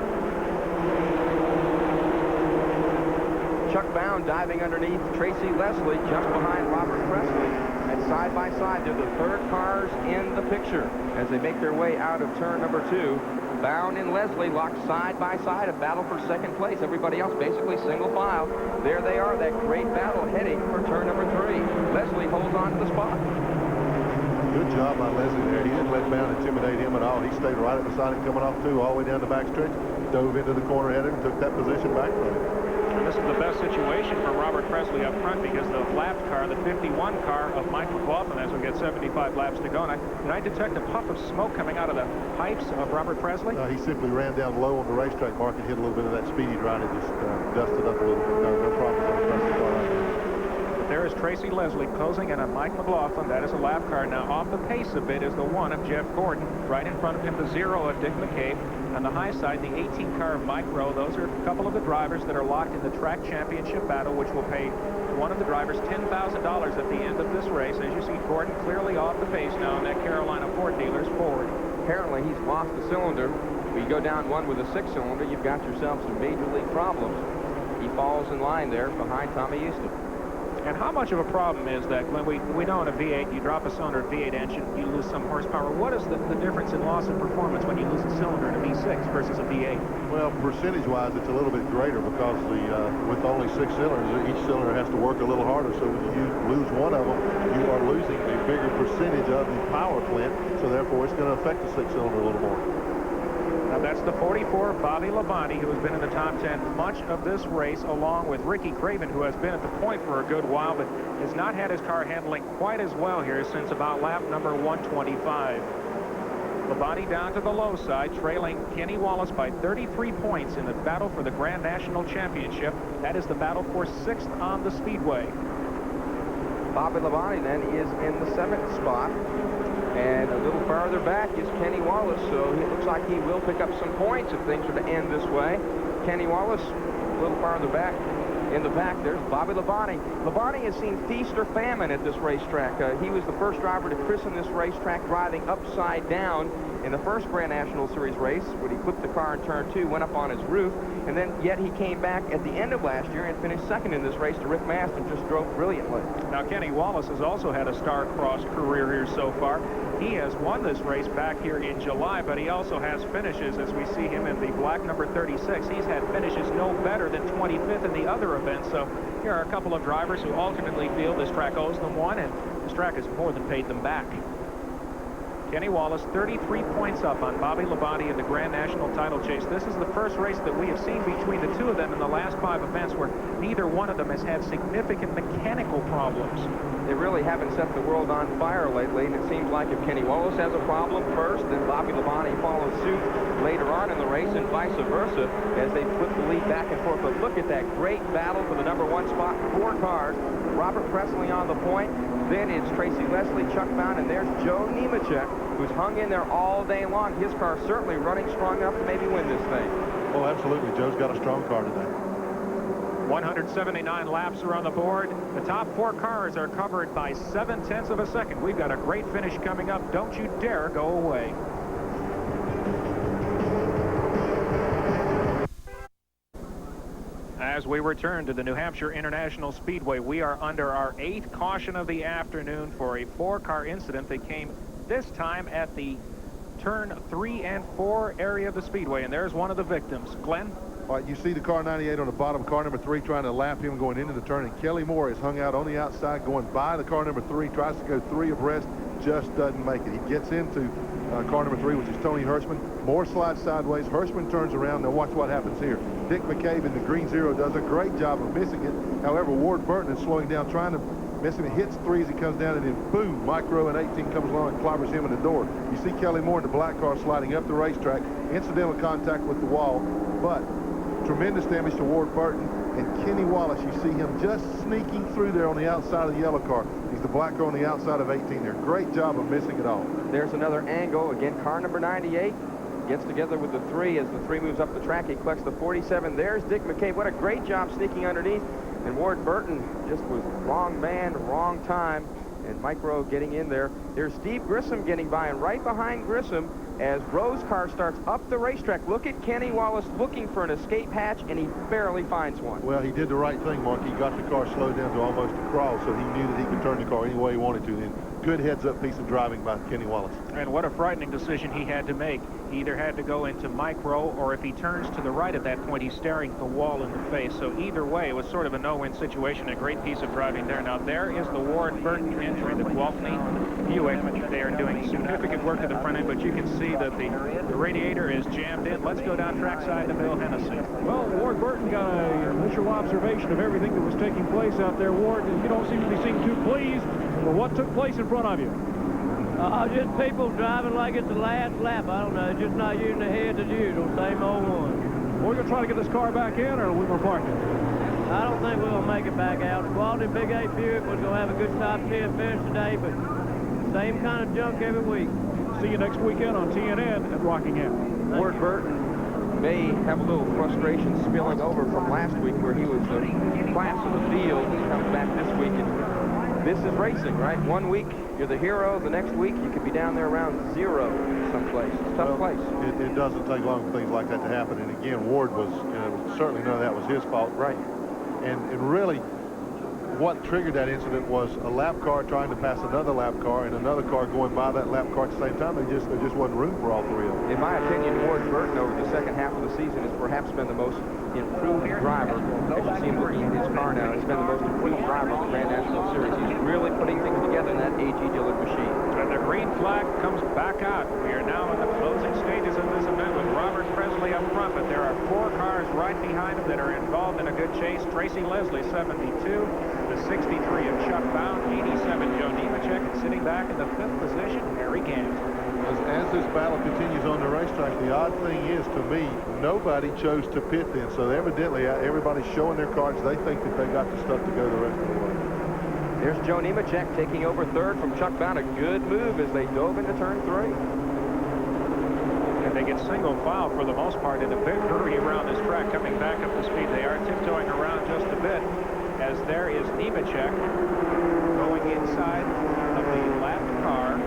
Chuck Bound diving underneath Tracy Leslie just behind Robert Presley, and side by side they're the third cars in the picture as they make their way out of turn number 2. Bound and Leslie locked side by side, a battle for second place. Everybody else basically single file. There they are, that great battle heading for turn number 3. Leslie holds on to the spot. Good job by Leslie there. He didn't let Bound intimidate him at all. He stayed right beside him coming off 2 all the way down the backstretch, dove into the corner header and took that position back from him. And this is the best situation for Robert Presley up front, because the lapped car, the 51 car of Mike McLaughlin, as we get 75 laps to go. And did I detect a puff of smoke coming out of the pipes of Robert Presley? He simply ran down low on the racetrack mark and hit a little bit of that speedy dry and just dusted up a little. No problem with Presley car right there. there is Tracy Leslie closing in on Mike McLaughlin. That is a lap car. Now off the pace a bit is the 1 of Jeff Gordon. Right in front of him, the 0 of Dick McCabe. On the high side, the 18 car of Mike Rowe. Those are a couple of the drivers that are locked in the track championship battle, which will pay one of the drivers $10,000 at the end of this race. As you see, Gordon clearly off the pace now in that Carolina Ford dealer's Ford. Apparently, he's lost the cylinder. When you go down one with a 6-cylinder, you've got yourself some major league problems. He falls in line there behind Tommy Houston. And how much of a problem is that, Glenn? We know in a V8, you drop a cylinder in a V8 engine, you lose some horsepower. What is the difference in loss of performance when you lose a cylinder in a V6 versus a V8? Well, percentage-wise, it's a little bit greater because with only 6 cylinders, each cylinder has to work a little harder. So when you lose one of them, you are losing a bigger percentage of the power plant. So therefore, it's going to affect the 6-cylinder a little more. Now that's the 44, Bobby Labonte, who has been in the top 10 much of this race, along with Ricky Craven, who has been at the point for a good while, but has not had his car handling quite as well here since about lap number 125. Labonte down to the low side, trailing Kenny Wallace by 33 points in the battle for the Grand National Championship. That is the battle for 6th on the Speedway. Bobby Labonte then is in the 7th spot. And a little farther back is Kenny Wallace, so it looks like he will pick up some points if things are to end this way. Kenny Wallace a little farther back. In the back, there's Bobby Labonte. Labonte has seen feast or famine at this racetrack. He was the first driver to christen this racetrack driving upside down in the first Grand National Series race when he flipped the car in turn 2, went up on his roof, and then yet he came back at the end of last year and finished 2nd in this race to Rick Mast and just drove brilliantly. Now Kenny Wallace has also had a star-crossed career here so far. He has won this race back here in July, but he also has finishes as we see him in the black number 36. He's had finishes no better than 25th in the other events. So here are a couple of drivers who ultimately feel this track owes them one, and this track has more than paid them back. Kenny Wallace 33 points up on Bobby Labonte in the Grand National title chase. This is the first race that we have seen between the two of them in the last 5 events where neither one of them has had significant mechanical problems. They really haven't set the world on fire lately, and it seems like if Kenny Wallace has a problem first, then Bobby Labonte follows suit later on in the race, and vice versa as they flip the lead back and forth. But look at that great battle for the number 1 spot. 4 cars. Robert Presley on the point. Then it's Tracy Leslie, Chuck Bound, and there's Joe Nemechek, who's hung in there all day long. His car certainly running strong enough to maybe win this thing. Oh, absolutely. Joe's got a strong car today. 179 laps are on the board. The top 4 cars are covered by 0.7 of a second. We've got a great finish coming up. Don't you dare go away. As we return to the New Hampshire International Speedway, we are under our 8th caution of the afternoon for a 4-car incident that came this time at the turn 3 and 4 area of the Speedway, and there's one of the victims. Glenn? All right, you see the car 98 on the bottom, car number 3 trying to lap him going into the turn, and Kelly Moore is hung out on the outside going by the car number 3, tries to go 3 abreast, just doesn't make it. He gets into car number 3, which is Tony Hirschman. Moore slides sideways. Hirschman turns around. Now watch what happens here. Dick McCabe in the green 0 does a great job of missing it. However, Ward Burton is slowing down, trying to miss him. It hits 3 as he comes down, and then boom, Mike Rowe in 18 comes along and clobbers him in the door. You see Kelly Moore in the black car sliding up the racetrack, incidental contact with the wall, but tremendous damage to Ward Burton. And Kenny Wallace, you see him just sneaking through there on the outside of the yellow car. He's the black car on the outside of 18 there. Great job of missing it all. There's another angle. Again, car number 98 gets together with the 3 as the 3 moves up the track. He collects the 47. There's Dick McCabe. What a great job sneaking underneath. And Ward Burton just was wrong man, wrong time. And Mike Rowe getting in there. There's Steve Grissom getting by, and right behind Grissom as Rowe's car starts up the racetrack. Look at Kenny Wallace looking for an escape hatch, and he barely finds one. Well, he did the right thing, Mark. He got the car slowed down to almost a crawl, so he knew that he could turn the car any way he wanted to. Then good heads-up piece of driving by Kenny Wallace. And what a frightening decision he had to make. He either had to go into Mike Rowe, or if he turns to the right at that point, he's staring the wall in the face. So either way, it was sort of a no-win situation. A great piece of driving there. Now there is the Ward Burton entering the Gwaltney Buick. They are doing significant work at the front end, but you can see that the radiator is jammed in. Let's go down trackside to Bill Hennessy. Well, Ward Burton got an initial observation of everything that was taking place out there. Ward, you don't seem to be seem too pleased with what took place in front of you. Just people driving like it's the last lap. I don't know, just not using the head as usual, same old one. We're going to try to get this car back in, or are we going to park it? I don't think we're going to make it back out. The quality Big 8 Buick was going to have a good top 10 finish today, but same kind of junk every week. See you next weekend on TNN at Rockingham. Ward Burton may have a little frustration spilling over from last week where he was the class of the field. He comes back this week, and this is racing, right? One week you're the hero, the next week you could be down there around 0 someplace. It's a tough place. It doesn't take long for things like that to happen. And again, Ward was, certainly none of that was his fault. Right. And really, what triggered that incident was a lap car trying to pass another lap car and another car going by that lap car at the same time. There just wasn't room for all three of them. In my opinion, Ward Burton over the second half of the season has perhaps been the most improved driver. As you see him looking at his car now, he's been the most improved driver of the Grand National Series. He's really putting things together in that A.G. Dillard machine. And the green flag comes back out. We are now in the closing stages of this event with Robert Presley up front, but there are 4 cars right behind him that are involved in a good chase. Tracy Leslie, 72. The 63 of Chuck Bound, 87 Joe Nemechek, and sitting back in the 5th position, Harry Gant. As this battle continues on the racetrack, the odd thing is, to me, nobody chose to pit then. So evidently, everybody's showing their cards. They think that they got the stuff to go the rest of the way. There's Joe Nemechek taking over 3rd from Chuck Bound. A good move as they dove into turn 3. And they get single file for the most part in a big hurry around this track, coming back up the speed. They are tiptoeing around just a bit, as there is Nemechek going inside of the lap car.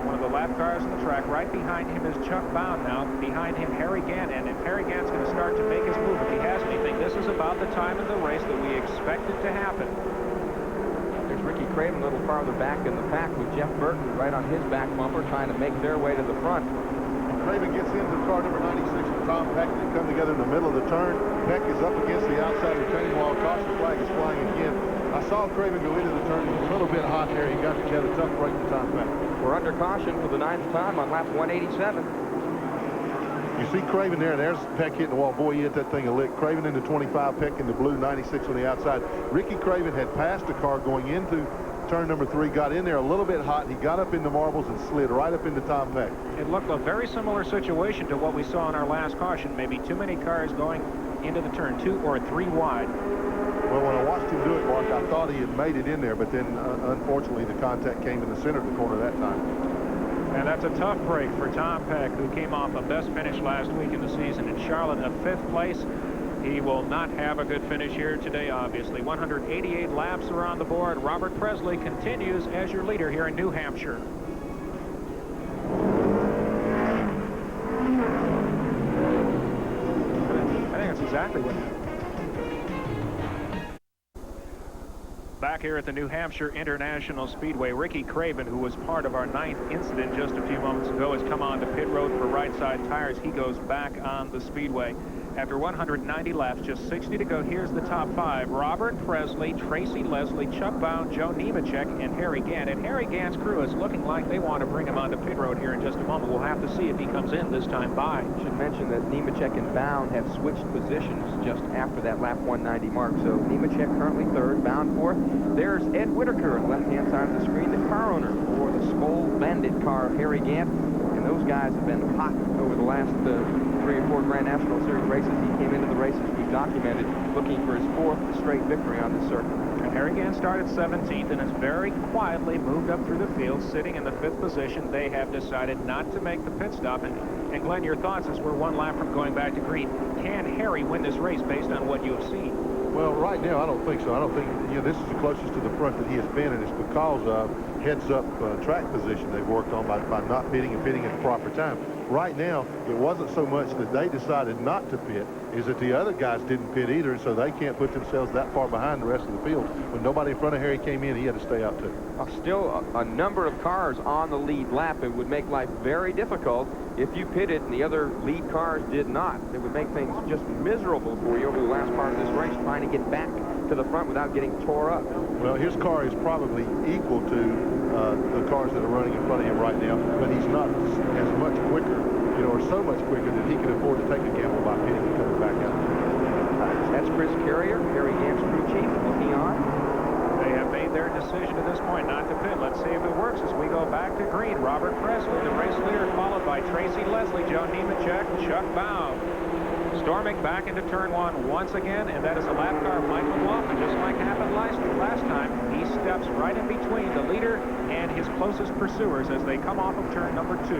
One of the lap cars on the track. Right behind him is Chuck Bound now. Behind him, Harry Gant. And if Harry Gant's going to start to make his move, if he has anything, this is about the time of the race that we expect it to happen. There's Ricky Craven a little farther back in the pack with Jeff Burton right on his back bumper, trying to make their way to the front. Craven gets into car number 96 with Tom Peck. They come together in the middle of the turn. Peck is up against the outside retaining wall. Caution flag is flying again. I saw Craven go into the turn. It was a little bit hot there. He got a tough break to Tom Peck. We're under caution for the 9th time on lap 187. You see Craven there, and there's Peck hitting the wall. Boy, he hit that thing a lick. Craven in the 25, Peck in the blue, 96 on the outside. Ricky Craven had passed the car going into turn number 3, got in there a little bit hot. He got up into marbles and slid right up into Tom Peck. It looked a very similar situation to what we saw in our last caution. Maybe too many cars going into the turn, 2 or 3 wide. Well, when I watched him do it, Mark, I thought he had made it in there, but then unfortunately the contact came in the center of the corner that time. And that's a tough break for Tom Peck, who came off a best finish last week in the season in Charlotte, a 5th place. He will not have a good finish here today, obviously. 188 laps are on the board. Robert Presley continues as your leader here in New Hampshire. I think that's exactly what happened. Back here at the New Hampshire International Speedway, Ricky Craven, who was part of our 9th incident just a few moments ago, has come on to pit road for right side tires. He goes back on the speedway. After 190 laps, just 60 to go, here's the top 5. Robert Presley, Tracy Leslie, Chuck Bound, Joe Nemechek, and Harry Gant. And Harry Gant's crew is looking like they want to bring him onto pit road here in just a moment. We'll have to see if he comes in this time by. I should mention that Nemechek and Bound have switched positions just after that lap 190 mark. So Nemechek currently 3rd, Bound 4th. There's Ed Whitaker on the left-hand side of the screen, the car owner for the Skoal Bandit car of Harry Gant. And those guys have been hot over the last 3 or 4 Grand National Series races. He came into the races we've documented looking for his 4th straight victory on this circuit. And Harry Gant started 17th and has very quietly moved up through the field, sitting in the 5th position. They have decided not to make the pit stop. And Glenn, your thoughts as we're 1 lap from going back to green. Can Harry win this race based on what you have seen? Well, right now, I don't think so. I don't think, this is the closest to the front that he has been, and it's because of heads-up track position they've worked on by not pitting and pitting at the proper time. Right now, it wasn't so much that they decided not to pit, is that the other guys didn't pit either, and so they can't put themselves that far behind the rest of the field. When nobody in front of Harry came in, he had to stay out too. Still a number of cars on the lead lap. It would make life very difficult if you pitted and the other lead cars did not. It would make things just miserable for you over the last part of this race, trying to get back to the front without getting tore up. Well, his car is probably equal to the cars that are running in front of him right now, but he's not as much quicker, or so much quicker that he can afford to take a gamble by pitting and coming back out. That's Chris Carrier, Harry Gant's crew chief, looking on. They have made their decision at this point not to pit. Let's see if it works as we go back to green. Robert Presley, the race leader, followed by Tracy Leslie, Joe Nemechek, Chuck Bound. Storming back into turn one once again, and that is a lap car of Mike McLaughlin. Just like happened last time, he steps right in between the leader and his closest pursuers as they come off of turn number 2.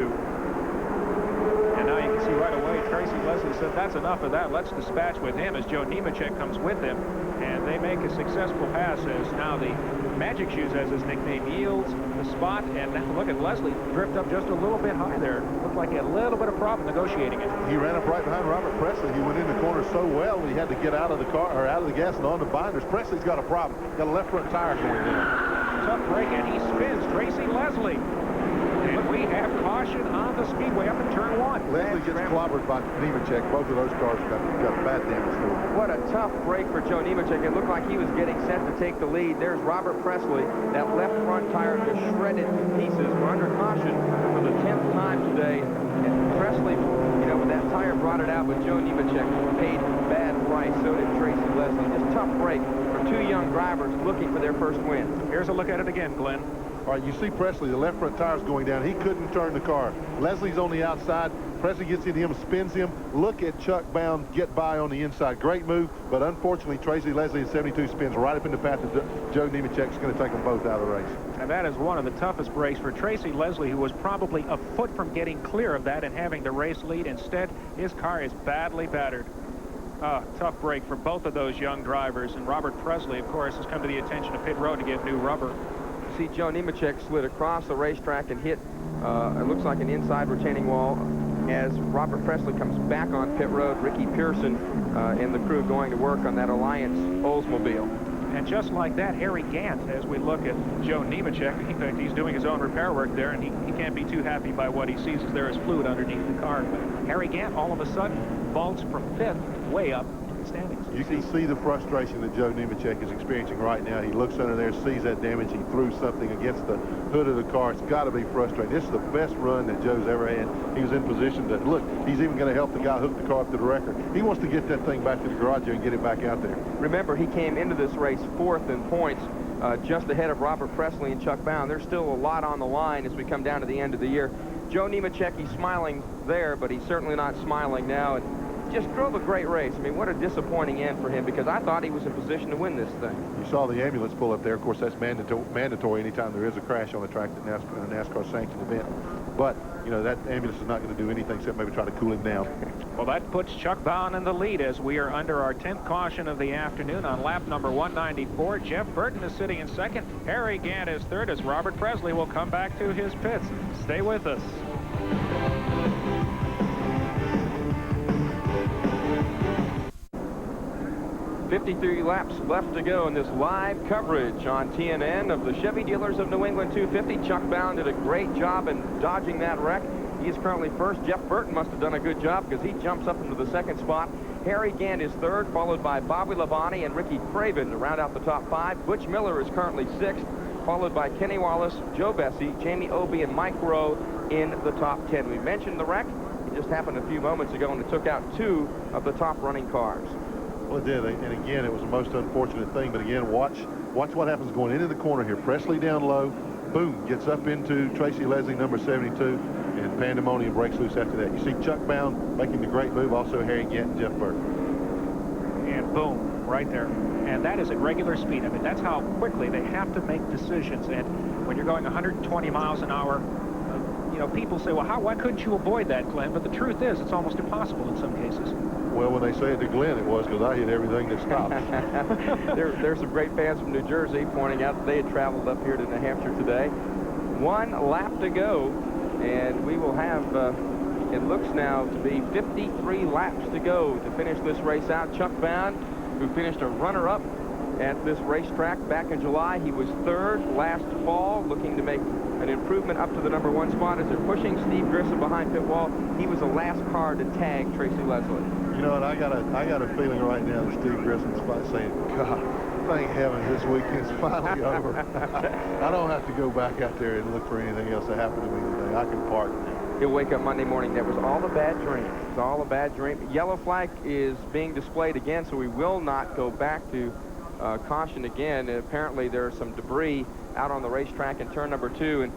And now you can see right away, Tracy Leslie said, that's enough of that. Let's dispatch with him as Joe Nemechek comes with him. And they make a successful pass as now the Magic Shoes, as his nickname, yields the spot. And now look at Leslie drift up just a little bit high there. Looked like he had a little bit of problem negotiating it. He ran up right behind Robert Presley. He went in the corner so well he had to get out of the car, or out of the gas and on the binders. Presley's got a problem. Got a left front tire going down. Tough break, and he spins Tracy Leslie. And we have caution on the Speedway up in turn 1. Leslie gets clobbered by Nemechek. Both of those cars got bad damage to them. What a tough break for Joe Nemechek. It looked like he was getting set to take the lead. There's Robert Presley. That left front tire just shredded to pieces. We're under caution for the 10th time today. And Presley, you know, with that tire brought it out, but Joe Nemechek paid bad price. So did Tracy Leslie. Just tough break for two young drivers looking for their first win. Here's a look at it again, Glenn. All right, you see Presley, the left front tire's going down. He couldn't turn the car. Leslie's on the outside. Presley gets into him, spins him. Look at Chuck Bound get by on the inside. Great move, but unfortunately, Tracy Leslie at 72 spins right up in the path of Joe Nemechek's going to take them both out of the race. And that is one of the toughest breaks for Tracy Leslie, who was probably a foot from getting clear of that and having the race lead. Instead, his car is badly battered. Tough break for both of those young drivers. And Robert Presley, of course, has come to the attention of pit road to get new rubber. See Joe Nemechek slid across the racetrack and hit, it looks like an inside retaining wall as Robert Presley comes back on pit road. Ricky Pearson and the crew going to work on that Alliance Oldsmobile. And just like that, Harry Gant, as we look at Joe Nemechek, in fact, he's doing his own repair work there, and he can't be too happy by what he sees as there is fluid underneath the car. But Harry Gant, all of a sudden, vaults from 5th way up in the standings. You can see the frustration that Joe Nemechek is experiencing right now. He looks under there, sees that damage. He threw something against the hood of the car. It's got to be frustrating. This is the best run that Joe's ever had. He was in position to, look, he's even going to help the guy hook the car up to the record. He wants to get that thing back to the garage here and get it back out there. Remember, he came into this race 4th in points, just ahead of Robert Presley and Chuck Bound. There's still a lot on the line as we come down to the end of the year. Joe Nemechek, he's smiling there, but he's certainly not smiling now. And just drove a great race. I mean, what a disappointing end for him, because I thought he was in position to win this thing. You saw the ambulance pull up there. Of course, that's mandatory anytime there is a crash on the track in a NASCAR sanctioned event. But, you know, that ambulance is not going to do anything except maybe try to cool him down. Well, that puts Chuck Bound in the lead as we are under our 10th caution of the afternoon on lap number 194. Jeff Burton is sitting in 2nd. Harry Gant is 3rd as Robert Presley will come back to his pits. Stay with us. 53 laps left to go in this live coverage on TNN of the Chevy Dealers of New England 250. Chuck Bound did a great job in dodging that wreck. He is currently 1st. Jeff Burton must have done a good job because he jumps up into the 2nd spot. Harry Gant is 3rd, followed by Bobby Labonte and Ricky Craven to round out the top 5. Butch Miller is currently 6th, followed by Kenny Wallace, Joe Bessie, Jamie Obey, and Mike Rowe in the top 10. We mentioned the wreck. It just happened a few moments ago, and it took out 2 of the top running cars. Well, it did, and again, it was the most unfortunate thing. But again, watch what happens going into the corner here. Presley down low, boom, gets up into Tracy Leslie, number 72, and pandemonium breaks loose after that. You see Chuck Bound making the great move, also Harry Gant and Jeff Burton. And boom, right there. And that is at regular speed. I mean, that's how quickly they have to make decisions. And when you're going 120 miles an hour, you know, people say, well, why couldn't you avoid that, Glenn? But the truth is, it's almost impossible in some cases. Well, when they say it to Glenn, it was because I hit everything that stopped. There's some great fans from New Jersey pointing out that they had traveled up here to New Hampshire today. 1 lap to go, and we will have, it looks now to be 53 laps to go to finish this race out. Chuck Bound, who finished a runner-up at this racetrack back in July. He was 3rd last fall, looking to make an improvement up to the number 1 spot as they're pushing Steve Grissom behind pit wall. He was the last car to tag Tracy Leslie. You know, and I got a feeling right now that Steve Grissom's saying, God, thank heavens this weekend's finally over. I don't have to go back out there and look for anything else that happened to me today. I can park now. He'll wake up Monday morning. That was all a bad dream. It's all a bad dream. Yellow flag is being displayed again, so we will not go back to caution again. And apparently there's some debris out on the racetrack in turn number 2. And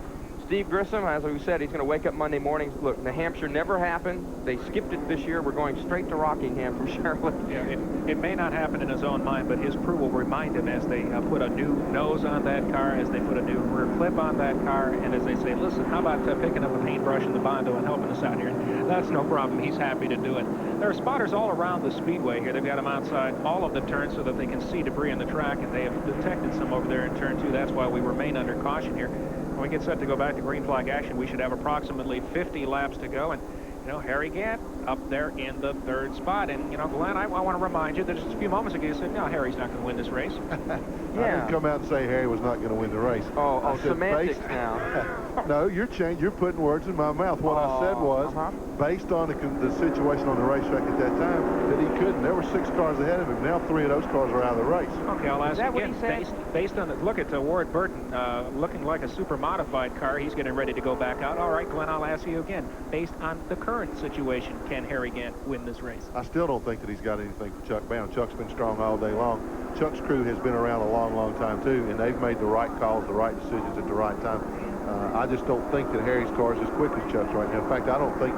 Steve Grissom, as we said, he's going to wake up Monday morning. Look, New Hampshire never happened. They skipped it this year. We're going straight to Rockingham from Charlotte. Yeah, it may not happen in his own mind, but his crew will remind him as they put a new nose on that car, as they put a new rear clip on that car, and as they say, listen, how about picking up a paintbrush in the Bondo and helping us out here? That's no problem. He's happy to do it. There are spotters all around the Speedway here. They've got them outside all of the turns so that they can see debris in the track, and they have detected some over there in turn 2. That's why we remain under caution here. When we get set to go back to green flag action, we should have approximately 50 laps to go. And, you know, Harry Gant up there in the 3rd spot. And, you know, Glenn, I want to remind you that just a few moments ago you said, no, Harry's not going to win this race. I didn't come out and say Harry was not going to win the race. Oh, semantics now. No, you're putting words in my mouth. What I said was, based on the situation on the racetrack at that time, that he couldn't. There were 6 cars ahead of him. Now 3 of those cars are out of the race. Okay, I'll ask Is that again. what he said? Based on the look at Ward Burton, looking like a super modified car, he's getting ready to go back out. All right, Glenn, I'll ask you again. Based on the current situation, can Harry Gant win this race? I still don't think that he's got anything for Chuck Bound. Chuck's been strong all day long. Chuck's crew has been around a long, long time, too, and they've made the right calls, the right decisions at the right time. I just don't think that Harry's car is as quick as Chuck's right now. In fact, I don't think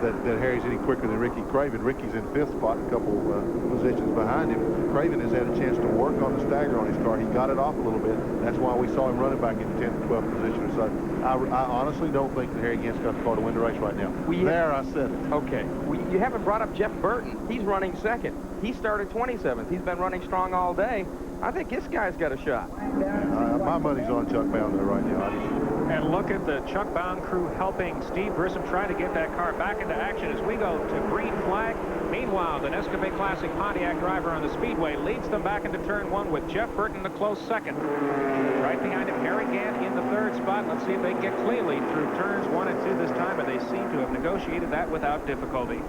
that Harry's any quicker than Ricky Craven. Ricky's in 5th spot, a couple positions behind him. Craven has had a chance to work on the stagger on his car. He got it off a little bit. That's why we saw him running back in 10th to 12th position or so. I honestly don't think that Harry Gant's got the car to win the race right now. I said it. Okay. You haven't brought up Jeff Burton. He's running 2nd. He started 27th. He's been running strong all day. I think this guy's got a shot. My money's on Chuck Bound there right now. And look at the Chuck Bound crew helping Steve Grissom try to get that car back into action as we go to green flag. Meanwhile, the Nescafe Classic Pontiac driver on the Speedway leads them back into turn 1 with Jeff Burton in a close 2nd. Right behind him, Harry Gant in the 3rd spot. Let's see if they can get cleanly through turns 1 and 2 this time, and they seem to have negotiated that without difficulty.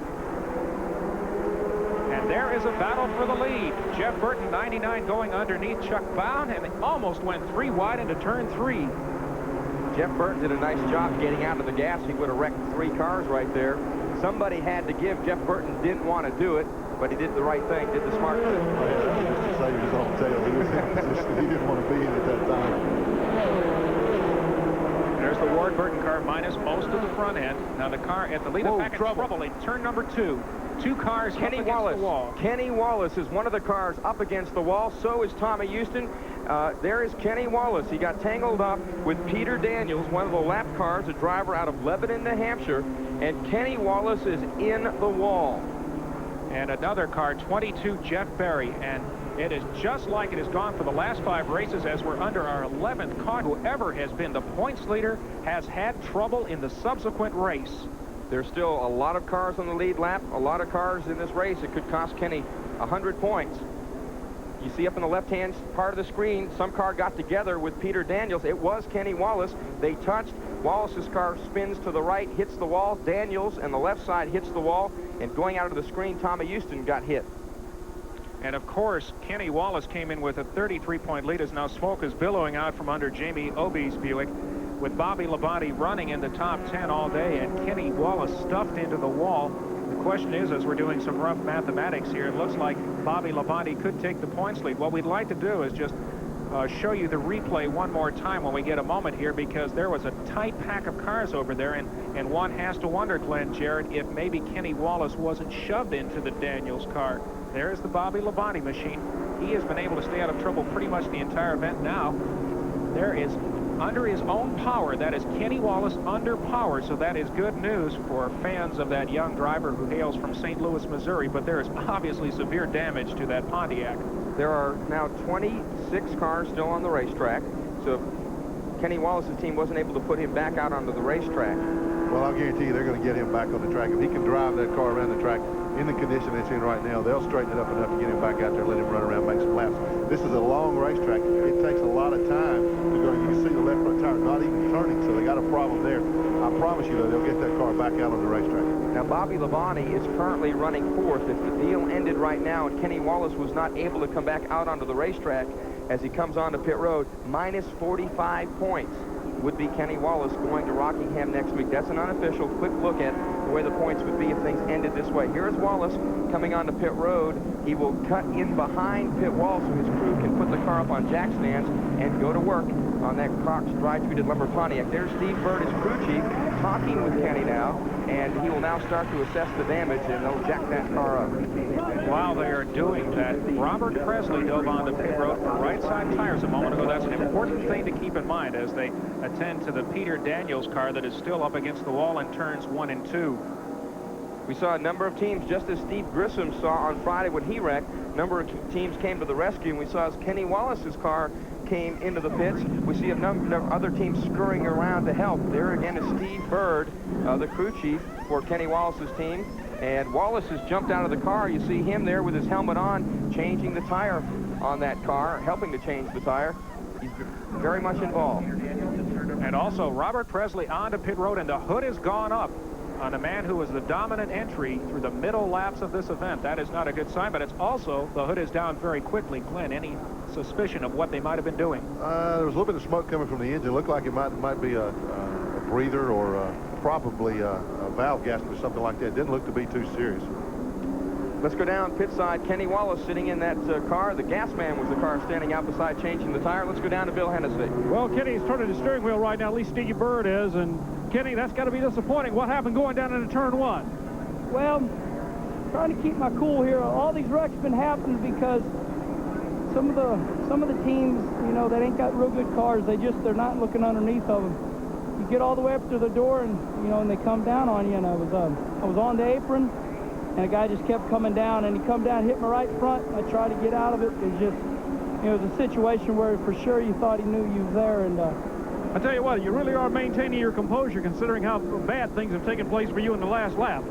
And there is a battle for the lead. Jeff Burton, 99, going underneath Chuck Bound, and they almost went 3 wide into turn 3. Jeff Burton did a nice job getting out of the gas. He would have wrecked 3 cars right there. Somebody had to give. Jeff Burton didn't want to do it, but he did the right thing, did the smart thing. Just to save his own tail. He was in a position he didn't want to be in at that time. There's the Ward Burton car minus most of the front end. Now the car at the lead of pack in trouble in turn number 2. 2 cars Kenny up against Wallace. the wall. Kenny Wallace is one of the cars up against the wall. So is Tommy Houston. There is Kenny Wallace. He got tangled up with Peter Daniels, one of the lap cars, a driver out of Lebanon, New Hampshire. And Kenny Wallace is in the wall. And another car, 22, Jeff Berry. And it is just like it has gone for the last 5 races as we're under our 11th car. Whoever has been the points leader has had trouble in the subsequent race. There's still a lot of cars on the lead lap, a lot of cars in this race. It could cost Kenny 100 points. You see up in the left-hand part of the screen, some car got together with Peter Daniels. It was Kenny Wallace. They touched. Wallace's car spins to the right, hits the wall. Daniels and the left side hits the wall. And going out of the screen, Tommy Houston got hit. And of course, Kenny Wallace came in with a 33-point lead as now smoke is billowing out from under Jamie Obie's Buick, with Bobby Labonte running in the top 10 all day and Kenny Wallace stuffed into the wall. The question is, as we're doing some rough mathematics here, it looks like Bobby Labonte could take the points lead. What we'd like to do is just show you the replay one more time when we get a moment here, because there was a tight pack of cars over there, and one has to wonder, Glenn, Jared, if maybe Kenny Wallace wasn't shoved into the Daniels car. There's the Bobby Labonte machine. He has been able to stay out of trouble pretty much the entire event now. There is, under his own power, that is Kenny Wallace under power, so that is good news for fans of that young driver who hails from St. Louis, Missouri, but there is obviously severe damage to that Pontiac. There are now 26 cars still on the racetrack, so if Kenny Wallace's team wasn't able to put him back out onto the racetrack. Well, I'll guarantee you they're going to get him back on the track. If he can drive that car around the track in the condition it's in right now, they'll straighten it up enough to get him back out there, let him run around, make some laps. This is a long racetrack. It takes a lot of time to go. You can see the left front tire not even turning, so they got a problem there. I promise you, though, they'll get that car back out on the racetrack. Now, Bobby Labonte is currently running 4th. If the deal ended right now and Kenny Wallace was not able to come back out onto the racetrack as he comes onto pit road, minus 45 points would be Kenny Wallace going to Rockingham next week. That's an unofficial quick look at the way the points would be if things ended this way. Here's Wallace coming onto pit road. He will cut in behind pit wall so his crew can put the car up on jack stands and go to work on that Cox dry-treated lumber Pontiac. There's Steve Bird, his crew chief, talking with Kenny now, and he will now start to assess the damage, and they'll jack that car up. While they are doing that, Robert Presley dove onto pit road for right side tires a moment ago. That's an important thing to keep in mind as they attend to the Peter Daniels car that is still up against the wall in turns 1 and 2. We saw a number of teams, just as Steve Grissom saw on Friday when he wrecked. A number of teams came to the rescue, and we saw as Kenny Wallace's car came into the pits. We see a number of other teams scurrying around to help. There again is Steve Bird, the crew chief for Kenny Wallace's team. And Wallace has jumped out of the car. You see him there with his helmet on, changing the tire on that car, helping to change the tire. He's very much involved. And also Robert Presley onto pit road, and the hood has gone up on a man who was the dominant entry through the middle laps of this event. That is not a good sign, but it's also the hood is down very quickly. Glenn, any suspicion of what they might have been doing? There was a little bit of smoke coming from the engine. It looked like it might be a breather or probably a valve gasket or something like that. It didn't look to be too serious. Let's go down pit side. Kenny Wallace sitting in that car. The gas man was the car standing out beside changing the tire. Let's go down to Bill Hennessy. Well, Kenny's turning the steering wheel right now. At least Steve Bird is. And Kenny, that's got to be disappointing. What happened going down into turn 1? Well, trying to keep my cool here. All these wrecks been happening because some of the teams, you know, that ain't got real good cars. They're not looking underneath of them. You get all the way up to the door, and you know, and they come down on you. And I was on the apron, and a guy just kept coming down, and he come down, hit me right front. I tried to get out of it. It was just, you know, it was a situation where for sure you thought he knew you was there. And I tell you what, you really are maintaining your composure considering how bad things have taken place for you in the last lap.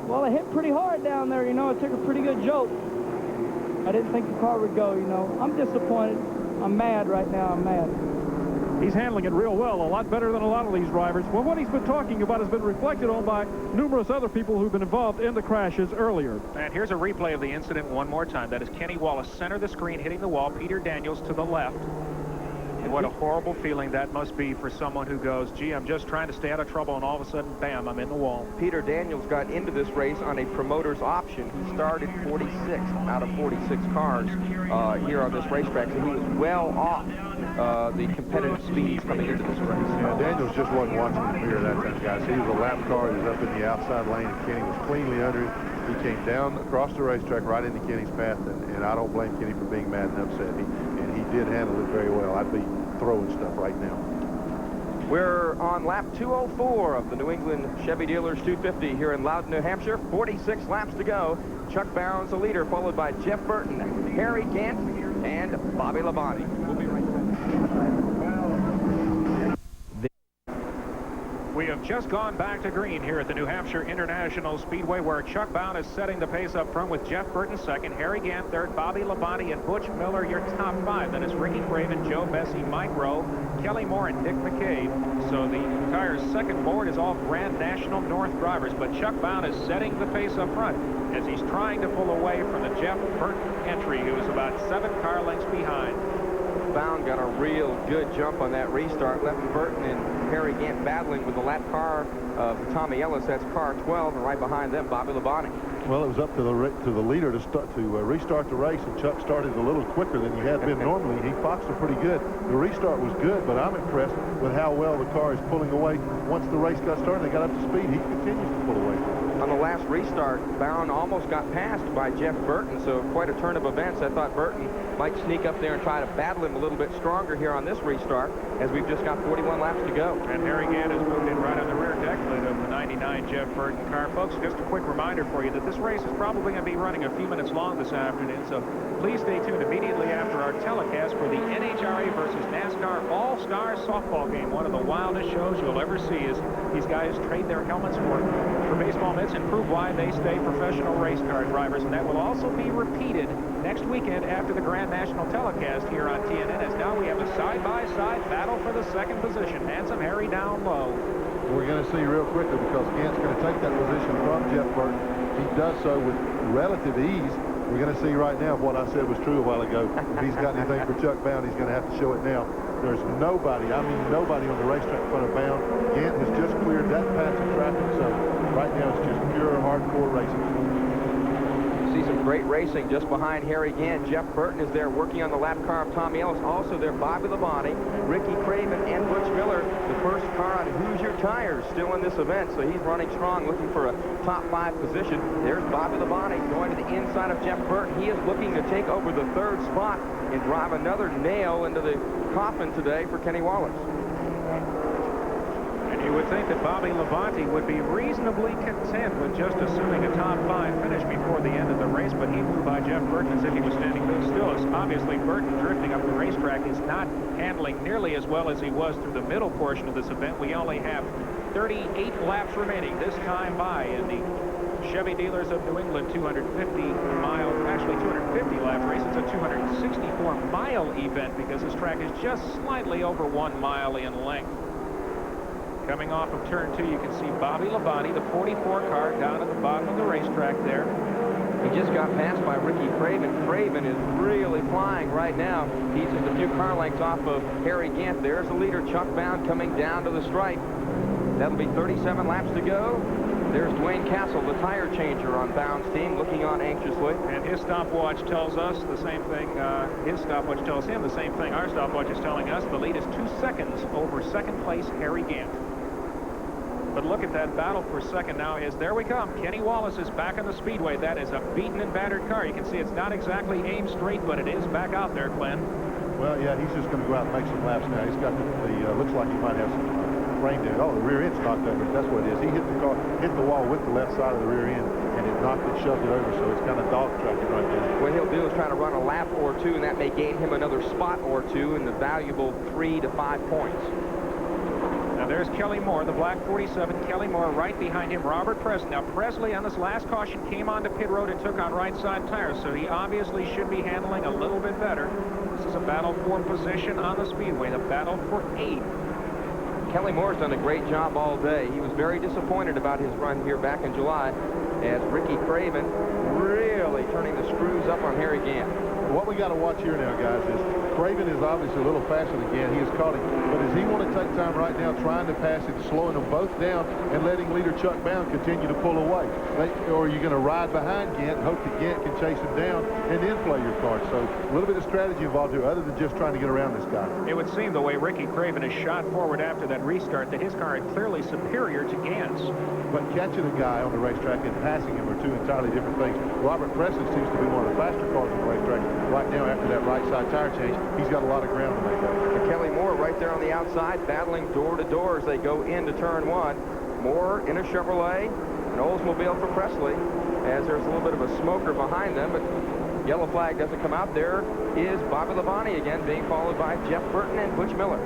Well, I hit pretty hard down there, you know. It took a pretty good jolt. I didn't think the car would go, you know. I'm disappointed. I'm mad right now. I'm mad. He's handling it real well, a lot better than a lot of these drivers. Well, what he's been talking about has been reflected on by numerous other people who've been involved in the crashes earlier. And here's a replay of the incident one more time. That is Kenny Wallace, center of the screen, hitting the wall. Peter Daniels to the left. And what a horrible feeling that must be for someone who goes, gee, I'm just trying to stay out of trouble, and all of a sudden, bam, I'm in the wall. Peter Daniels got into this race on a promoter's option. He started 46 out of 46 cars here on this racetrack, so he was well off the competitive speeds coming into this race. Yeah, Daniels just wasn't watching the mirror that time, guys. He was a lap car. He was up in the outside lane, and Kenny was cleanly under it. He came down across the racetrack right into Kenny's path, and I don't blame Kenny for being mad and upset. And he did handle it very well. I'd be throwing stuff right now. We're on lap 204 of the New England Chevy Dealers 250 here in Loudon, New Hampshire. 46 laps to go. Chuck Bounds the leader, followed by Jeff Burton, Harry Gant, and Bobby Labonte. We'll be right back. We have just gone back to green here at the New Hampshire International Speedway, where Chuck Bound is setting the pace up front with Jeff Burton second, Harry Gant third, Bobby Labonte and Butch Miller your top 5. Then it's Ricky Craven, Joe Bessie, Mike Rowe, Kelly Moore, and Dick McCabe. So the entire second board is all Grand National North drivers, but Chuck Bound is setting the pace up front as he's trying to pull away from the Jeff Burton entry, who is about 7 car lengths behind. Bound got a real good jump on that restart, left Burton and Harry Gant battling with the lap car of Tommy Ellis. That's car 12, and right behind them, Bobby Labonte. Well, it was up to the leader to restart the race, and Chuck started a little quicker than he had been normally. He foxed it pretty good. The restart was good, but I'm impressed with how well the car is pulling away. Once the race got started, they got up to speed. He continues to pull away. On the last restart, Bound almost got passed by Jeff Burton, so quite a turn of events. I thought Burton might sneak up there and try to battle him a little bit stronger here on this restart, as we've just got 41 laps to go. And Harry Gant has moved in right on the rear deck lid of the 99 Jeff Burton car. Folks, just a quick reminder for you that this race is probably going to be running a few minutes long this afternoon, so please stay tuned immediately after our telecast for the NHRA versus NASCAR All-Star softball game. One of the wildest shows you'll ever see as these guys trade their helmets for baseball mitts and prove why they stay professional race car drivers. And that will also be repeated next weekend after the Grand National telecast here on TNN, as now we have a side-by-side battle for the second position. Handsome Harry down low. We're going to see real quickly, because Gant's going to take that position from Jeff Burton. He does so with relative ease. We're going to see right now if what I said was true a while ago. If he's got anything for Chuck Bound, he's going to have to show it now. There's nobody, I mean nobody on the racetrack in front of Bound. Gant has just cleared that patch of traffic, so Right now, it's just pure hardcore racing. See some great racing just behind Harry Gant. Jeff Burton is there working on the lap car of Tommy Ellis. Also there, Bobby Labonte, Ricky Craven, and Butch Miller, the first car on Hoosier tires still in this event. So he's running strong, looking for a top 5 position. There's Bobby Labonte going to the inside of Jeff Burton. He is looking to take over the 3rd spot and drive another nail into the coffin today for Kenny Wallace. You would think that Bobby Labonte would be reasonably content with just assuming a top 5 finish before the end of the race, but he flew by Jeff Burton as if he was standing still. Obviously, Burton drifting up the racetrack is not handling nearly as well as he was through the middle portion of this event. We only have 38 laps remaining this time by in the Chevy Dealers of New England 250 lap race. It's a 264-mile event because this track is just slightly over 1 mile in length. Coming off of turn 2, you can see Bobby Labonte, the 44 car, down at the bottom of the racetrack there. He just got passed by Ricky Craven. Craven is really flying right now. He's just a few car lengths off of Harry Gant. There's the leader, Chuck Bound, coming down to the stripe. That'll be 37 laps to go. There's Dwayne Castle, the tire changer on Bound's team, looking on anxiously. And his stopwatch tells us the same thing. His stopwatch tells him the same thing. Our stopwatch is telling us the lead is 2 seconds over second place Harry Gant. But look at that battle for second now as there we come. Kenny Wallace is back on the Speedway. That is a beaten and battered car. You can see it's not exactly aimed straight, but it is back out there, Glenn. Well, yeah, he's just going to go out and make some laps now. He's got the looks like he might have some rain there. Oh, the rear end's knocked over. That's what it is. He hit the wall with the left side of the rear end, and it knocked it, shoved it over, so it's kind of dog tracking right there. What he'll do is try to run a lap or 2, and that may gain him another spot or 2 in the valuable 3 to 5 points. Now there's Kelly Moore, the black 47. Kelly Moore right behind him, Robert Presley. Now Presley on this last caution came onto pit road and took on right side tires, so he obviously should be handling a little bit better. This is a battle for position on the Speedway, the battle for 8th. Kelly Moore's done a great job all day. He was very disappointed about his run here back in July as Ricky Craven really turning the screws up on Harry Gant. What we got to watch here now, guys, is Craven is obviously a little faster than Gant. He has caught him. But does he want to take time right now trying to pass it, slowing them both down, and letting leader Chuck Bound continue to pull away? Or are you going to ride behind Gant and hope that Gant can chase him down and then play your card? So a little bit of strategy involved here other than just trying to get around this guy. It would seem the way Ricky Craven is shot forward after that restart that his car is clearly superior to Gant's. But catching a guy on the racetrack and passing him are 2 entirely different things. Robert Presley seems to be one of the faster cars on the racetrack right now after that right side tire change. He's got a lot of ground to make up. And Kelly Moore right there on the outside battling door to door as they go into turn 1. Moore in a Chevrolet, an Oldsmobile for Presley, as there's a little bit of a smoker behind them, but yellow flag doesn't come out. There is Bobby Labonte again, being followed by Jeff Burton and Butch Miller.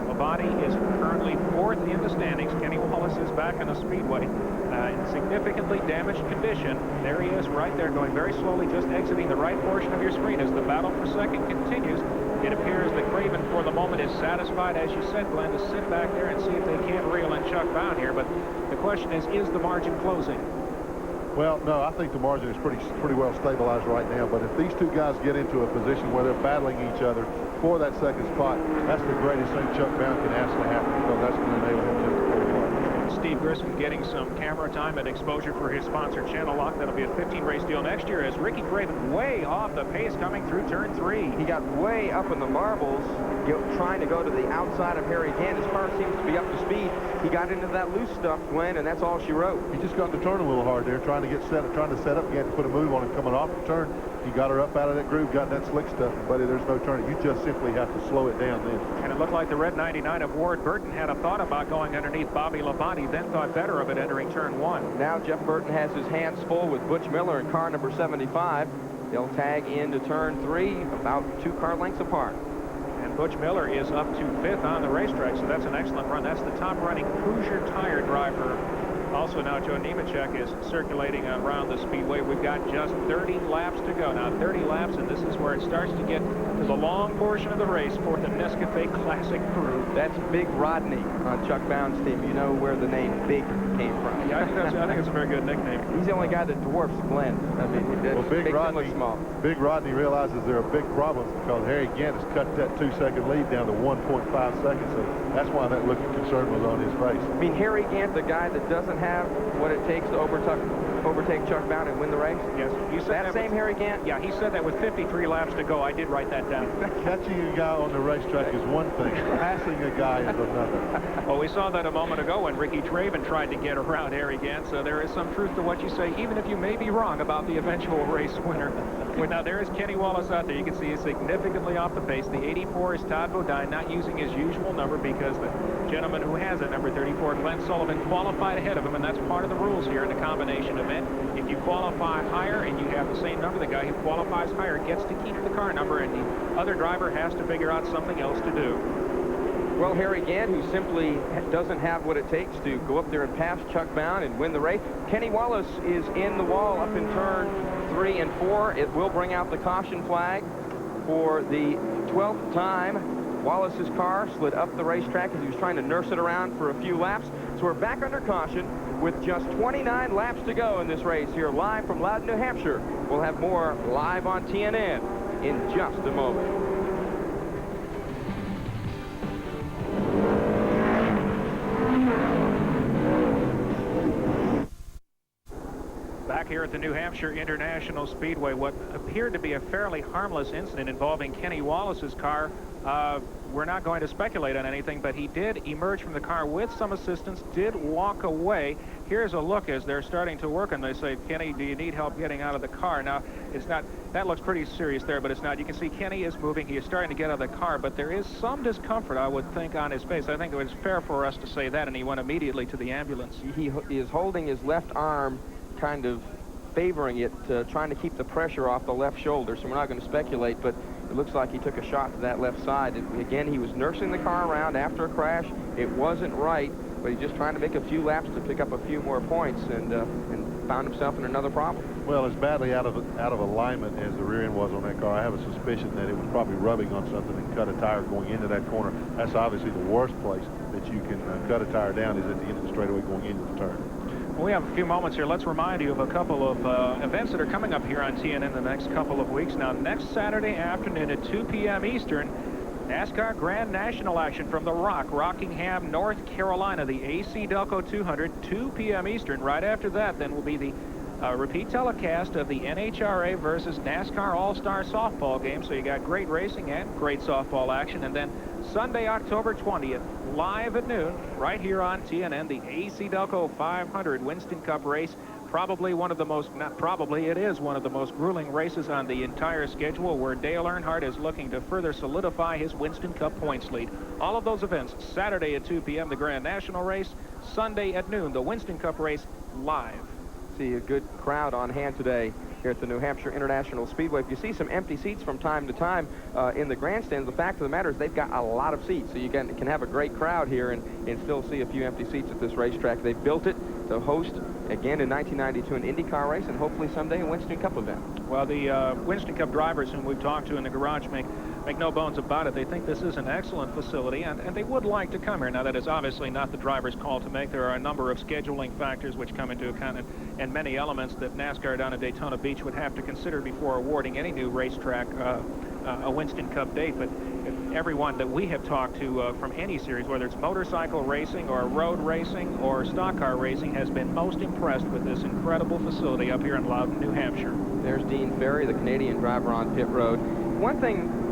Labonte is currently 4th in the standings. Kenny Wallace is back on the Speedway in significantly damaged condition. There he is right there going very slowly, just exiting the right portion of your screen as the battle for second continues. It appears that Craven for the moment is satisfied, as you said, Glenn, to sit back there and see if they can't reel in Chuck Bound here. But the question is the margin closing? Well, no, I think the margin is pretty well stabilized right now. But if these 2 guys get into a position where they're battling each other for that second spot, that's the greatest thing Chuck Bound can ask to happen, because that's going to enable him to pull away. Steve Grissom getting some camera time and exposure for his sponsor, Channel Lock. That'll be a 15-race deal next year as Ricky Craven way off the pace coming through turn 3. He got way up in the marbles, trying to go to the outside of Harry Gant. His car seems to be up to speed. He got into that loose stuff, Glenn, and that's all she wrote. He just got to turn a little hard there, trying to set up. He had to put a move on him coming off the turn. He got her up out of that groove, got that slick stuff, buddy, there's no turning. You just simply have to slow it down then. And it looked like the red 99 of Ward Burton had a thought about going underneath Bobby Labonte, then thought better of it entering turn 1. Now Jeff Burton has his hands full with Butch Miller in car number 75. They'll tag into turn 3, about 2 car lengths apart. And Butch Miller is up to 5th on the racetrack, so that's an excellent run. That's the top-running Hoosier tire driver. Also now Joe Nemechek is circulating around the Speedway. We've got just 30 laps to go. Now 30 laps, and this is where it starts to get to the long portion of the race for the Nescafe Classic crew. That's Big Rodney on Chuck Bound's team. You know where the name Big came from. Yeah, I think it's a very good nickname. He's the only guy that dwarfs Glenn. I mean, well, Big Rodney realizes there are big problems because Harry Gant has cut that 2-second lead down to 1.5 seconds. So that's why that look of concern was on his face. I mean, Harry Gant, the guy that doesn't have what it takes to overtake Chuck Bound and win the race? Yes. You said that same Harry Gant? Yeah, he said that with 53 laps to go. I did write that down. Catching a guy on the racetrack is one thing. Passing a guy is another. Well, we saw that a moment ago when Ricky Craven tried to get around Harry Gant, so there is some truth to what you say, even if you may be wrong about the eventual race winner. Now, there is Kenny Wallace out there. You can see he's significantly off the pace. The 84 is Todd Bodine, not using his usual number because the gentleman who has it, number 34, Glenn Sullivan, qualified ahead of him, and that's part of the rules here in the combination event. If you qualify higher and you have the same number, the guy who qualifies higher gets to keep the car number, and the other driver has to figure out something else to do. Well, Harry Gant, who simply doesn't have what it takes to go up there and pass Chuck Bound and win the race. Kenny Wallace is in the wall up in turn 3 and 4. It will bring out the caution flag for the 12th time. Wallace's car slid up the racetrack as he was trying to nurse it around for a few laps. So we're back under caution with just 29 laps to go in this race here live from Loudon, New Hampshire. We'll have more live on TNN in just a moment. Back here at the New Hampshire International Speedway, what appeared to be a fairly harmless incident involving Kenny Wallace's car. We're not going to speculate on anything, but he did emerge from the car with some assistance, did walk away. Here's a look as they're starting to work, and they say, Kenny, do you need help getting out of the car? Now, it's not, that looks pretty serious there, but it's not. You can see Kenny is moving. He is starting to get out of the car, but there is some discomfort, I would think, on his face. I think it was fair for us to say that, and he went immediately to the ambulance. He is holding his left arm, kind of favoring it, trying to keep the pressure off the left shoulder, so we're not going to speculate, but it looks like he took a shot to that left side. Again, he was nursing the car around after a crash. It wasn't right, but he's just trying to make a few laps to pick up a few more points, and found himself in another problem. Well, as badly out of alignment as the rear end was on that car, I have a suspicion that it was probably rubbing on something and cut a tire going into that corner. That's obviously the worst place that you can cut a tire down, is at the end of the straightaway going into the turn. We have a few moments here. Let's remind you of a couple of events that are coming up here on TNN the next couple of weeks. Now, next Saturday afternoon at 2 p.m. Eastern, NASCAR Grand National action from the Rock, Rockingham, North Carolina, the AC Delco 200, 2 p.m. Eastern. Right after that, then, will be the repeat telecast of the NHRA versus NASCAR All-Star softball game. So you got great racing and great softball action. And then Sunday, October 20th, live at noon, right here on TNN, the AC Delco 500 Winston Cup race. Probably one of the most, not probably, it is one of the most grueling races on the entire schedule, where Dale Earnhardt is looking to further solidify his Winston Cup points lead. All of those events, Saturday at 2 p.m., the Grand National race, Sunday at noon, the Winston Cup race, live. See a good crowd on hand today here at the New Hampshire International Speedway. If you see some empty seats from time to time in the grandstands, the fact of the matter is they've got a lot of seats, so you can have a great crowd here and still see a few empty seats at this racetrack. They built it to host, again in 1992, an IndyCar race, and hopefully someday a Winston Cup event. Well, the Winston Cup drivers whom we've talked to in the garage make no bones about it. They think this is an excellent facility, and they would like to come here. Now, that is obviously not the driver's call to make. There are a number of scheduling factors which come into account, and many elements that NASCAR down at Daytona Beach would have to consider before awarding any new racetrack a Winston Cup date. But everyone that we have talked to from any series, whether it's motorcycle racing or road racing or stock car racing, has been most impressed with this incredible facility up here in Loudon, New Hampshire. There's Dean Ferry, the Canadian driver on pit road.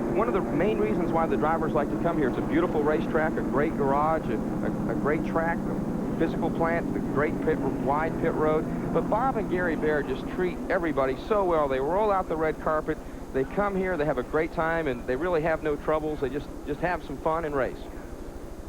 One of the main reasons why the drivers like to come here, it's a beautiful racetrack, a great garage, a great track, a physical plant, a great wide pit road. But Bob and Gary Baird just treat everybody so well. They roll out the red carpet. They come here, they have a great time, and they really have no troubles. They just have some fun and race.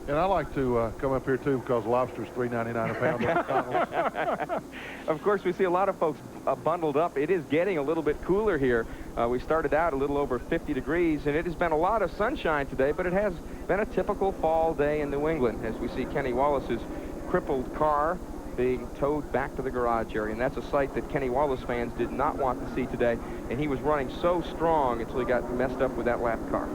And I like to come up here, too, because lobster's $3.99 a pound at McDonald's. Of course, we see a lot of folks bundled up. It is getting a little bit cooler here. We started out a little over 50 degrees, and it has been a lot of sunshine today, but it has been a typical fall day in New England, as we see Kenny Wallace's crippled car being towed back to the garage area. And that's a sight that Kenny Wallace fans did not want to see today, and he was running so strong until he got messed up with that lap car.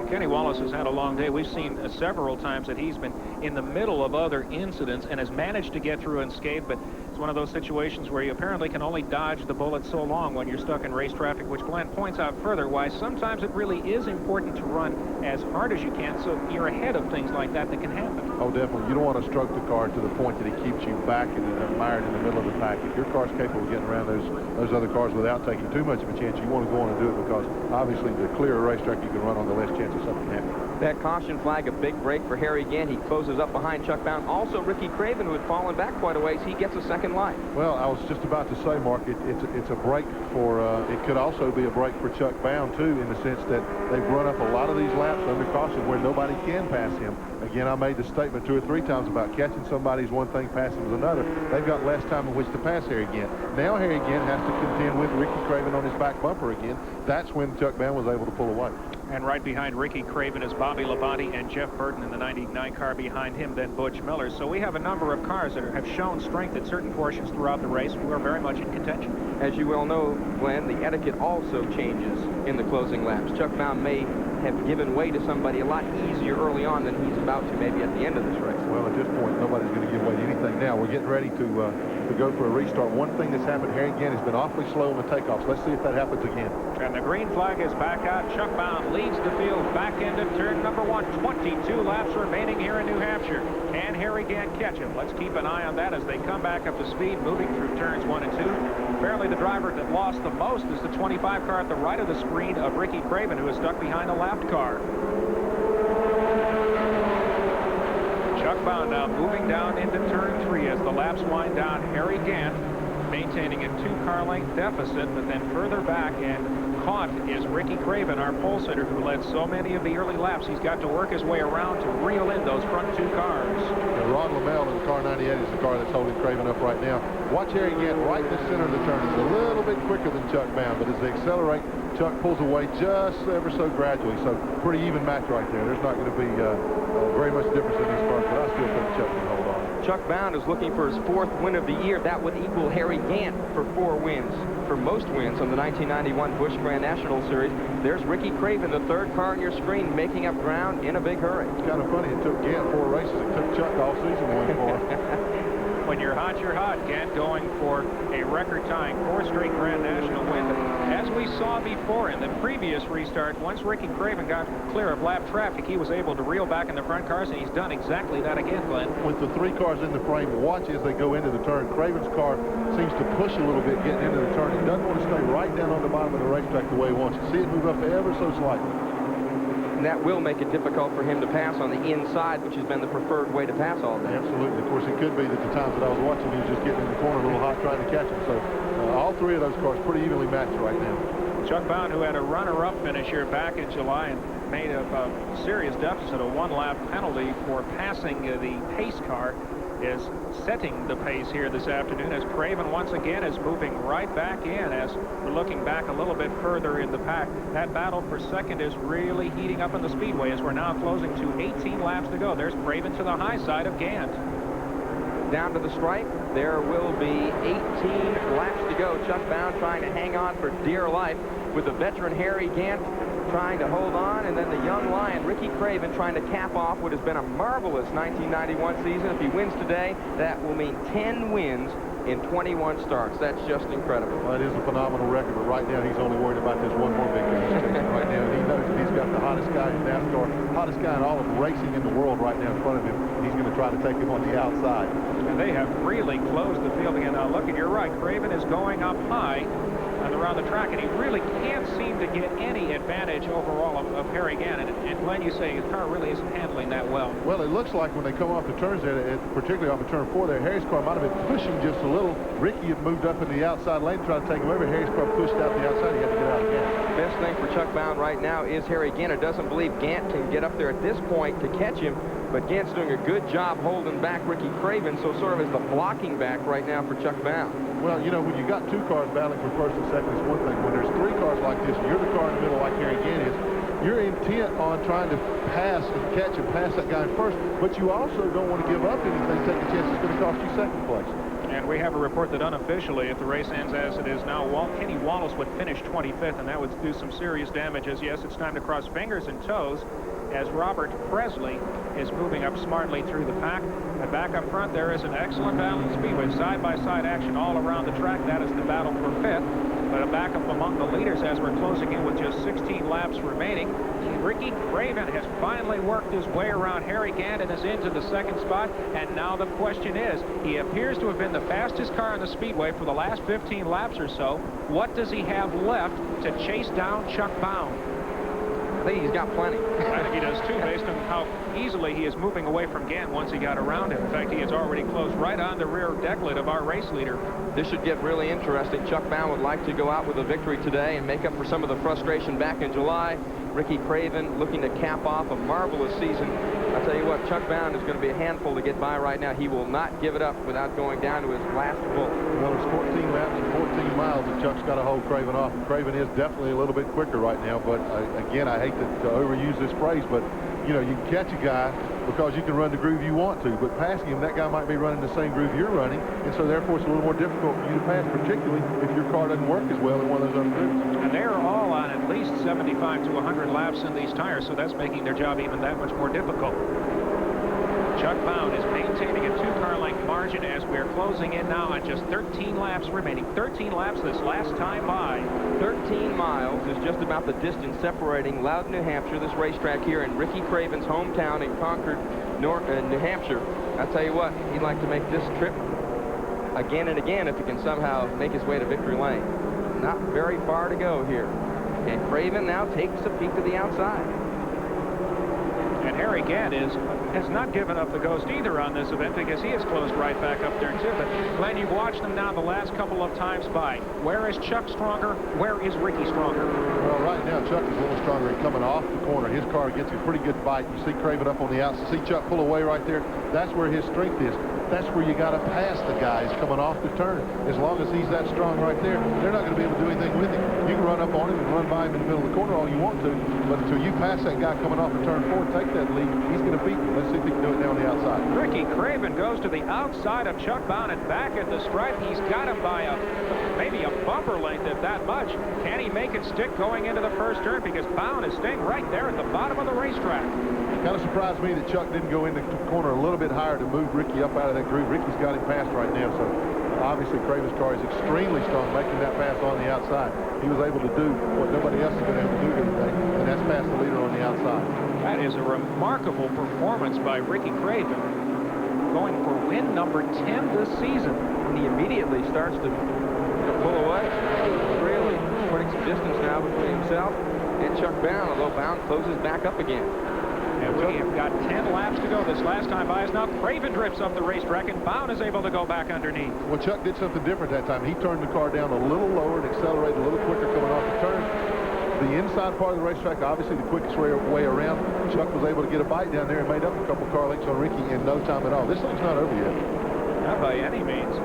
Kenny Wallace has had a long day. We've seen several times that he's been in the middle of other incidents and has managed to get through unscathed, but it's one of those situations where you apparently can only dodge the bullet so long when you're stuck in race traffic, which Glenn points out further why sometimes it really is important to run as hard as you can so you're ahead of things like that can happen. Oh, definitely. You don't want to stroke the car to the point that it keeps you back and mired in the middle of the pack. If your car's capable of getting around those other cars without taking too much of a chance, you want to go on and do it, because obviously the clearer racetrack you can run on, the less chance of something happening. That caution flag, a big break for Harry Gant. He closes up behind Chuck Bound. Also, Ricky Craven, who had fallen back quite a ways, he gets a second life. Well, I was just about to say, Mark, it's a break for, it could also be a break for Chuck Bound, too, in the sense that they've run up a lot of these laps under caution where nobody can pass him. Again, I made the statement 2 or 3 times about catching somebody is one thing, passing is another. They've got less time in which to pass Harry Gant. Now Harry Gant has to contend with Ricky Craven on his back bumper again. That's when Chuck Bound was able to pull away. And right behind Ricky Craven is Bobby Labonte and Jeff Burton in the 99 car behind him, then Butch Miller. So we have a number of cars that have shown strength at certain portions throughout the race. We are very much in contention. As you well know, Glenn, the etiquette also changes in the closing laps. Chuck Bound may have given way to somebody a lot easier early on than he's about to maybe at the end of this race. Well, at this point, nobody's going to give way to anything now. We're getting ready to go for a restart. One thing that's happened, Harry Gant has been awfully slow on the takeoffs. Let's see if that happens again. And the green flag is back out. Chuck Bound leads the field back into turn number 1. 22 laps remaining here in New Hampshire. Can Harry Gant catch him? Let's keep an eye on that as they come back up to speed, moving through turns 1 and 2. Apparently the driver that lost the most is the 25 car at the right of the screen of Ricky Craven, who is stuck behind the lapped car. Chuck Bound now moving down into turn 3 as the laps wind down. Harry Gant maintaining a 2-car length deficit, but then further back and caught is Ricky Craven, our pole sitter, who led so many of the early laps. He's got to work his way around to reel in those front 2 cars. And Ron Lamell in the car 98 is the car that's holding Craven up right now. Watch Harry Gant right in the center of the turn. He's a little bit quicker than Chuck Bound, but as they accelerate, Chuck pulls away just ever so gradually. So pretty even match right there. There's not going to be very much difference in these cars, but I still think Chuck can hold on. Chuck Bound is looking for his 4th win of the year. That would equal Harry Gant for 4 wins, for most wins on the 1991 Busch Grand National Series. There's Ricky Craven, the 3rd car on your screen, making up ground in a big hurry. It's kind of funny. It took Gant 4 races. It took Chuck all season to win 4. When you're hot, you're hot. Gant going for a record-tying 4th straight Grand National win. As we saw before in the previous restart, once Ricky Craven got clear of lap traffic, he was able to reel back in the front cars, and he's done exactly that again, Glenn. With the 3 cars in the frame, watch as they go into the turn. Craven's car seems to push a little bit getting into the turn. He doesn't want to stay right down on the bottom of the racetrack the way he wants. You see it move up ever so slightly. And that will make it difficult for him to pass on the inside, which has been the preferred way to pass all day. Absolutely. Of course, it could be that the times that I was watching, he was just getting in the corner a little hot trying to catch him. So all 3 of those cars pretty evenly matched right now. Chuck Bound, who had a runner-up finish here back in July and made a serious deficit, a 1-lap penalty for passing the pace car, is setting the pace here this afternoon as Craven once again is moving right back in as we're looking back a little bit further in the pack. That battle for second is really heating up in the Speedway as we're now closing to 18 laps to go. There's Craven to the high side of Gant. Down to the stripe, there will be 18 laps to go. Chuck Bound trying to hang on for dear life with the veteran Harry Gant trying to hold on, and then the young lion Ricky Craven trying to cap off what has been a marvelous 1991 season. If he wins today, that will mean 10 wins in 21 starts. That's just incredible. Well, it is a phenomenal record, but right now he's only worried about this one more victory right now. And he knows that he's got the hottest guy in NASCAR, hottest guy in all of racing in the world right now in front of him. He's going to try to take him on the outside. And they have really closed the field again. Now look, and you're right, Craven is going up high around the track, and he really can't seem to get any advantage overall of Harry Gant. And Glenn, you say his car really isn't handling that well. Well, it looks like when they come off the turns there, particularly off of turn 4 there, Harry's car might have been pushing just a little. Ricky had moved up in the outside lane to try to take him over. Harry's car pushed out the outside. He had to get out again. Best thing for Chuck Bound right now is Harry Gant. Doesn't believe Gant can get up there at this point to catch him, but Gant's doing a good job holding back Ricky Craven, so sort of is the blocking back right now for Chuck Bound. Well, you know, when you got 2 cars battling for first and second, it's one thing. When there's 3 cars like this, you're the car in the middle like Harry Gant is, you're intent on trying to pass and catch and pass that guy in first, but you also don't want to give up anything, take a chance it's going to cost you second place. And we have a report that unofficially, if the race ends as it is now, Kenny Wallace would finish 25th, and that would do some serious damage. As yes, it's time to cross fingers and toes as Robert Presley is moving up smartly through the pack. And back up front, there is an excellent battle in Speedway. Side-by-side action all around the track. That is the battle for 5th. But back up among the leaders as we're closing in with just 16 laps remaining. Ricky Craven has finally worked his way around Harry Gant and is into the 2nd spot. And now the question is, he appears to have been the fastest car in the Speedway for the last 15 laps or so. What does he have left to chase down Chuck Bound? I think he's got plenty. I think he does too, based on how easily he is moving away from Gant once he got around him. In fact, he has already closed right on the rear decklet of our race leader. This should get really interesting. Chuck Bound would like to go out with a victory today and make up for some of the frustration back in July. Ricky Craven looking to cap off a marvelous season. I'll tell you what, Chuck Bound is going to be a handful to get by right now. He will not give it up without going down to his last pull. Well, there's 14 laps and 14 miles that Chuck's got to hold Craven off. Craven is definitely a little bit quicker right now, but again, I hate to overuse this phrase, but you know, you can catch a guy because you can run the groove you want to, but passing him, that guy might be running the same groove you're running, and so therefore it's a little more difficult for you to pass, particularly if your car doesn't work as well in one of those other grooves. And they're all on at least 75 to 100 laps in these tires, so that's making their job even that much more difficult. Chuck Bound is maintaining a 2-car length margin as we're closing in now on just 13 laps remaining. 13 laps this last time by. 13 miles is just about the distance separating Loudon, New Hampshire, this racetrack here in Ricky Craven's hometown in Concord, New Hampshire. I'll tell you what, he'd like to make this trip again and again if he can somehow make his way to victory lane. Not very far to go here. And Craven now takes a peek to the outside. And Harry Gant has not given up the ghost either on this event because he has closed right back up there too. But Glenn, you've watched them now the last couple of times by. Where is Chuck stronger? Where is Ricky stronger? Well, right now Chuck is a little stronger and coming off the corner. His car gets a pretty good bite. You see Craven up on the outside. See Chuck pull away right there. That's where his strength is. That's where you got to pass the guys coming off the turn. As long as he's that strong right there, they're not going to be able to do anything with him. You can run up on him and run by him in the middle of the corner all you want to, but until you pass that guy coming off of turn 4, take that lead, he's going to beat you. Let's see if he can do it now on the outside. Ricky Craven goes to the outside of Chuck Bound and back at the stripe. He's got him by maybe a bumper length, if that much. Can he make it stick going into the first turn? Because Bound is staying right there at the bottom of the racetrack. Kind of surprised me that Chuck didn't go in the corner a little bit higher to move Ricky up out of that groove. Ricky's got him passed right now, so obviously Craven's car is extremely strong, making that pass on the outside. He was able to do what nobody else has been able to do here today, and that's pass the leader on the outside. That is a remarkable performance by Ricky Craven, going for win number 10 this season. And he immediately starts to pull away. Really putting some distance now between himself and Chuck Bound, although Bound closes back up again. And we have got 10 laps to go. This last time by is now Craven drifts up the racetrack, and Bound is able to go back underneath. Well, Chuck did something different that time. He turned the car down a little lower and accelerated a little quicker coming off the turn. The inside part of the racetrack, obviously the quickest way around. Chuck was able to get a bite down there and made up a couple car lengths on Ricky in no time at all. This thing's not over yet. Not by any means.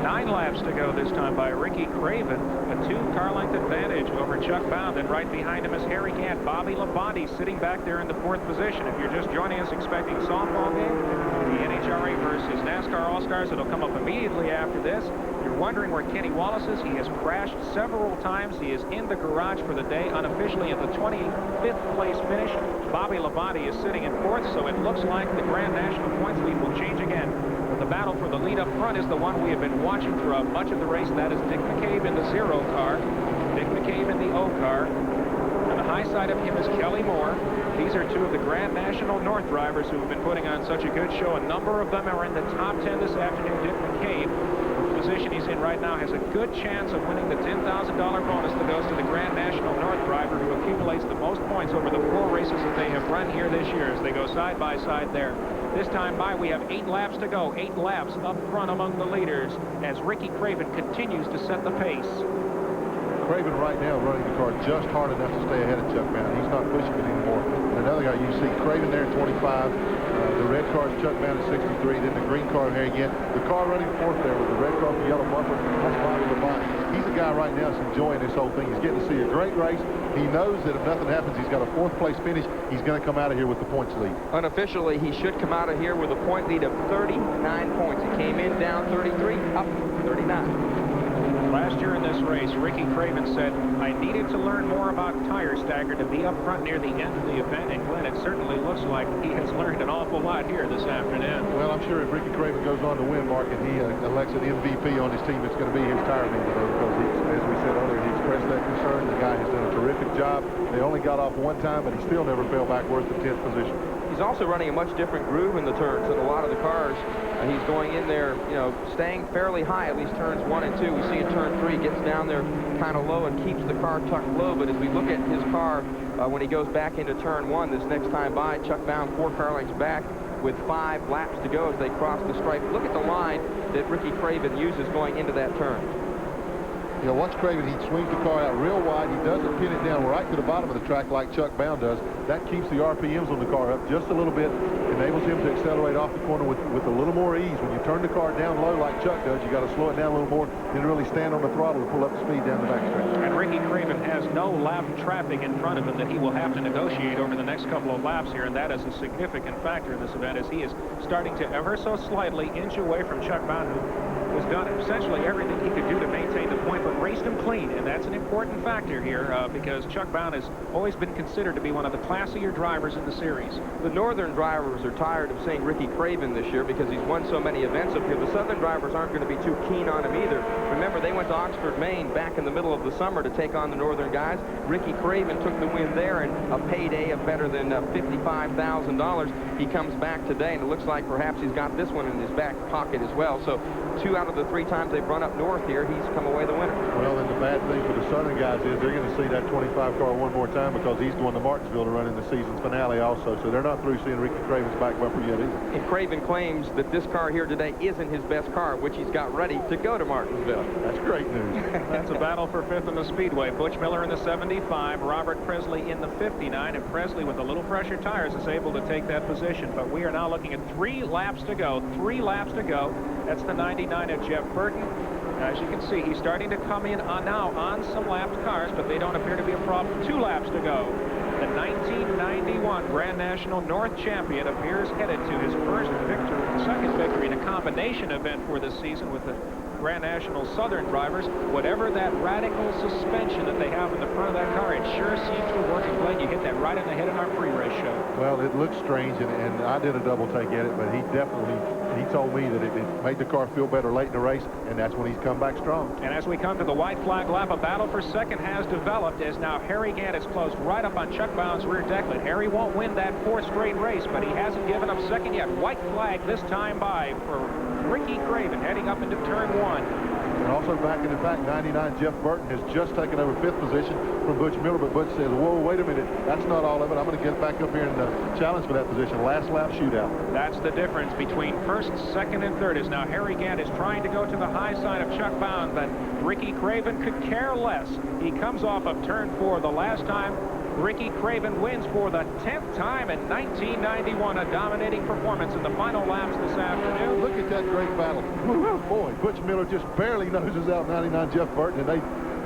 9 laps to go this time by Ricky Craven. A 2-car length advantage over Chuck Bound. And right behind him is Harry Gant. Bobby Labonte sitting back there in the 4th position. If you're just joining us expecting softball game, the NHRA versus NASCAR All-Stars, it'll come up immediately after this. You're wondering where Kenny Wallace is. He has crashed several times. He is in the garage for the day, unofficially at the 25th place finish. Bobby Labonte is sitting in 4th, so it looks like the Grand National points lead will change again. But the battle for the lead up front is the one we have been watching throughout much of the race. That is Dick McCabe in the 0 car, Dick McCabe in the O car. On the high side of him is Kelly Moore. These are 2 of the Grand National North drivers who have been putting on such a good show. A number of them are in the top 10 this afternoon. Dick McCabe, the position he's in right now, has a good chance of winning the $10,000 bonus that goes to the Grand National North driver who accumulates the most points over the 4 races that they have run here this year as they go side by side there. This time by, we have 8 laps to go. 8 laps up front among the leaders as Ricky Craven continues to set the pace. Craven right now running the car just hard enough to stay ahead of Chuck Bound. He's not pushing it anymore. And another guy, you see Craven there at 25. The red car is Chuck Bound at 63. Then the green car here again. The car running 4th there with the red car with the yellow bumper. That's Bobby Labonte. He's a guy right now that's enjoying this whole thing. He's getting to see a great race. He knows that if nothing happens, he's got a 4th place finish. He's going to come out of here with the points lead. Unofficially, he should come out of here with a point lead of 39 points. He came in down 33, up 39. Last year in this race, Ricky Craven said, I needed to learn more about tire stagger to be up front near the end of the event. And Glenn, it certainly looks like he has learned an awful lot here this afternoon. Well, I'm sure if Ricky Craven goes on to win, Mark, and he elects an MVP on his team, it's going to be his tire man today because, as we said earlier, he expressed that concern. The guy has done a terrific job. They only got off one time, but he still never fell back worse than 10th position. He's also running a much different groove in the turns than a lot of the cars. He's going in there, you know, staying fairly high, at least turns 1 and 2. We see in turn 3, gets down there kind of low and keeps the car tucked low. But as we look at his car, when he goes back into turn 1 this next time by, Chuck Bound 4 car lengths back with 5 laps to go as they cross the stripe. Look at the line that Ricky Craven uses going into that turn. You know, watch Craven, he swings the car out real wide. He doesn't pin it down right to the bottom of the track like Chuck Bound does. That keeps the RPMs on the car up just a little bit, enables him to accelerate off the corner with a little more ease. When you turn the car down low like Chuck does, you got to slow it down a little more, then really stand on the throttle to pull up the speed down the backstretch. And Ricky Craven has no lap traffic in front of him that he will have to negotiate over the next couple of laps here, and that is a significant factor in this event as he is starting to ever so slightly inch away from Chuck Bound, who has done essentially everything he could do to maintain the point, but raced him clean, and that's an important factor here because Chuck Bound has always been considered to be one of the classier drivers in the series. The northern drivers are tired of seeing Ricky Craven this year because he's won so many events up here. The southern drivers aren't going to be too keen on him either. Remember, they went to Oxford, Maine back in the middle of the summer to take on the northern guys. Ricky Craven took the win there and a payday of better than $55,000. He comes back today, and it looks like perhaps he's got this one in his back pocket as well. So 2 out of the 3 times they've run up north here, he's come away the winner. Well, and the bad thing for the southern guys is they're going to see that 25 car one more time because he's going to Martinsville to run in the season's finale also. So they're not through seeing Ricky Craven's back bumper yet either. And Craven claims that this car here today isn't his best car, which he's got ready to go to Martinsville. That's great news. That's a battle for 5th in the Speedway. Butch Miller in the 75, Robert Presley in the 59, and Presley with the little fresher tires is able to take that position. But we are now looking at 3 laps to go. 3 laps to go. That's the 99 of Jeff Burton. As you can see, he's starting to come in now on some lapped cars, but they don't appear to be a problem. 2 laps to go. The 1991 Grand National North champion appears headed to his first victory, second victory in a combination event for this season with the Grand National Southern drivers. Whatever that radical suspension that they have in the front of that car, it sure seems to work. And Glenn, you hit that right in the head in our pre-race show. Well, it looks strange, and I did a double take at it, but he told me that it made the car feel better late in the race, and that's when he's come back strong. And as we come to the white flag lap, a battle for second has developed as now Harry Gant is closed right up on Chuck Bound's rear decklet. Harry won't win that 4th straight race, but he hasn't given up second yet. White flag this time by for Ricky Craven heading up into turn 1. And also back in the back, 99 Jeff Burton has just taken over 5th position from Butch Miller, but Butch says, whoa, wait a minute, that's not all of it. I'm going to get back up here and challenge for that position. Last lap shootout. That's the difference between 1st, 2nd, and 3rd is now Harry Gant is trying to go to the high side of Chuck Bound, but Ricky Craven could care less. He comes off of turn 4 the last time. Ricky Craven wins for the 10th time in 1991, a dominating performance in the final laps this afternoon. Look at that great battle. Boy, Butch Miller just barely noses out 99 Jeff Burton, and they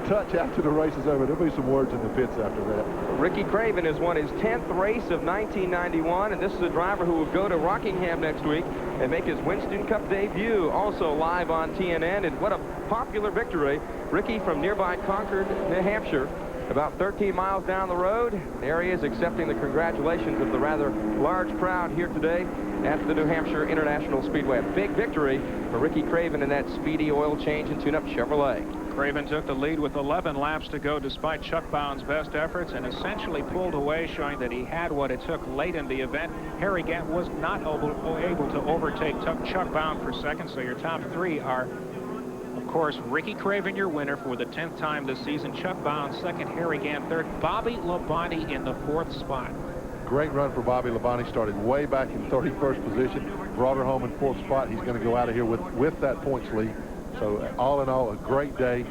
touch after the race is over. There'll be some words in the pits after that. Ricky Craven has won his 10th race of 1991, and this is a driver who will go to Rockingham next week and make his Winston Cup debut, also live on TNN. And what a popular victory. Ricky from nearby Concord, New Hampshire, about 13 miles down the road. There he is accepting the congratulations of the rather large crowd here today at the New Hampshire International Speedway. A big victory for Ricky Craven in that speedy oil change and tune-up Chevrolet. Craven took the lead with 11 laps to go despite Chuck Bound's best efforts and essentially pulled away, showing that he had what it took late in the event. Harry Gant was not able to overtake Chuck Bound for second, so your top 3 are, of course, Ricky Craven, your winner for the 10th time this season. Chuck Bound second, Harry Gant third, Bobby Labonte in the 4th spot. Great run for Bobby Labonte. Started way back in 31st position, brought her home in 4th spot. He's going to go out of here with that points lead. So all in all, a great day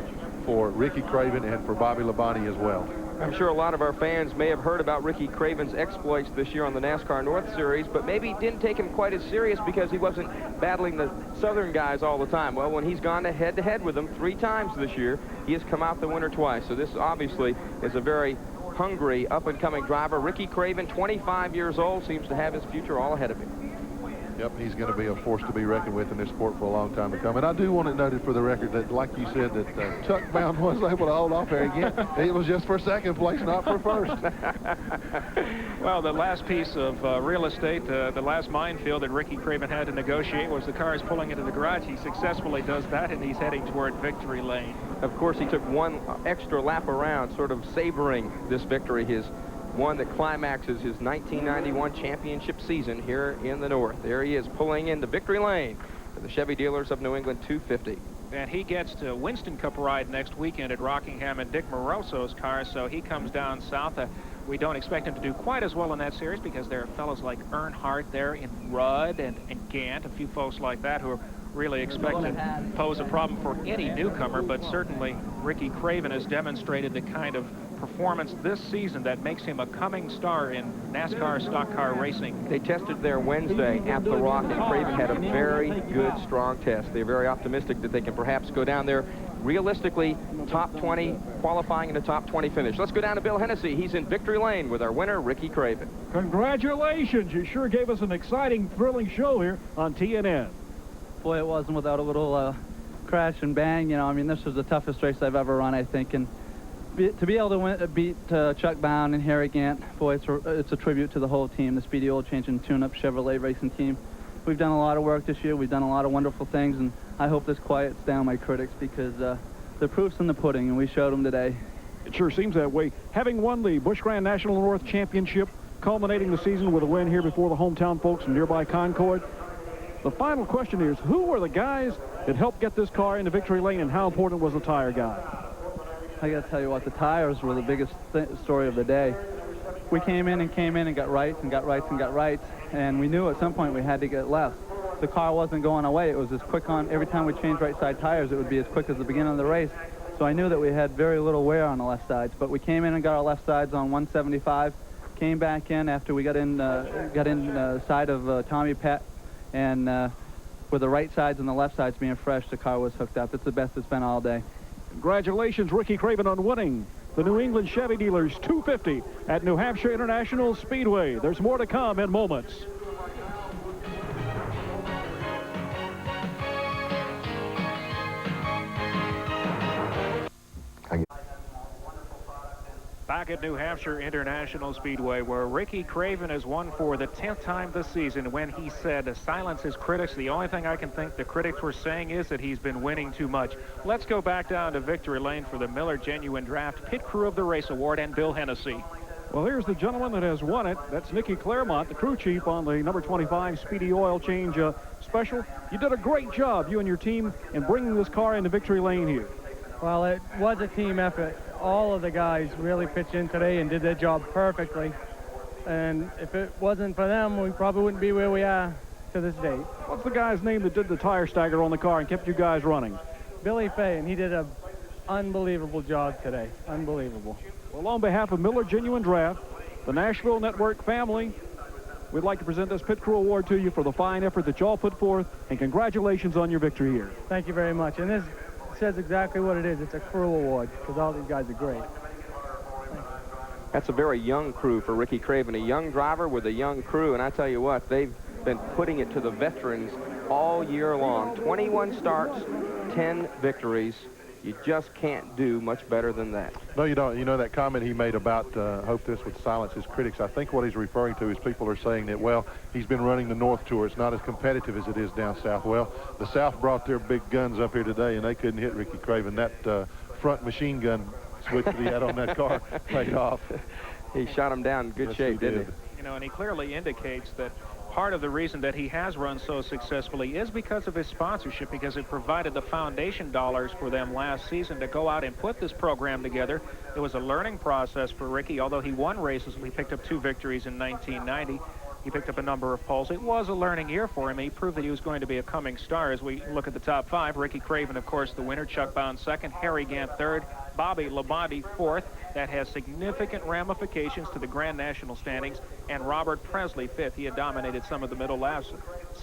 for Ricky Craven and for Bobby Labonte as well. I'm sure a lot of our fans may have heard about Ricky Craven's exploits this year on the NASCAR North Series, but maybe didn't take him quite as serious because he wasn't battling the Southern guys all the time. Well, when he's gone head-to-head with them 3 times this year, he has come out the winner twice. So this obviously is a very hungry, up-and-coming driver. Ricky Craven, 25 years old, seems to have his future all ahead of him. Yep, he's going to be a force to be reckoned with in this sport for a long time to come. And I do want it noted for the record that, like you said, that Chuck Bound was able to hold off there again. It was just for second place, not for first. Well, the last piece of real estate, the last minefield that Ricky Craven had to negotiate was the cars pulling into the garage. He successfully does that, and he's heading toward victory lane. Of course, he took one extra lap around, sort of savoring this victory, his one that climaxes his 1991 championship season here in the North. There he is pulling into victory lane for the Chevy dealers of New England 250. And he gets to Winston Cup ride next weekend at Rockingham in Dick Moroso's car, so he comes down south. We don't expect him to do quite as well in that series because there are fellows like Earnhardt there in Rudd and Gant, a few folks like that who are really expect to pose a problem for any newcomer, but certainly Ricky Craven has demonstrated the kind of performance this season that makes him a coming star in NASCAR stock car racing. They tested there Wednesday at the Rock, and Craven had a very good, strong test. They're very optimistic that they can perhaps go down there realistically top 20, qualifying in a top 20 finish. Let's go down to Bill Hennessy. He's in victory lane with our winner, Ricky Craven. Congratulations. You sure gave us an exciting, thrilling show here on TNN. Boy, it wasn't without a little crash and bang. You know, I mean, this was the toughest race I've ever run, I think, and to be able to beat Chuck Bound and Harry Gant, boy, it's a tribute to the whole team, the Speedy Oil Change and Tune-Up Chevrolet racing team. We've done a lot of work this year. We've done a lot of wonderful things, and I hope this quiets down my critics because the proof's in the pudding, and we showed them today. It sure seems that way. Having won the Busch Grand National North Championship, culminating the season with a win here before the hometown folks in nearby Concord, the final question is, who were the guys that helped get this car into victory lane, and how important was the tire guy? I got to tell you what, the tires were the biggest story of the day. We came in and got rights and got rights and got rights, and we knew at some point we had to get left. The car wasn't going away. It was as quick on, every time we changed right side tires, it would be as quick as the beginning of the race. So I knew that we had very little wear on the left sides, but we came in and got our left sides on 175, came back in after we got in side of Tommy Pett, and with the right sides and the left sides being fresh, the car was hooked up. It's the best it's been all day. Congratulations, Ricky Craven, on winning the New England Chevy Dealers 250 at New Hampshire International Speedway. There's more to come in moments. Back at New Hampshire International Speedway, where Ricky Craven has won for the 10th time this season, when he said, silence his critics. The only thing I can think the critics were saying is that he's been winning too much. Let's go back down to victory lane for the Miller Genuine Draft Pit Crew of the Race Award and Bill Hennessy. Well, here's the gentleman that has won it. That's Nicky Claremont, the crew chief on the number 25 Speedy Oil Change Special. You did a great job, you and your team, in bringing this car into victory lane here. Well, it was a team effort. All of the guys really pitched in today and did their job perfectly. And if it wasn't for them, we probably wouldn't be where we are to this date. What's the guy's name that did the tire stagger on the car and kept you guys running? Billy Fay, and he did an unbelievable job today. Unbelievable. Well, on behalf of Miller Genuine Draft, the Nashville Network family, we'd like to present this Pit Crew Award to you for the fine effort that y'all put forth, and congratulations on your victory here. Thank you very much. And this says exactly what it is. It's a crew award because all these guys are great. That's a very young crew for Ricky Craven, a young driver with a young crew, and I tell you what, they've been putting it to the veterans all year long. 21 starts, 10 victories. You just can't do much better than that. No, you don't. You know, that comment he made about hope this would silence his critics, I think what he's referring to is people are saying that, well, he's been running the North Tour. It's not as competitive as it is down south. Well, the South brought their big guns up here today, and they couldn't hit Ricky Craven. That front machine gun switch that he had on that car paid off. He shot him down in good shape, didn't he? You know, and he clearly indicates that part of the reason that he has run so successfully is because of his sponsorship, because it provided the foundation dollars for them last season to go out and put this program together. It was a learning process for Ricky. Although he won races, he picked up 2 victories in 1990. He picked up a number of poles. It was a learning year for him. He proved that he was going to be a coming star. As we look at the top 5, Ricky Craven, of course, the winner, Chuck Bound second, Harry Gant third, Bobby Labonte fourth. That has significant ramifications to the Grand National standings, and Robert Presley fifth. He had dominated some of the middle laps.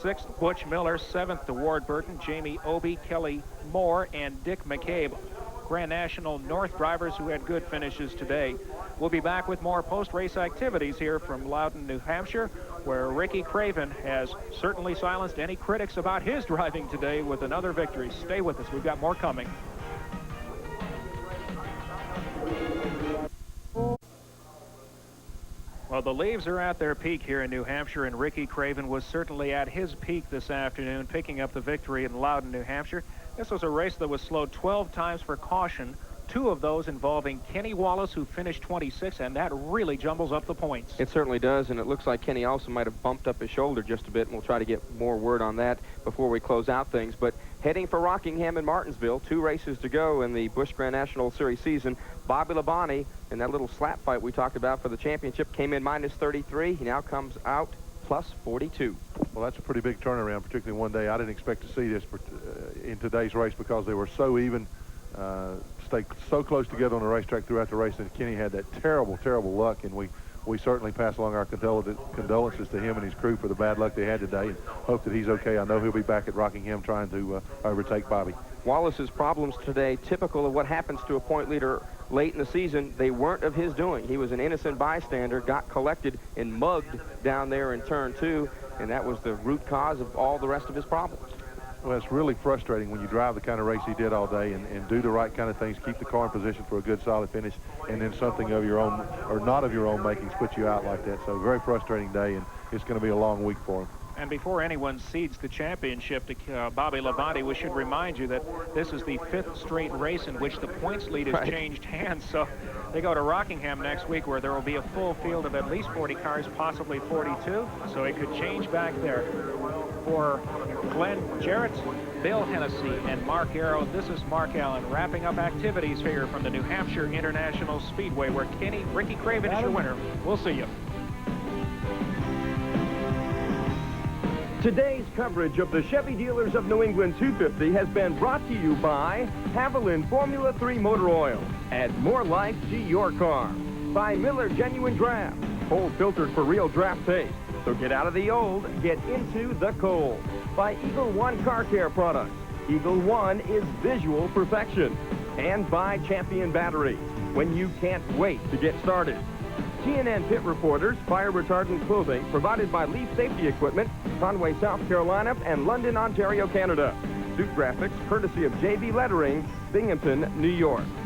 Sixth, Butch Miller. Seventh, to Ward Burton, Jamie Obey, Kelly Moore, and Dick McCabe. Grand National North drivers who had good finishes today. We'll be back with more post-race activities here from Loudon, New Hampshire, where Ricky Craven has certainly silenced any critics about his driving today with another victory. Stay with us. We've got more coming. Well, the leaves are at their peak here in New Hampshire, and Ricky Craven was certainly at his peak this afternoon, picking up the victory in Loudon, New Hampshire. This was a race that was slowed 12 times for caution, 2 of those involving Kenny Wallace, who finished 26, and that really jumbles up the points. It certainly does, and it looks like Kenny also might have bumped up his shoulder just a bit, and we'll try to get more word on that before we close out things. But heading for Rockingham and Martinsville, 2 races to go in the Busch Grand National Series season. Bobby Labonte, in that little slap fight we talked about for the championship, came in minus 33. He now comes out plus 42. Well, that's a pretty big turnaround, particularly one day. I didn't expect to see this in today's race because they were so even, stayed so close together on the racetrack throughout the race, and Kenny had that terrible, terrible luck, and we certainly pass along our condolences to him and his crew for the bad luck they had today, and hope that he's okay. I know he'll be back at Rockingham trying to overtake Bobby. Wallace's problems today, typical of what happens to a point leader late in the season. They weren't of his doing. He was an innocent bystander, got collected and mugged down there in turn 2, and that was the root cause of all the rest of his problems. Well, it's really frustrating when you drive the kind of race he did all day and do the right kind of things, keep the car in position for a good, solid finish, and then something of your own, or not of your own makings, put you out like that. So very frustrating day, and it's going to be a long week for him. And before anyone cedes the championship to Bobby Labonte, we should remind you that this is the 5th straight race in which the points lead has changed hands. So they go to Rockingham next week, where there will be a full field of at least 40 cars, possibly 42. So it could change back there. For Glenn Jarrett, Bill Hennessy, and Mark Arrow, this is Mark Allen wrapping up activities here from the New Hampshire International Speedway, where Ricky Craven is your winner. We'll see you. Today's coverage of the Chevy Dealers of New England 250 has been brought to you by Haviland Formula 3 Motor Oil. Add more life to your car. By Miller Genuine Draft, cold filtered for real draft taste. So get out of the old, get into the cold. By Eagle One Car Care Products. Eagle One is visual perfection. And by Champion Batteries, when you can't wait to get started. TNN Pit Reporters, fire retardant clothing provided by Leaf Safety Equipment, Conway, South Carolina, and London, Ontario, Canada. Suit graphics courtesy of JV Lettering, Binghamton, New York.